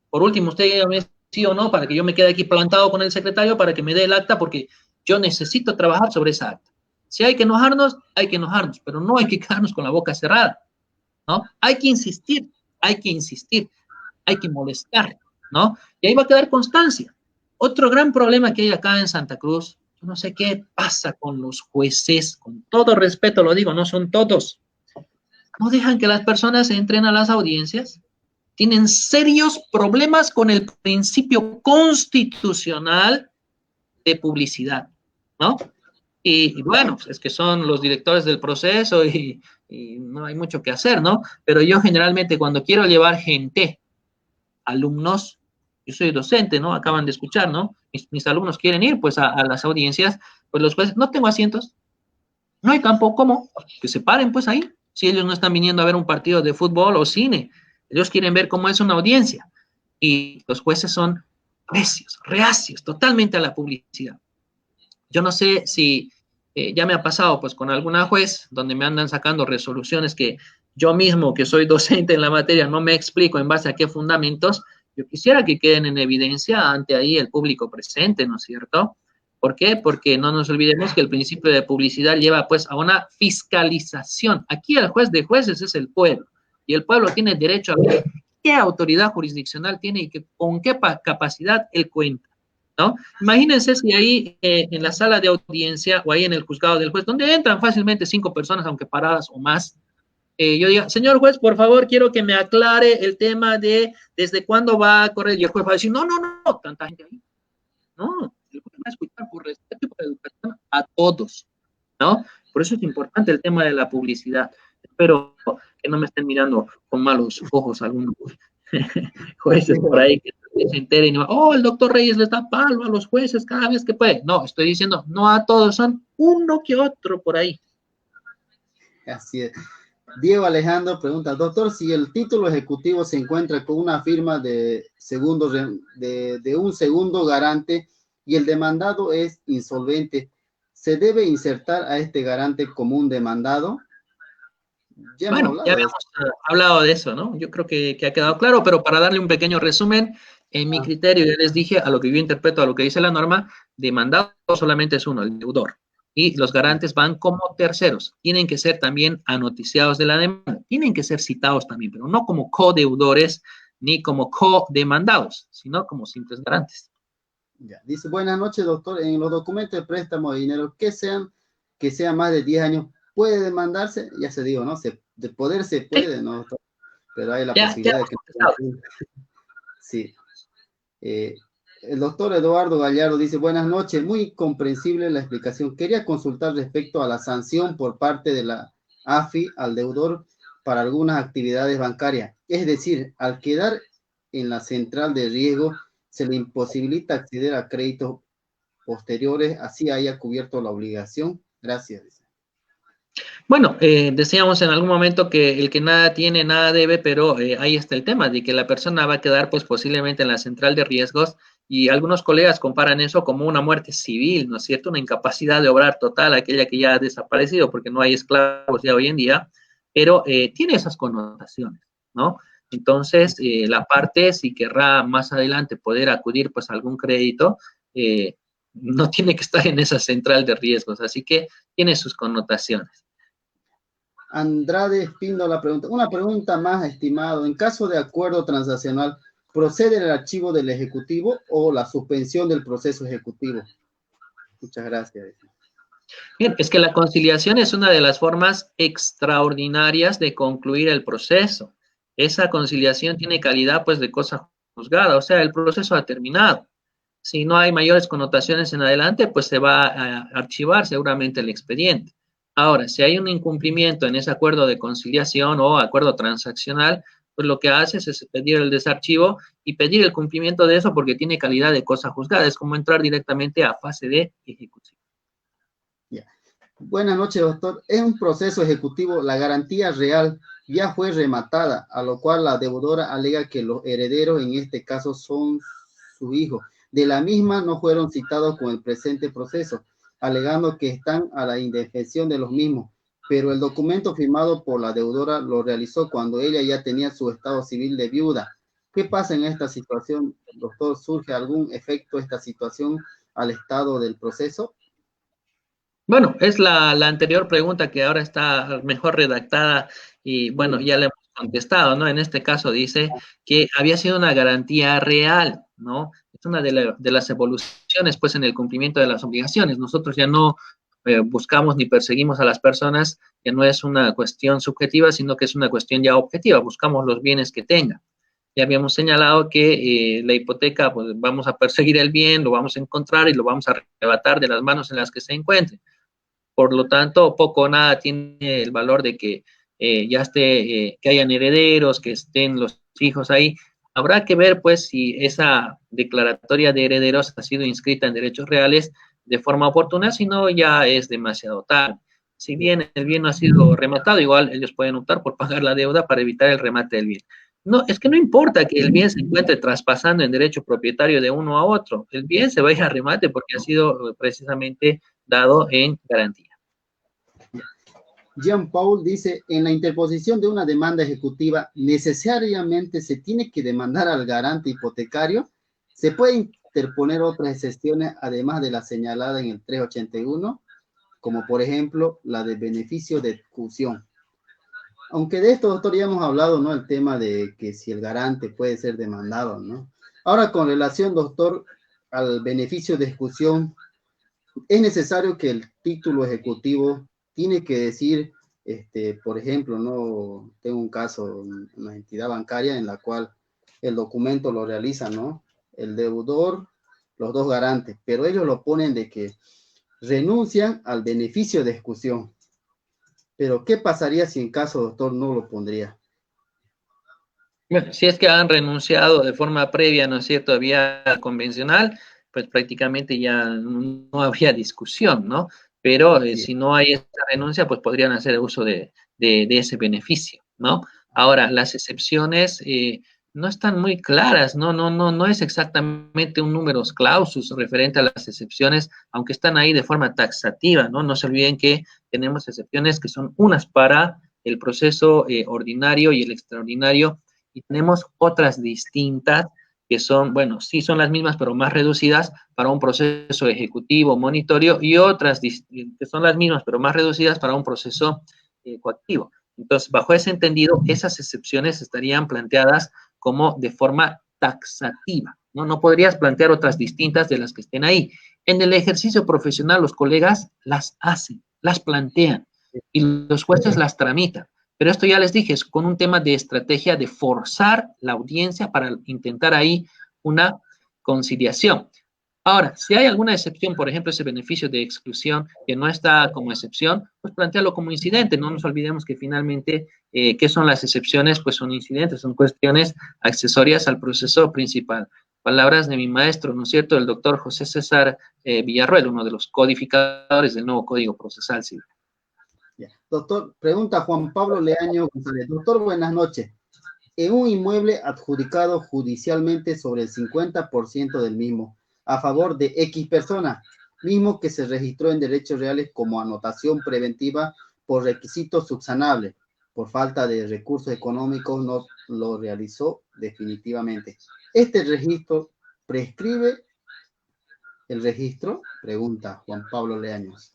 Por último, usted dígame sí o no, para que yo me quede aquí plantado con el secretario para que me dé el acta, porque yo necesito trabajar sobre esa acta. Si hay que enojarnos, pero no hay que quedarnos con la boca cerrada, ¿no? Hay que insistir, hay que molestar, ¿no? Y ahí va a quedar constancia. Otro gran problema que hay acá en Santa Cruz, Yo no sé qué pasa con los jueces, con todo respeto lo digo, no son todos. No dejan que las personas entren a las audiencias. Tienen serios problemas con el principio constitucional de publicidad, ¿no? Y bueno, es que son los directores del proceso y no hay mucho que hacer, ¿no? Pero yo generalmente cuando quiero llevar gente, alumnos, yo soy docente, ¿no? Acaban de escuchar, ¿no? Mis alumnos quieren ir pues a las audiencias, pues los jueces, no tengo asientos, no hay campo, ¿cómo? Que se paren pues ahí, si ellos no están viniendo a ver un partido de fútbol o cine, ellos quieren ver cómo es una audiencia. Y los jueces son recios, reacios, totalmente a la publicidad. Yo no sé si ya me ha pasado pues con alguna juez donde me andan sacando resoluciones que yo mismo, que soy docente en la materia, no me explico en base a qué fundamentos. Yo quisiera que queden en evidencia ante ahí el público presente, ¿no es cierto? ¿Por qué? Porque no nos olvidemos que el principio de publicidad lleva pues a una fiscalización. Aquí el juez de jueces es el pueblo y el pueblo tiene derecho a ver qué autoridad jurisdiccional tiene y con qué capacidad él cuenta, ¿no? Imagínense si ahí en la sala de audiencia o ahí en el juzgado del juez, donde entran fácilmente 5 personas, aunque paradas o más, yo diga, señor juez, por favor, quiero que me aclare el tema de desde cuándo va a correr, y el juez va a decir, no, no, no, tanta gente ahí. No, el juez va a escuchar por respeto y por educación a todos, ¿no? Por eso es importante el tema de la publicidad. Espero que no me estén mirando con malos ojos algunos jueces por ahí que se enteren y oh, el doctor Reyes les da palo a los jueces cada vez que puede. No, estoy diciendo, no a todos, son uno que otro por ahí. Así es. Diego Alejandro pregunta, doctor, si el título ejecutivo se encuentra con una firma de un segundo garante y el demandado es insolvente, ¿se debe insertar a este garante como un demandado? Ya habíamos hablado de eso, ¿no? Yo creo que ha quedado claro, pero para darle un pequeño resumen, en mi criterio, ya les dije, a lo que yo interpreto, a lo que dice la norma, demandado solamente es uno, el deudor. Y los garantes van como terceros. Tienen que ser también anoticiados de la demanda. Tienen que ser citados también, pero no como codeudores ni como codemandados, sino como simples garantes. Ya. Dice, buenas noches, doctor. En los documentos de préstamo de dinero que sean más de 10 años, ¿puede demandarse? Ya se dijo, ¿no? De poder se puede, ¿no? Pero hay la posibilidad de que... Sí. El doctor Eduardo Gallardo dice, buenas noches, muy comprensible la explicación. Quería consultar respecto a la sanción por parte de la AFI al deudor para algunas actividades bancarias. Es decir, al quedar en la central de riesgo, se le imposibilita acceder a créditos posteriores, así haya cubierto la obligación. Gracias. Bueno, decíamos en algún momento que el que nada tiene, nada debe, pero ahí está el tema de que la persona va a quedar pues posiblemente en la central de riesgos y algunos colegas comparan eso como una muerte civil, ¿no es cierto? Una incapacidad de obrar total, aquella que ya ha desaparecido porque no hay esclavos ya hoy en día, pero tiene esas connotaciones, ¿no? Entonces, la parte, si querrá más adelante poder acudir pues a algún crédito, no tiene que estar en esa central de riesgos, así que tiene sus connotaciones. Andrade Espíndola pregunta, una pregunta más, estimado. En caso de acuerdo transaccional, ¿procede el archivo del Ejecutivo o la suspensión del proceso ejecutivo? Muchas gracias. Bien, es que la conciliación es una de las formas extraordinarias de concluir el proceso. Esa conciliación tiene calidad, pues, de cosa juzgada, o sea, el proceso ha terminado. Si no hay mayores connotaciones en adelante, pues se va a archivar seguramente el expediente. Ahora, si hay un incumplimiento en ese acuerdo de conciliación o acuerdo transaccional, pues lo que haces es pedir el desarchivo y pedir el cumplimiento de eso porque tiene calidad de cosa juzgada. Es como entrar directamente a fase de ejecución. Buenas noches, doctor. En un proceso ejecutivo, la garantía real ya fue rematada, a lo cual la deudora alega que los herederos en este caso son su hijo. De la misma no fueron citados con el presente proceso, alegando que están a la indefensión de los mismos, pero el documento firmado por la deudora lo realizó cuando ella ya tenía su estado civil de viuda. ¿Qué pasa en esta situación, doctor? ¿Surge algún efecto esta situación al estado del proceso? Bueno, es la anterior pregunta que ahora está mejor redactada y bueno, ya le hemos contestado, ¿no? En este caso dice que había sido una garantía real, ¿no? Es una de las evoluciones, pues, en el cumplimiento de las obligaciones. Nosotros ya no buscamos ni perseguimos a las personas, que no es una cuestión subjetiva, sino que es una cuestión ya objetiva. Buscamos los bienes que tengan. Ya habíamos señalado que la hipoteca, pues vamos a perseguir el bien, lo vamos a encontrar y lo vamos a arrebatar de las manos en las que se encuentre. Por lo tanto, poco o nada tiene el valor de que ya esté, que hayan herederos, que estén los hijos ahí. Habrá que ver, pues, si esa declaratoria de herederos ha sido inscrita en derechos reales de forma oportuna, si no, ya es demasiado tarde. Si bien el bien no ha sido rematado, igual ellos pueden optar por pagar la deuda para evitar el remate del bien. No, es que no importa que el bien se encuentre traspasando en derecho propietario de uno a otro. El bien se va a ir a remate porque ha sido precisamente dado en garantía. Jean Paul dice, en la interposición de una demanda ejecutiva, ¿necesariamente se tiene que demandar al garante hipotecario? ¿Se puede interponer otras excepciones además de la señalada en el 381, como por ejemplo la de beneficio de ejecución? Aunque de esto, doctor, ya hemos hablado, ¿no? El tema de que si el garante puede ser demandado, ¿no? Ahora, con relación, doctor, al beneficio de ejecución, es necesario que el título ejecutivo tiene que decir, por ejemplo, no tengo un caso, una entidad bancaria en la cual el documento lo realiza, ¿no? El deudor, los dos garantes, pero ellos lo ponen de que renuncian al beneficio de ejecución. Pero, ¿qué pasaría si en caso, doctor, no lo pondría? Bueno, si es que han renunciado de forma previa, ¿no es cierto?, vía convencional, pues prácticamente ya no habría discusión, ¿no? Pero si no hay esta renuncia, pues podrían hacer uso de ese beneficio, ¿no? Ahora, las excepciones no están muy claras, no es exactamente un numerus clausus referente a las excepciones, aunque están ahí de forma taxativa, ¿no? No se olviden que tenemos excepciones que son unas para el proceso ordinario y el extraordinario, y tenemos otras distintas que son, bueno, sí son las mismas, pero más reducidas para un proceso ejecutivo, monitorio, y otras que son las mismas, pero más reducidas para un proceso coactivo. Entonces, bajo ese entendido, esas excepciones estarían planteadas como de forma taxativa, ¿no? No podrías plantear otras distintas de las que estén ahí. En el ejercicio profesional, los colegas las hacen, las plantean, y los jueces las tramitan. Pero esto ya les dije, es con un tema de estrategia de forzar la audiencia para intentar ahí una conciliación. Ahora, si hay alguna excepción, por ejemplo, ese beneficio de exclusión que no está como excepción, pues plantearlo como incidente. No nos olvidemos que finalmente, ¿qué son las excepciones? Pues son incidentes, son cuestiones accesorias al proceso principal. Palabras de mi maestro, ¿no es cierto?, el doctor José César Villarroel, uno de los codificadores del nuevo Código Procesal Civil. Doctor, pregunta Juan Pablo Leaño González. Doctor, buenas noches. En un inmueble adjudicado judicialmente sobre el 50% del mismo, a favor de X persona, mismo que se registró en derechos reales como anotación preventiva por requisito subsanable, por falta de recursos económicos no lo realizó definitivamente. ¿Este registro prescribe el registro? Pregunta Juan Pablo Leaños.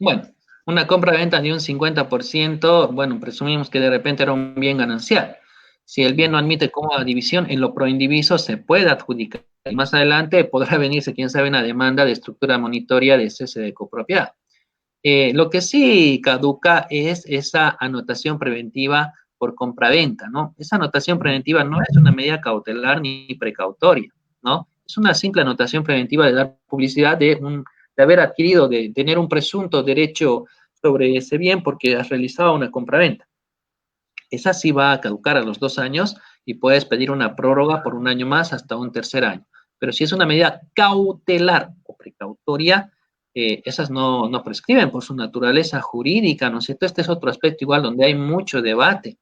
Bueno, una compra-venta de un 50%, bueno, presumimos que de repente era un bien ganancial. Si el bien no admite cómoda división, en lo proindiviso se puede adjudicar. Y más adelante podrá venirse, quién sabe, una demanda de estructura monitoria de cese de copropiedad. Lo que sí caduca es esa anotación preventiva por compraventa, ¿no? Esa anotación preventiva no es una medida cautelar ni precautoria, ¿no? Es una simple anotación preventiva de dar publicidad de haber adquirido, de tener un presunto derecho sobre ese bien porque has realizado una compraventa. Esa sí va a caducar a los 2 años y puedes pedir una prórroga por un año más hasta un tercer año. Pero si es una medida cautelar o precautoria, esas no prescriben por su naturaleza jurídica, ¿no es cierto? Este es otro aspecto igual donde hay mucho debate.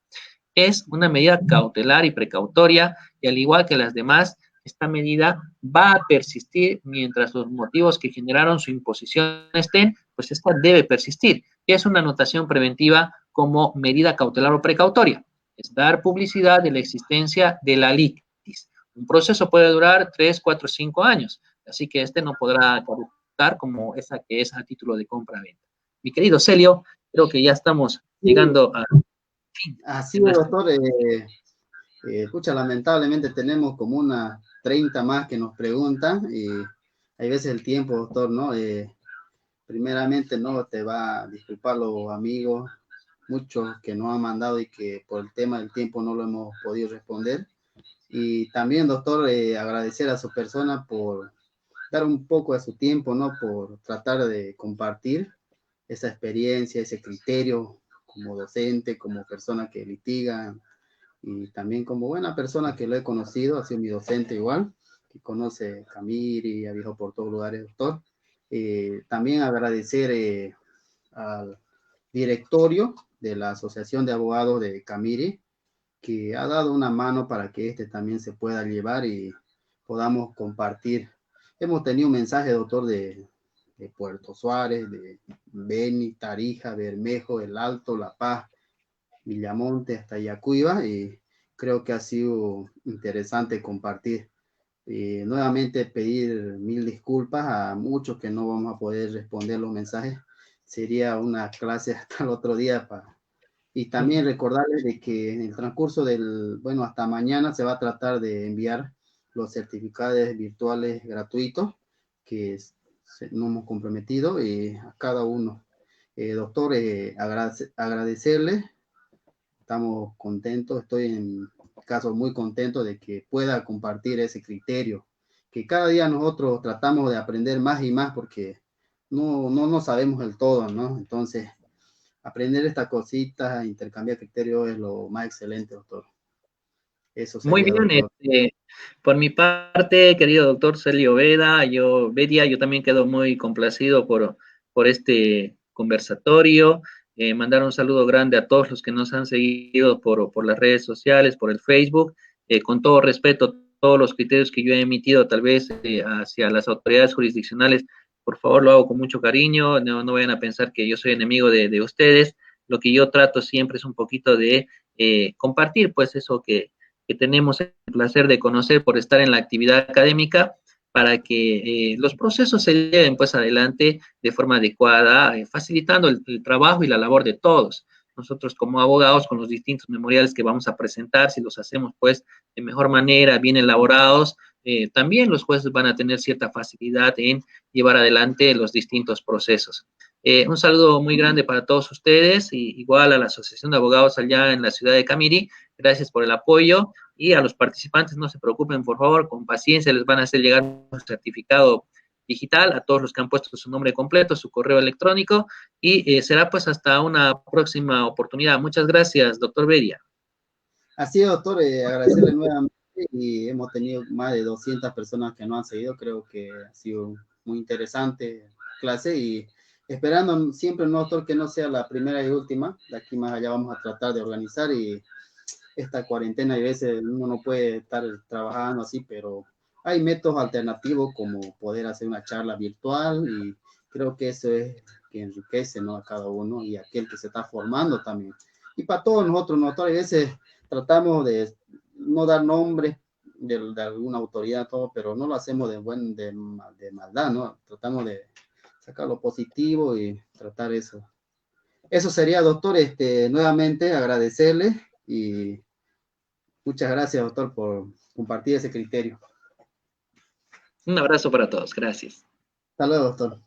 Es una medida cautelar y precautoria, y al igual que las demás, esta medida va a persistir mientras los motivos que generaron su imposición estén, pues esta debe persistir. ¿Qué es una anotación preventiva como medida cautelar o precautoria? Es dar publicidad de la existencia de la litis. Un proceso puede durar 3, 4, 5 años, así que este no podrá caducar como esa que es a título de compra-venta. Mi querido Celio, creo que ya estamos llegando a... Así es, doctor. Escucha, lamentablemente tenemos como una 30 más que nos preguntan, y hay veces el tiempo, doctor, ¿no? Primeramente, no te va a disculpar los amigos, muchos que nos han mandado y que por el tema del tiempo no lo hemos podido responder. Y también, doctor, agradecer a su persona por dar un poco de su tiempo, ¿no? Por tratar de compartir esa experiencia, ese criterio como docente, como persona que litiga y también como buena persona que lo he conocido, ha sido mi docente igual, que conoce Camiri, ha viajado por todos lugares, doctor. También agradecer al directorio de la Asociación de Abogados de Camiri, que ha dado una mano para que este también se pueda llevar y podamos compartir. Hemos tenido un mensaje, doctor, de Puerto Suárez, de Beni, Tarija, Bermejo, El Alto, La Paz, Villamonte, hasta Yacuiba, y creo que ha sido interesante compartir. Nuevamente pedir mil disculpas a muchos que no vamos a poder responder los mensajes. Sería una clase hasta el otro día para... Y también recordarles de que en el transcurso del, bueno, hasta mañana se va a tratar de enviar los certificados virtuales gratuitos que nos hemos comprometido a cada uno. Doctor, agradecerle, estamos contentos, estoy en caso muy contento de que pueda compartir ese criterio, que cada día nosotros tratamos de aprender más y más porque no sabemos el todo, ¿no? Entonces, aprender estas cositas, intercambiar criterios es lo más excelente, doctor. Eso Muy sería, bien, doctor. por mi parte, querido doctor Celio Bedia, yo también quedo muy complacido por este conversatorio. Mandar un saludo grande a todos los que nos han seguido por las redes sociales, por el Facebook. Con todo respeto, todos los criterios que yo he emitido tal vez hacia las autoridades jurisdiccionales, por favor lo hago con mucho cariño, no vayan a pensar que yo soy enemigo de ustedes. Lo que yo trato siempre es un poquito de compartir pues eso que tenemos el placer de conocer por estar en la actividad académica para que los procesos se lleven pues adelante de forma adecuada, facilitando el trabajo y la labor de todos. Nosotros como abogados con los distintos memoriales que vamos a presentar, si los hacemos pues de mejor manera, bien elaborados, también los jueces van a tener cierta facilidad en llevar adelante los distintos procesos. Un saludo muy grande para todos ustedes y igual a la Asociación de Abogados allá en la ciudad de Camiri. Gracias por el apoyo y a los participantes no se preocupen, por favor, con paciencia les van a hacer llegar un certificado digital a todos los que han puesto su nombre completo, su correo electrónico y será pues hasta una próxima oportunidad. Muchas gracias, doctor Bedia. Así es, doctor, agradecerle nuevamente y hemos tenido más de 200 personas que nos han seguido, creo que ha sido muy interesante clase y esperando siempre, no, doctor, que no sea la primera y última, de aquí más allá vamos a tratar de organizar y esta cuarentena, y a veces uno no puede estar trabajando así, pero hay métodos alternativos como poder hacer una charla virtual y creo que eso es que enriquece, ¿no? A cada uno y a aquel que se está formando también. Y para todos nosotros, a veces tratamos de no dar nombres de alguna autoridad, todo, pero no lo hacemos de maldad, ¿no? Tratamos de sacar lo positivo y tratar eso. Eso sería, doctor, nuevamente agradecerle y muchas gracias, doctor, por compartir ese criterio. Un abrazo para todos. Gracias. Hasta luego, doctor.